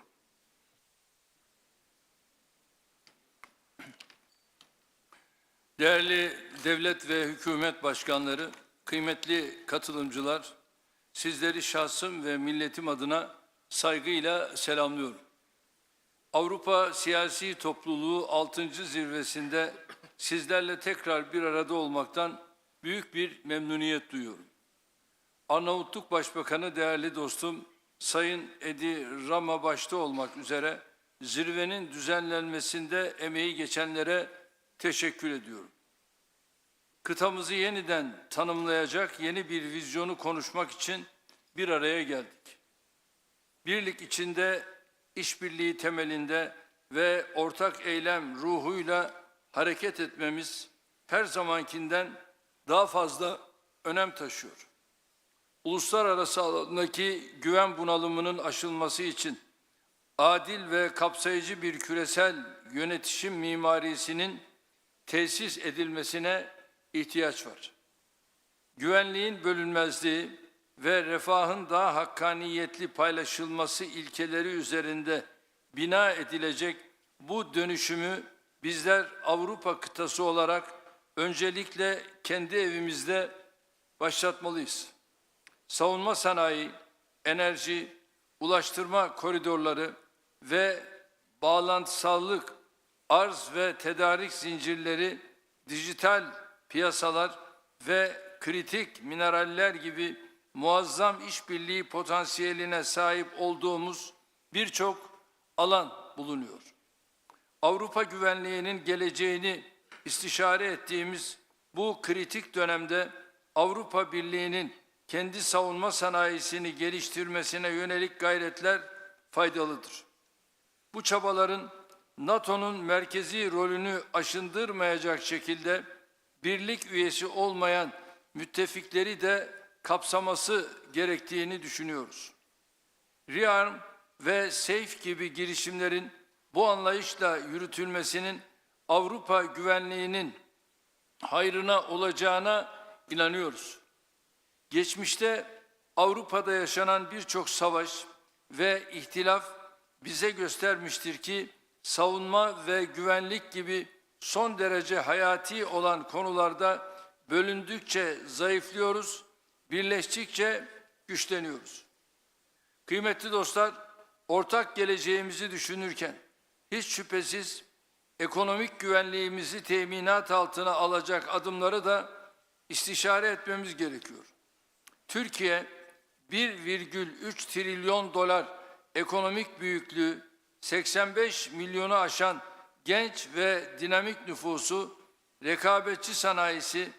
Değerli devlet ve hükümet başkanları, kıymetli katılımcılar, sizleri şahsım ve milletim adına saygıyla selamlıyorum. Avrupa Siyasi Topluluğu 6. zirvesinde sizlerle tekrar bir arada olmaktan büyük bir memnuniyet duyuyorum. Arnavutluk Başbakanı değerli dostum Sayın Edi Rama başta olmak üzere zirvenin düzenlenmesinde emeği geçenlere teşekkür ediyorum. Kıtamızı yeniden tanımlayacak yeni bir vizyonu konuşmak için bir araya geldik. Birlik içinde, işbirliği temelinde ve ortak eylem ruhuyla hareket etmemiz her zamankinden daha fazla önem taşıyor. Uluslararası alandaki güven bunalımının aşılması için adil ve kapsayıcı bir küresel yönetişim mimarisinin tesis edilmesine ihtiyaç var. Güvenliğin bölünmezliği ve refahın daha hakkaniyetli paylaşılması ilkeleri üzerinde bina edilecek bu dönüşümü bizler Avrupa kıtası olarak öncelikle kendi evimizde başlatmalıyız. savunma sanayi, enerji, ulaştırma koridorları ve bağlantısallık, arz ve tedarik zincirleri, dijital piyasalar ve kritik mineraller gibi muazzam işbirliği potansiyeline sahip olduğumuz birçok alan bulunuyor. Avrupa güvenliğinin geleceğini istişare ettiğimiz bu kritik dönemde Avrupa Birliği'nin kendi savunma sanayisini geliştirmesine yönelik gayretler faydalıdır. Bu çabaların NATO'nun merkezi rolünü aşındırmayacak şekilde birlik üyesi olmayan müttefikleri de kapsaması gerektiğini düşünüyoruz. ReArm ve SAFE gibi girişimlerin bu anlayışla yürütülmesinin Avrupa güvenliğinin hayrına olacağına inanıyoruz. Geçmişte Avrupa'da yaşanan birçok savaş ve ihtilaf bize göstermiştir ki savunma ve güvenlik gibi son derece hayati olan konularda bölündükçe zayıflıyoruz, birleştikçe güçleniyoruz. Kıymetli dostlar, ortak geleceğimizi düşünürken hiç şüphesiz ekonomik güvenliğimizi teminat altına alacak adımları da istişare etmemiz gerekiyor. Türkiye 1,3 trilyon dolar ekonomik büyüklüğü, 85 milyonu aşan genç ve dinamik nüfusu, rekabetçi sanayisi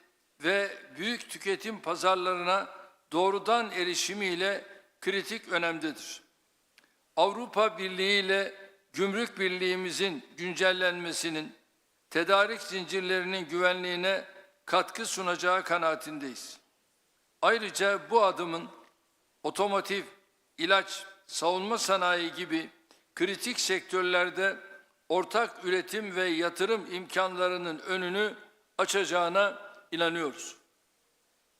ve büyük tüketim pazarlarına doğrudan erişimiyle kritik önemdedir. Avrupa Birliği ile gümrük birliğimizin güncellenmesinin, tedarik zincirlerinin güvenliğine katkı sunacağı kanaatindeyiz. Ayrıca bu adımın otomotiv, ilaç, savunma sanayi gibi kritik sektörlerde ortak üretim ve yatırım imkanlarının önünü açacağına inanıyoruz.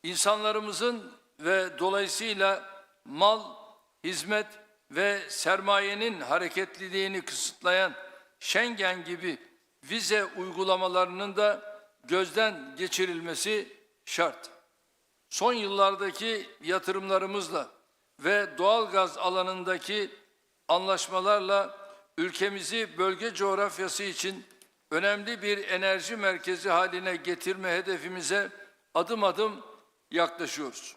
İnsanlarımızın ve dolayısıyla mal, hizmet ve sermayenin hareketliliğini kısıtlayan Schengen gibi vize uygulamalarının da gözden geçirilmesi şart. Son yıllardaki yatırımlarımızla ve doğalgaz alanındaki anlaşmalarla ülkemizi bölge coğrafyası için önemli bir enerji merkezi haline getirme hedefimize adım adım yaklaşıyoruz.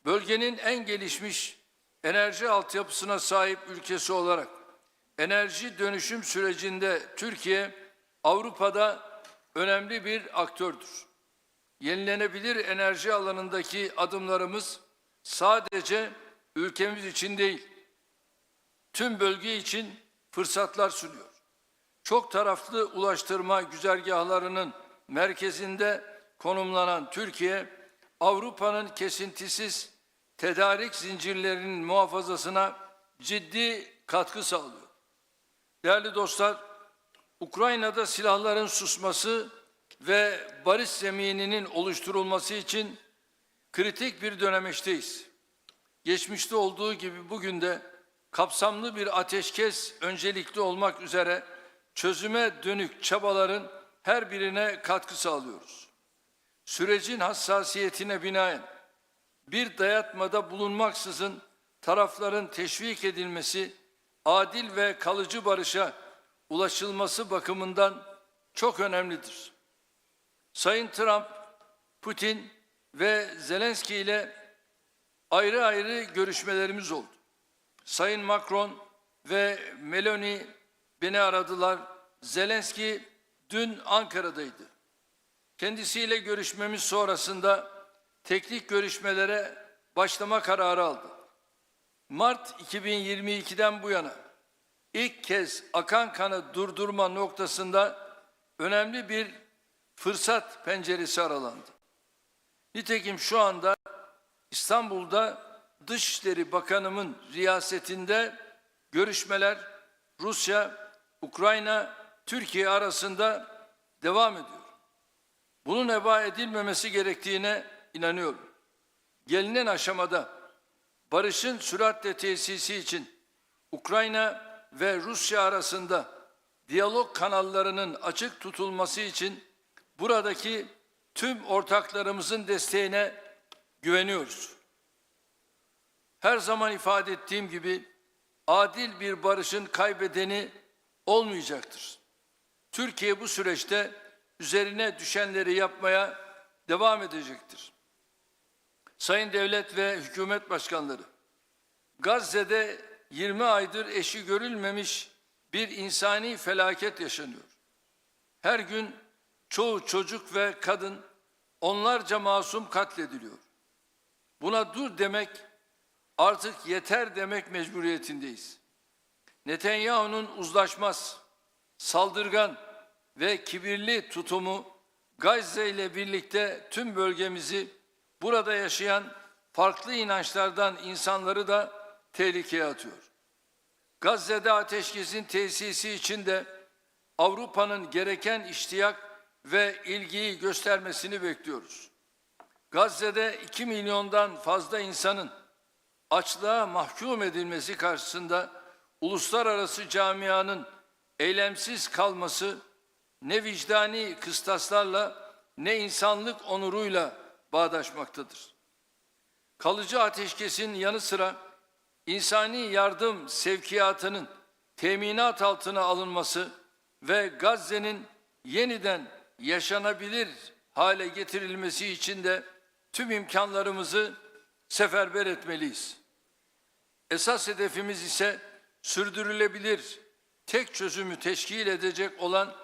Bölgenin en gelişmiş enerji altyapısına sahip ülkesi olarak enerji dönüşüm sürecinde Türkiye Avrupa'da önemli bir aktördür. Yenilenebilir enerji alanındaki adımlarımız sadece ülkemiz için değil, tüm bölge için fırsatlar sunuyor. Çok taraflı ulaştırma güzergahlarının merkezinde konumlanan Türkiye, Avrupa'nın kesintisiz tedarik zincirlerinin muhafazasına ciddi katkı sağlıyor. Değerli dostlar, Ukrayna'da silahların susması ve barış zemininin oluşturulması için kritik bir dönemeçteyiz. Geçmişte olduğu gibi bugün de kapsamlı bir ateşkes öncelikli olmak üzere çözüme dönük çabaların her birine katkı sağlıyoruz. Sürecin hassasiyetine binaen bir dayatmada bulunmaksızın tarafların teşvik edilmesi, adil ve kalıcı barışa ulaşılması bakımından çok önemlidir. Sayın Trump, Putin ve Zelenski ile ayrı ayrı görüşmelerimiz oldu. Sayın Macron ve Meloni beni aradılar. Zelenski dün Ankara'daydı. Kendisiyle görüşmemiz sonrasında teknik görüşmelere başlama kararı aldı. Mart 2022'den bu yana ilk kez akan kanı durdurma noktasında önemli bir fırsat penceresi aralandı. Nitekim şu anda İstanbul'da Dışişleri Bakanımın riyasetinde görüşmeler Rusya, Ukrayna, Türkiye arasında devam ediyor. Bunun heba edilmemesi gerektiğine inanıyorum. Gelinen aşamada barışın süratle tesisi için Ukrayna ve Rusya arasında diyalog kanallarının açık tutulması için buradaki tüm ortaklarımızın desteğine güveniyoruz. her zaman ifade ettiğim gibi adil bir barışın kaybedeni olmayacaktır. Türkiye bu süreçte üzerine düşenleri yapmaya devam edecektir. Sayın devlet ve hükümet başkanları, Gazze'de 20 aydır eşi görülmemiş bir insani felaket yaşanıyor. Her gün çoğu çocuk ve kadın, onlarca masum katlediliyor. Buna dur demek, artık yeter demek mecburiyetindeyiz. Netanyahu'nun uzlaşmaz, saldırgan ve kibirli tutumu Gazze ile birlikte tüm bölgemizi, burada yaşayan farklı inançlardan insanları da tehlikeye atıyor. Gazze'de ateşkesin tesisi için de Avrupa'nın gereken iştiyak ve ilgiyi göstermesini bekliyoruz. Gazze'de 2 milyondan fazla insanın açlığa mahkum edilmesi karşısında uluslararası camianın eylemsiz kalması ne vicdani kıstaslarla ne insanlık onuruyla bağdaşmaktadır. Kalıcı ateşkesin yanı sıra insani yardım sevkiyatının teminat altına alınması ve Gazze'nin yeniden yaşanabilir hale getirilmesi için de tüm imkanlarımızı seferber etmeliyiz. Esas hedefimiz ise sürdürülebilir tek çözümü teşkil edecek olan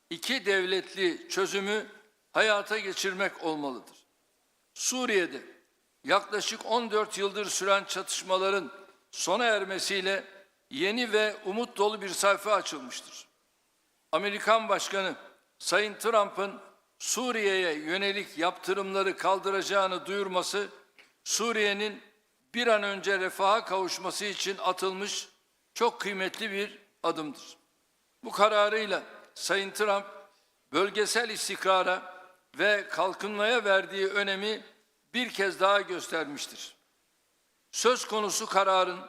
2 devletli çözümü hayata geçirmek olmalıdır. Suriye'de yaklaşık 14 yıldır süren çatışmaların sona ermesiyle yeni ve umut dolu bir sayfa açılmıştır. Amerikan Başkanı Sayın Trump'ın Suriye'ye yönelik yaptırımları kaldıracağını duyurması, Suriye'nin bir an önce refaha kavuşması için atılmış çok kıymetli bir adımdır. Bu kararıyla Sayın Trump, bölgesel istikrara ve kalkınmaya verdiği önemi bir kez daha göstermiştir. Söz konusu kararın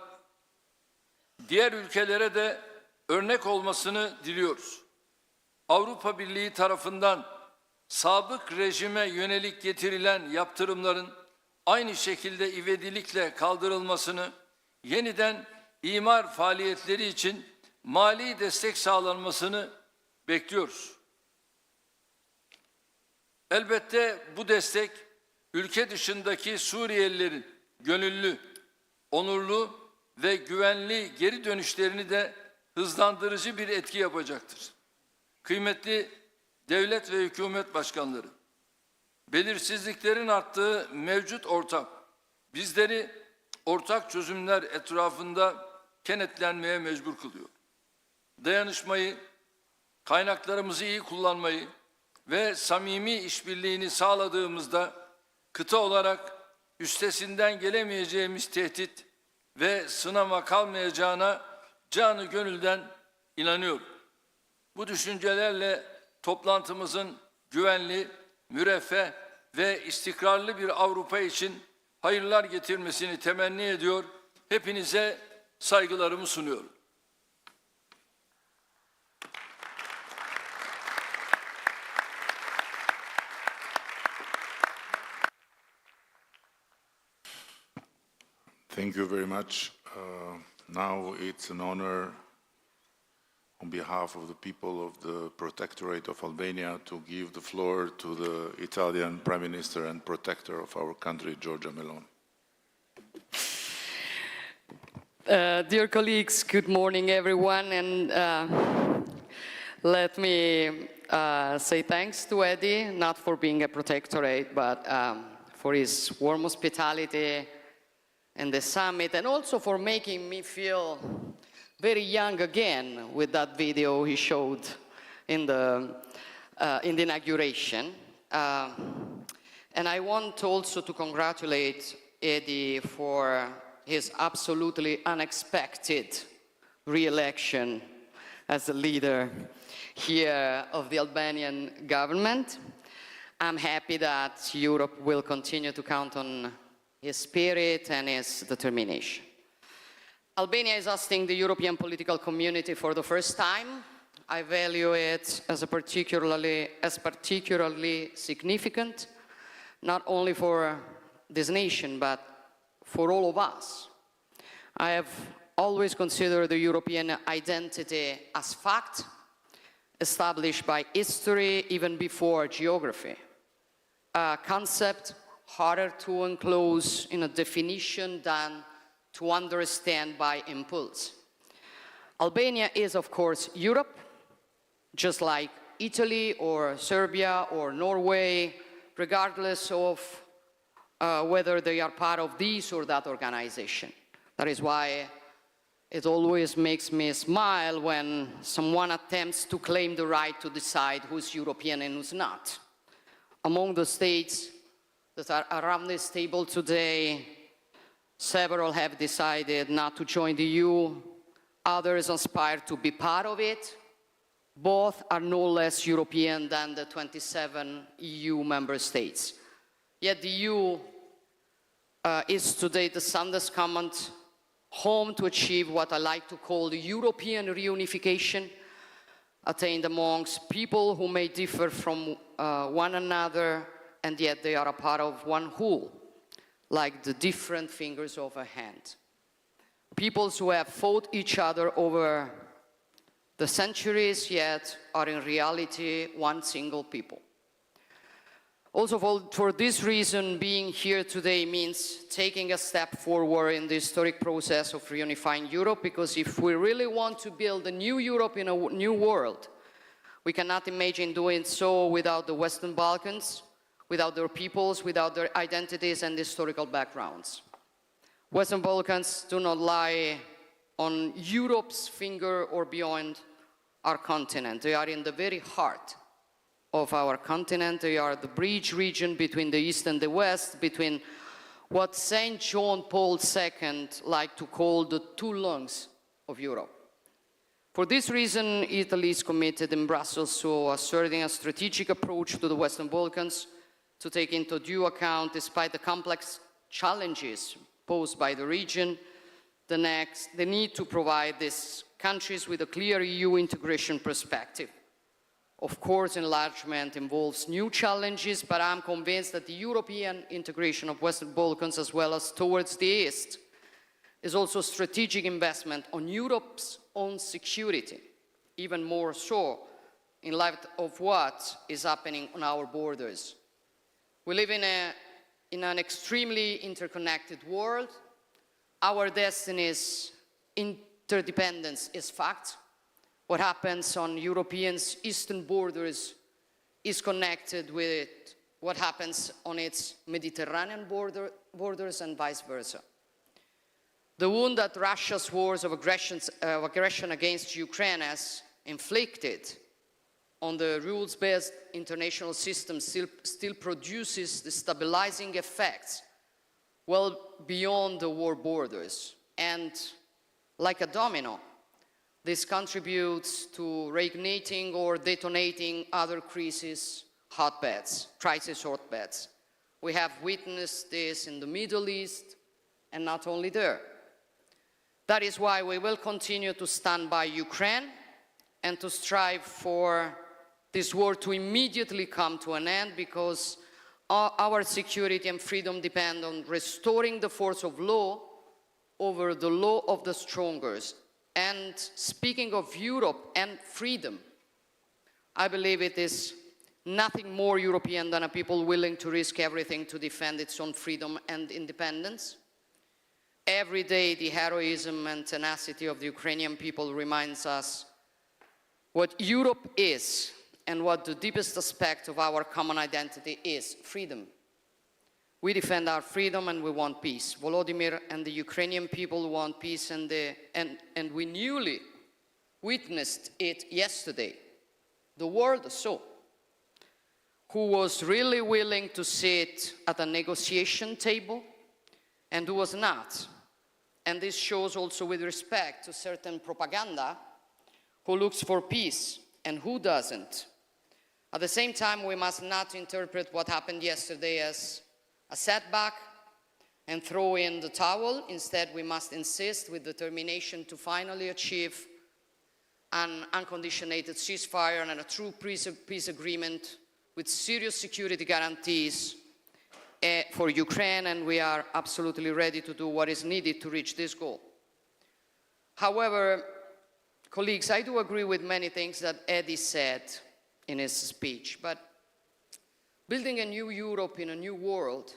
diğer ülkelere de örnek olmasını diliyoruz. Avrupa Birliği tarafından sabık rejime yönelik getirilen yaptırımların aynı şekilde ivedilikle kaldırılmasını, yeniden imar faaliyetleri için mali destek sağlanmasını bekliyoruz. Elbette bu destek ülke dışındaki Suriyelilerin gönüllü, onurlu ve güvenli geri dönüşlerini de hızlandırıcı bir etki yapacaktır. Kıymetli devlet ve hükümet başkanları, belirsizliklerin arttığı mevcut ortam bizleri ortak çözümler etrafında kenetlenmeye mecbur kılıyor. Dayanışmayı, kaynaklarımızı iyi kullanmayı ve samimi işbirliğini sağladığımızda kıta olarak üstesinden gelemeyeceğimiz tehdit ve sınama kalmayacağına canı gönülden inanıyorum. Bu düşüncelerle toplantımızın güvenli, müreffeh ve istikrarlı bir Avrupa için hayırlar getirmesini temenni ediyor. Hepinize saygılarımı sunuyorum.
Thank you very much. Now it's an honor on behalf of the people of the Protectorate of Albania to give the floor to the Italian Prime Minister and Protector of our country, Giorgia Meloni.
Dear colleagues, good morning everyone, and let me say thanks to Eddie, not for being a protectorate, but for his warm hospitality in the summit, and also for making me feel very young again with that video he showed in the inauguration. And I want also to congratulate Eddie for his absolutely unexpected re-election as the leader here of the Albanian government. I'm happy that Europe will continue to count on his spirit and his determination. Albania is hosting the European political community for the first time. I value it as particularly significant, not only for this nation, but for all of us I have always considered the European identity as fact, established by history even before geography. A concept harder to enclose in a definition than to understand by impulse. Albania is, of course, Europe, just like Italy or Serbia or Norway, regardless of whether they are part of this or that organization. That is why it always makes me smile when someone attempts to claim the right to decide who's European and who's not. Among the states that are around this table today, several have decided not to join the EU, others aspire to be part of it. Both are no less European than the 27 EU member states. Yet the EU is today the soundest common home to achieve what I like to call the European reunification, attained amongst people who may differ from one another, and yet they are a part of one whole, like the different fingers of a hand. Peoples who have fought each other over the centuries, yet are in reality one single people. Also, for this reason, being here today means taking a step forward in the historic process of reunifying Europe, because if we really want to build a new Europe in a new world, we cannot imagine doing so without the Western Balkans, without their peoples, without their identities and historical backgrounds. Western Balkans do not lie on Europe's finger or beyond our continent. They are in the very heart of our continent. They are the bridge region between the East and the West, between what St. John Paul II liked to call the two lungs of Europe. For this reason, Italy is committed in Brussels to asserting a strategic approach to the Western Balkans to take into due account, despite the complex challenges posed by the region, the need to provide these countries with a clear EU integration perspective. Of course, enlargement involves new challenges, but I'm convinced that the European integration of Western Balkans, as well as towards the East, is also a strategic investment on Europe's own security, even more so in light of what is happening on our borders. We live in an extremely interconnected world. Our destinies, interdependence is fact. What happens on Europeans' eastern borders is connected with what happens on its Mediterranean borders and vice versa. The wound that Russia's wars of aggression against Ukraine has inflicted on the rules-based international system still produces the stabilizing effects well beyond the war borders. And like a domino, this contributes to reigniting or detonating other crisis hotbeds. We have witnessed this in the Middle East, and not only there. That is why we will continue to stand by Ukraine and to strive for this war to immediately come to an end, because our security and freedom depend on restoring the force of law over the law of the strongest. And speaking of Europe and freedom, I believe it is nothing more European than a people willing to risk everything to defend its own freedom and independence. Every day, the heroism and tenacity of the Ukrainian people reminds us what Europe is and what the deepest aspect of our common identity is: freedom. We defend our freedom and we want peace. Volodymyr and the Ukrainian people want peace, and we newly witnessed it yesterday. The world saw who was really willing to sit at a negotiation table and who was not. And this shows also with respect to certain propaganda who looks for peace and who doesn't. At the same time, we must not interpret what happened yesterday as a setback and throw in the towel. Instead, we must insist with determination to finally achieve an unconditional ceasefire and a true peace agreement with serious security guarantees for Ukraine, and we are absolutely ready to do what is needed to reach this goal. However, colleagues, I do agree with many things that Eddie said in his speech, but building a new Europe in a new world,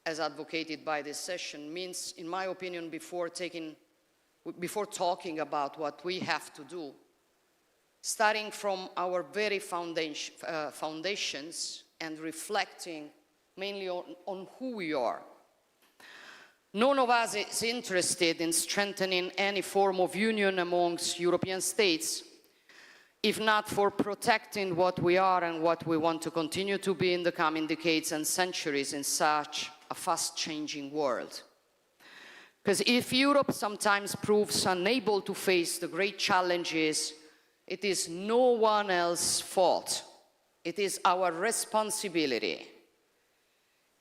as advocated by this session, means, in my opinion, before talking about what we have to do, starting from our very foundations and reflecting mainly on who we are. None of us is interested in strengthening any form of union amongst European states, if not for protecting what we are and what we want to continue to be in the coming decades and centuries in such a fast-changing world. Because if Europe sometimes proves unable to face the great challenges, it is no one else's fault. It is our responsibility.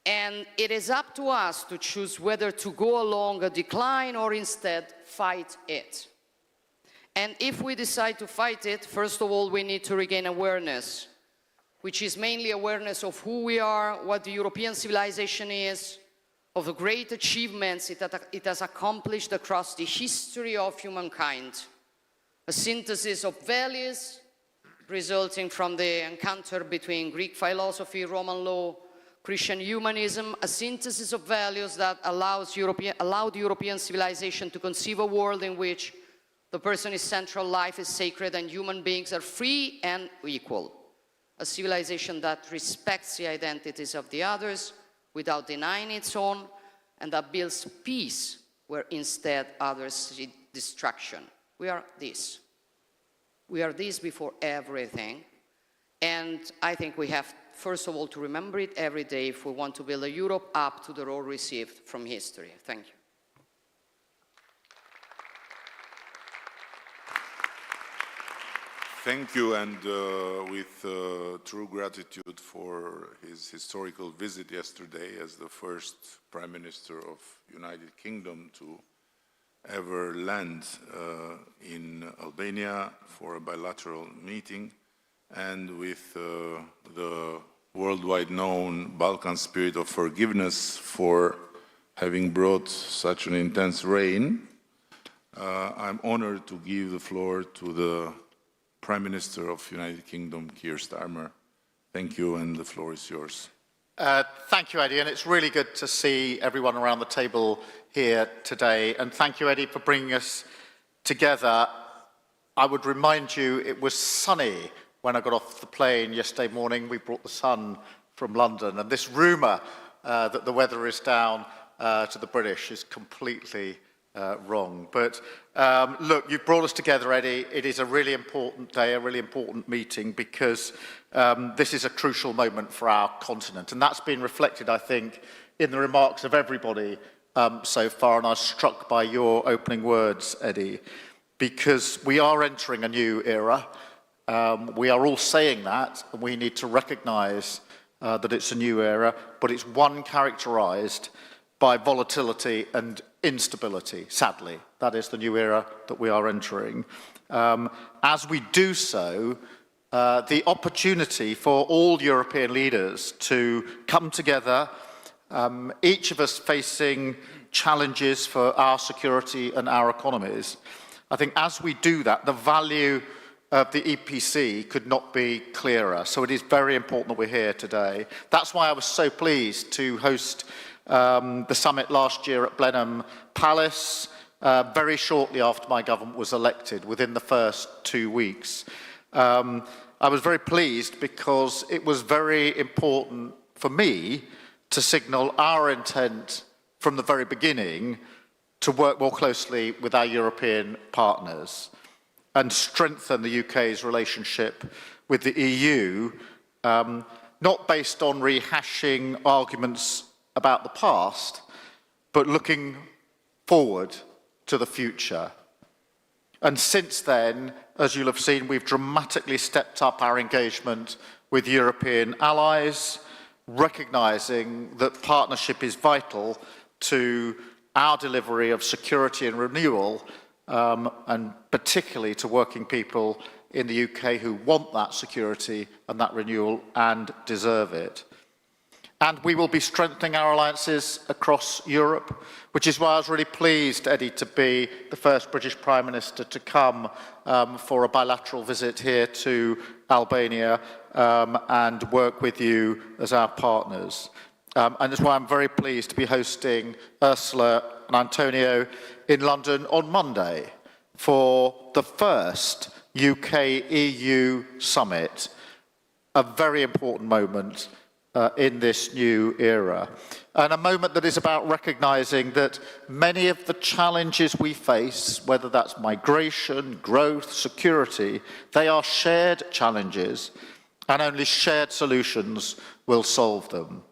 And it is up to us to choose whether to go along a decline or instead fight it. And if we decide to fight it, first of all, we need to regain awareness, which is mainly awareness of who we are, what the European civilization is, of the great achievements it has accomplished across the history of humankind. A synthesis of values resulting from the encounter between Greek philosophy, Roman law, Christian humanism, a synthesis of values that allowed European civilization to conceive a world in which the person is central, life is sacred, and human beings are free and equal. A civilization that respects the identities of the others without denying its own, and that builds peace where instead others see destruction. We are this. We are this before everything. And I think we have, first of all, to remember it every day if we want to build a Europe up to the role received from history. Thank you.
Thank you, and with true gratitude for his historical visit yesterday as the first Prime Minister of United Kingdom to ever land in Albania for a bilateral meeting, and with the worldwide known Balkan spirit of forgiveness for having brought such an intense rain, I'm honored to give the floor to the Prime Minister of United Kingdom, Keir Starmer. Thank you, and the floor is yours.
Thank you, Eddie, and it's really good to see everyone around the table here today. And thank you, Eddie, for bringing us together. I would remind you it was sunny when I got off the plane yesterday morning. We brought the sun from London, and this rumour that the weather is down to the British is completely wrong. But look, you've brought us together, Eddie. It is a really important day, a really important meeting, because this is a crucial moment for our continent. And that's been reflected, I think, in the remarks of everybody so far. And I was struck by your opening words, Eddie, because we are entering a new era. We are all saying that, and we need to recognise that it's a new era, but it's one characterised by volatility and instability, sadly. That is the new era that we are entering. As we do so, the opportunity for all European leaders to come together, each of us facing challenges for our security and our economies. I think as we do that, the value of the EPC could not be clearer. So it is very important that we're here today. That's why I was so pleased to host the summit last year at Blenheim Palace, very shortly after my government was elected, within the first 2 weeks. I was very pleased because it was very important for me to signal our intent from the very beginning to work more closely with our European partners and strengthen the UK's relationship with the EU, not based on rehashing arguments about the past, but looking forward to the future. And since then, as you'll have seen, we've dramatically stepped up our engagement with European allies, recognising that partnership is vital to our delivery of security and renewal, and particularly to working people in the UK who want that security and that renewal and deserve it. And we will be strengthening our alliances across Europe, which is why I was really pleased, Eddie, to be the first British Prime Minister to come for a bilateral visit here to Albania and work with you as our partners. And that's why I'm very pleased to be hosting Ursula and Antonio in London on Monday for the first UK-EU summit, a very important moment in this new era. And a moment that is about recognising that many of the challenges we face, whether that's migration, growth, security, they are shared challenges, and only shared solutions will solve them.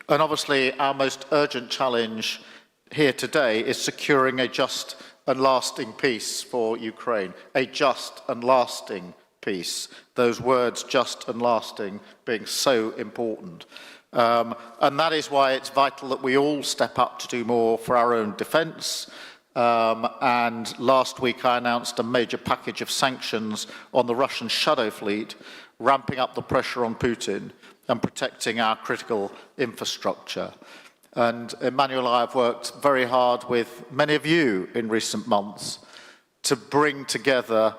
And obviously, our most urgent challenge here today is securing a just and lasting peace for Ukraine, a just and lasting peace. Those words, just and lasting, being so important. And that is why it's vital that we all step up to do more for our own defence. And last week I announced a major package of sanctions on the Russian shadow fleet, ramping up the pressure on Putin and protecting our critical infrastructure. And Emmanuel and I have worked very hard with many of you in recent months to bring together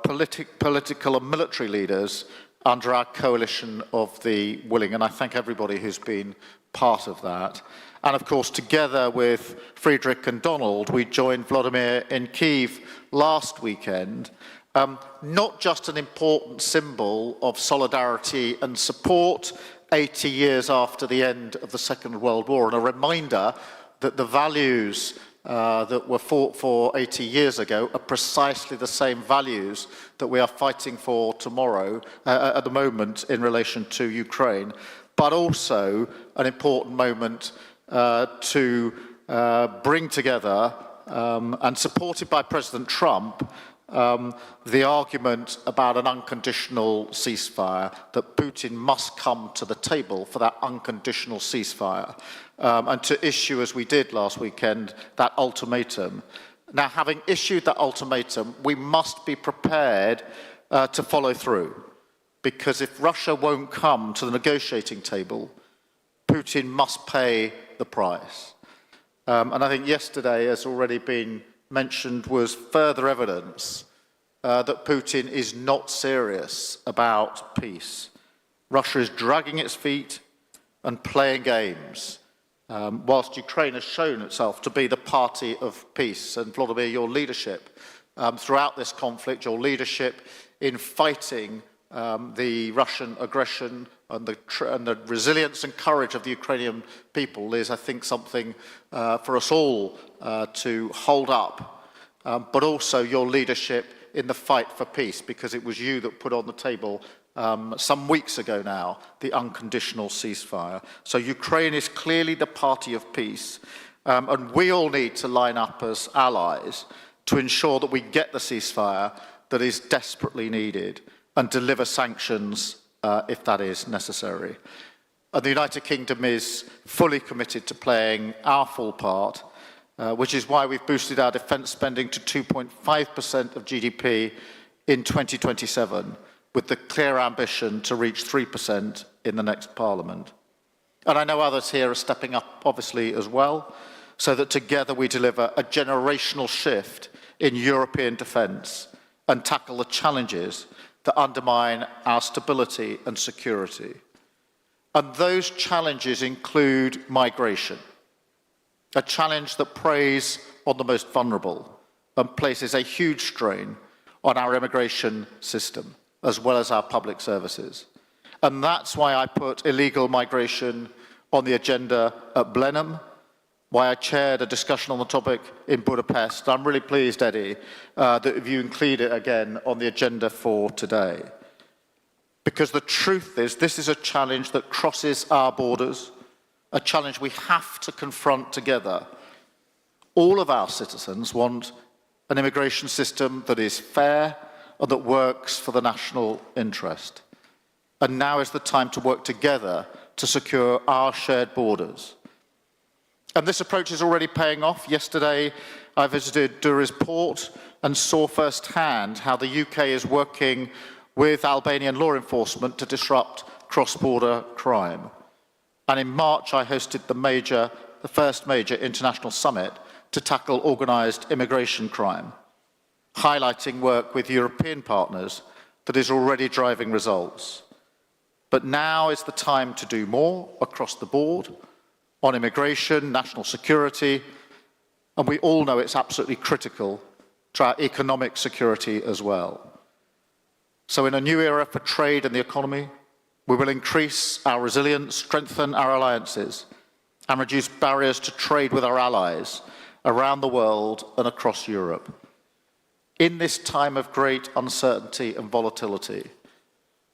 political and military leaders under our coalition of the willing, and I thank everybody who's been part of that. And of course, together with Friedrich and Donald, we joined Vladimir in Kyiv last weekend, not just an important symbol of solidarity and support 80 years after the end of the Second World War, and a reminder that the values that were fought for 80 years ago are precisely the same values that we are fighting for tomorrow, at the moment, in relation to Ukraine, but also an important moment to bring together, and supported by President Trump, the argument about an unconditional ceasefire, that Putin must come to the table for that unconditional ceasefire, and to issue, as we did last weekend, that ultimatum. Now, having issued that ultimatum, we must be prepared to follow through, because if Russia won't come to the negotiating table, Putin must pay the price. And I think yesterday, as already been mentioned, was further evidence that Putin is not serious about peace. Russia is dragging its feet and playing games, whilst Ukraine has shown itself to be the party of peace. And Vladimir, your leadership throughout this conflict, your leadership in fighting the Russian aggression and the resilience and courage of the Ukrainian people is, I think, something for us all to hold up, but also your leadership in the fight for peace, because it was you that put on the table some weeks ago now the unconditional ceasefire. So Ukraine is clearly the party of peace, and we all need to line up as allies to ensure that we get the ceasefire that is desperately needed and deliver sanctions if that is necessary. And the United Kingdom is fully committed to playing our full part, which is why we've boosted our defence spending to 2.5% of GDP in 2027, with the clear ambition to reach 3% in the next Parliament. And I know others here are stepping up, obviously, as well, so that together we deliver a generational shift in European defence and tackle the challenges that undermine our stability and security. And those challenges include migration, a challenge that preys on the most vulnerable and places a huge strain on our immigration system, as well as our public services. And that's why I put illegal migration on the agenda at Blenheim, why I chaired a discussion on the topic in Budapest. I'm really pleased, Eddie, that you include it again on the agenda for today. Because the truth is, this is a challenge that crosses our borders, a challenge we have to confront together. All of our citizens want an immigration system that is fair and that works for the national interest. And now is the time to work together to secure our shared borders. And this approach is already paying off. Yesterday, I visited Durrës port and saw firsthand how the UK is working with Albanian law enforcement to disrupt cross-border crime. And in March, I hosted the first major international summit to tackle organised immigration crime, highlighting work with European partners that is already driving results. But now is the time to do more across the board on immigration, national security, and we all know it's absolutely critical to our economic security as well. So in a new era for trade and the economy, we will increase our resilience, strengthen our alliances, and reduce barriers to trade with our allies around the world and across Europe. In this time of great uncertainty and volatility,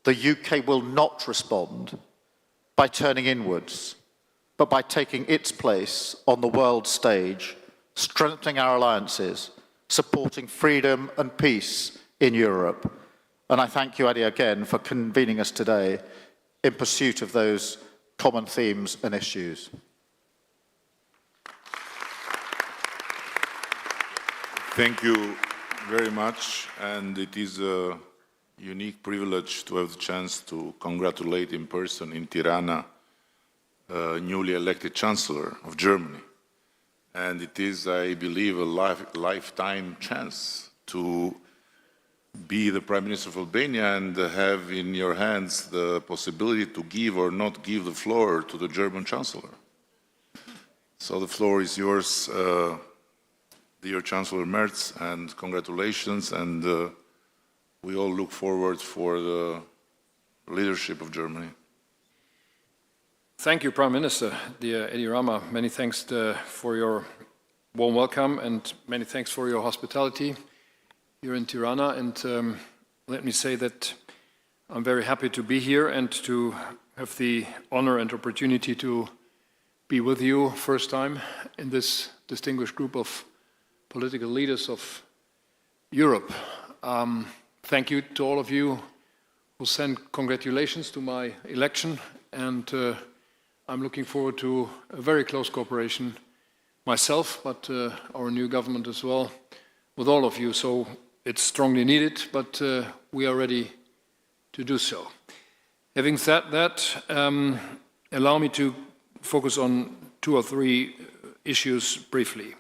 the UK will not respond by turning inwards, but by taking its place on the world stage, strengthening our alliances, supporting freedom and peace in Europe. And I thank you, Adi, again for convening us today in pursuit of those common themes and issues.
Thank you very much, and it is a unique privilege to have the chance to congratulate in person in Tirana newly elected Chancellor of Germany. And it is, I believe, a lifetime chance to be the Prime Minister of Albania and have in your hands the possibility to give or not give the floor to the German Chancellor. So the floor is yours, dear Chancellor Merz, and congratulations, and we all look forward for the leadership of Germany.
Thank you, Prime Minister, dear Edi Rama. Many thanks for your warm welcome and many thanks for your hospitality here in Tirana. And let me say that I'm very happy to be here and to have the honor and opportunity to be with you first time in this distinguished group of political leaders of Europe. Thank you to all of you who sent congratulations to my election, and I'm looking forward to a very close cooperation myself, but our new government as well, with all of you. So it's strongly needed, but we are ready to do so. Having said that, allow me to focus on 2 or 3 issues briefly.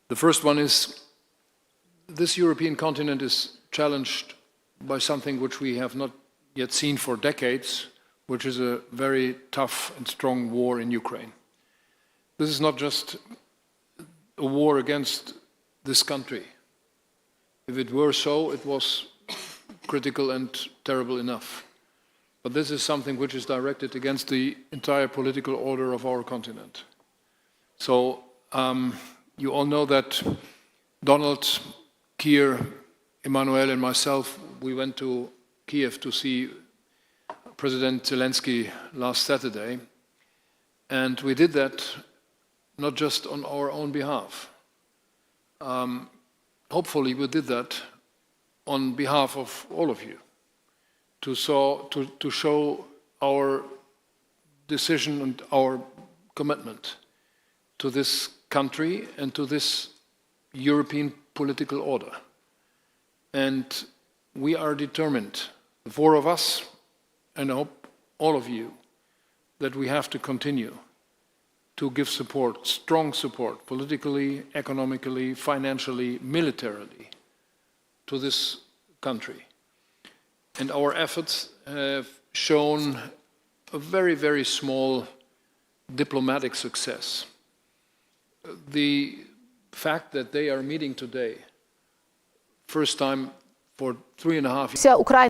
The first one is this European continent is challenged by something which we have not yet seen for decades, which is a very tough and strong war in Ukraine. This is not just a war against this country. If it were so, it was critical and terrible enough. But this is something which is directed against the entire political order of our continent. So you all know that Donald, Keir, Emmanuel and myself, we went to Kiev to see President Zelensky last Saturday, and we did that not just on our own behalf. Hopefully we did that on behalf of all of you, to show our decision and our commitment to this country and to this European political order. And we are determined, the 4 of us, and I hope all of you, that we have to continue to give support, strong support, politically, economically, financially, militarily, to this country. And our efforts have shown a very, very small diplomatic success. The fact that they are meeting today, first time for 3.5 years.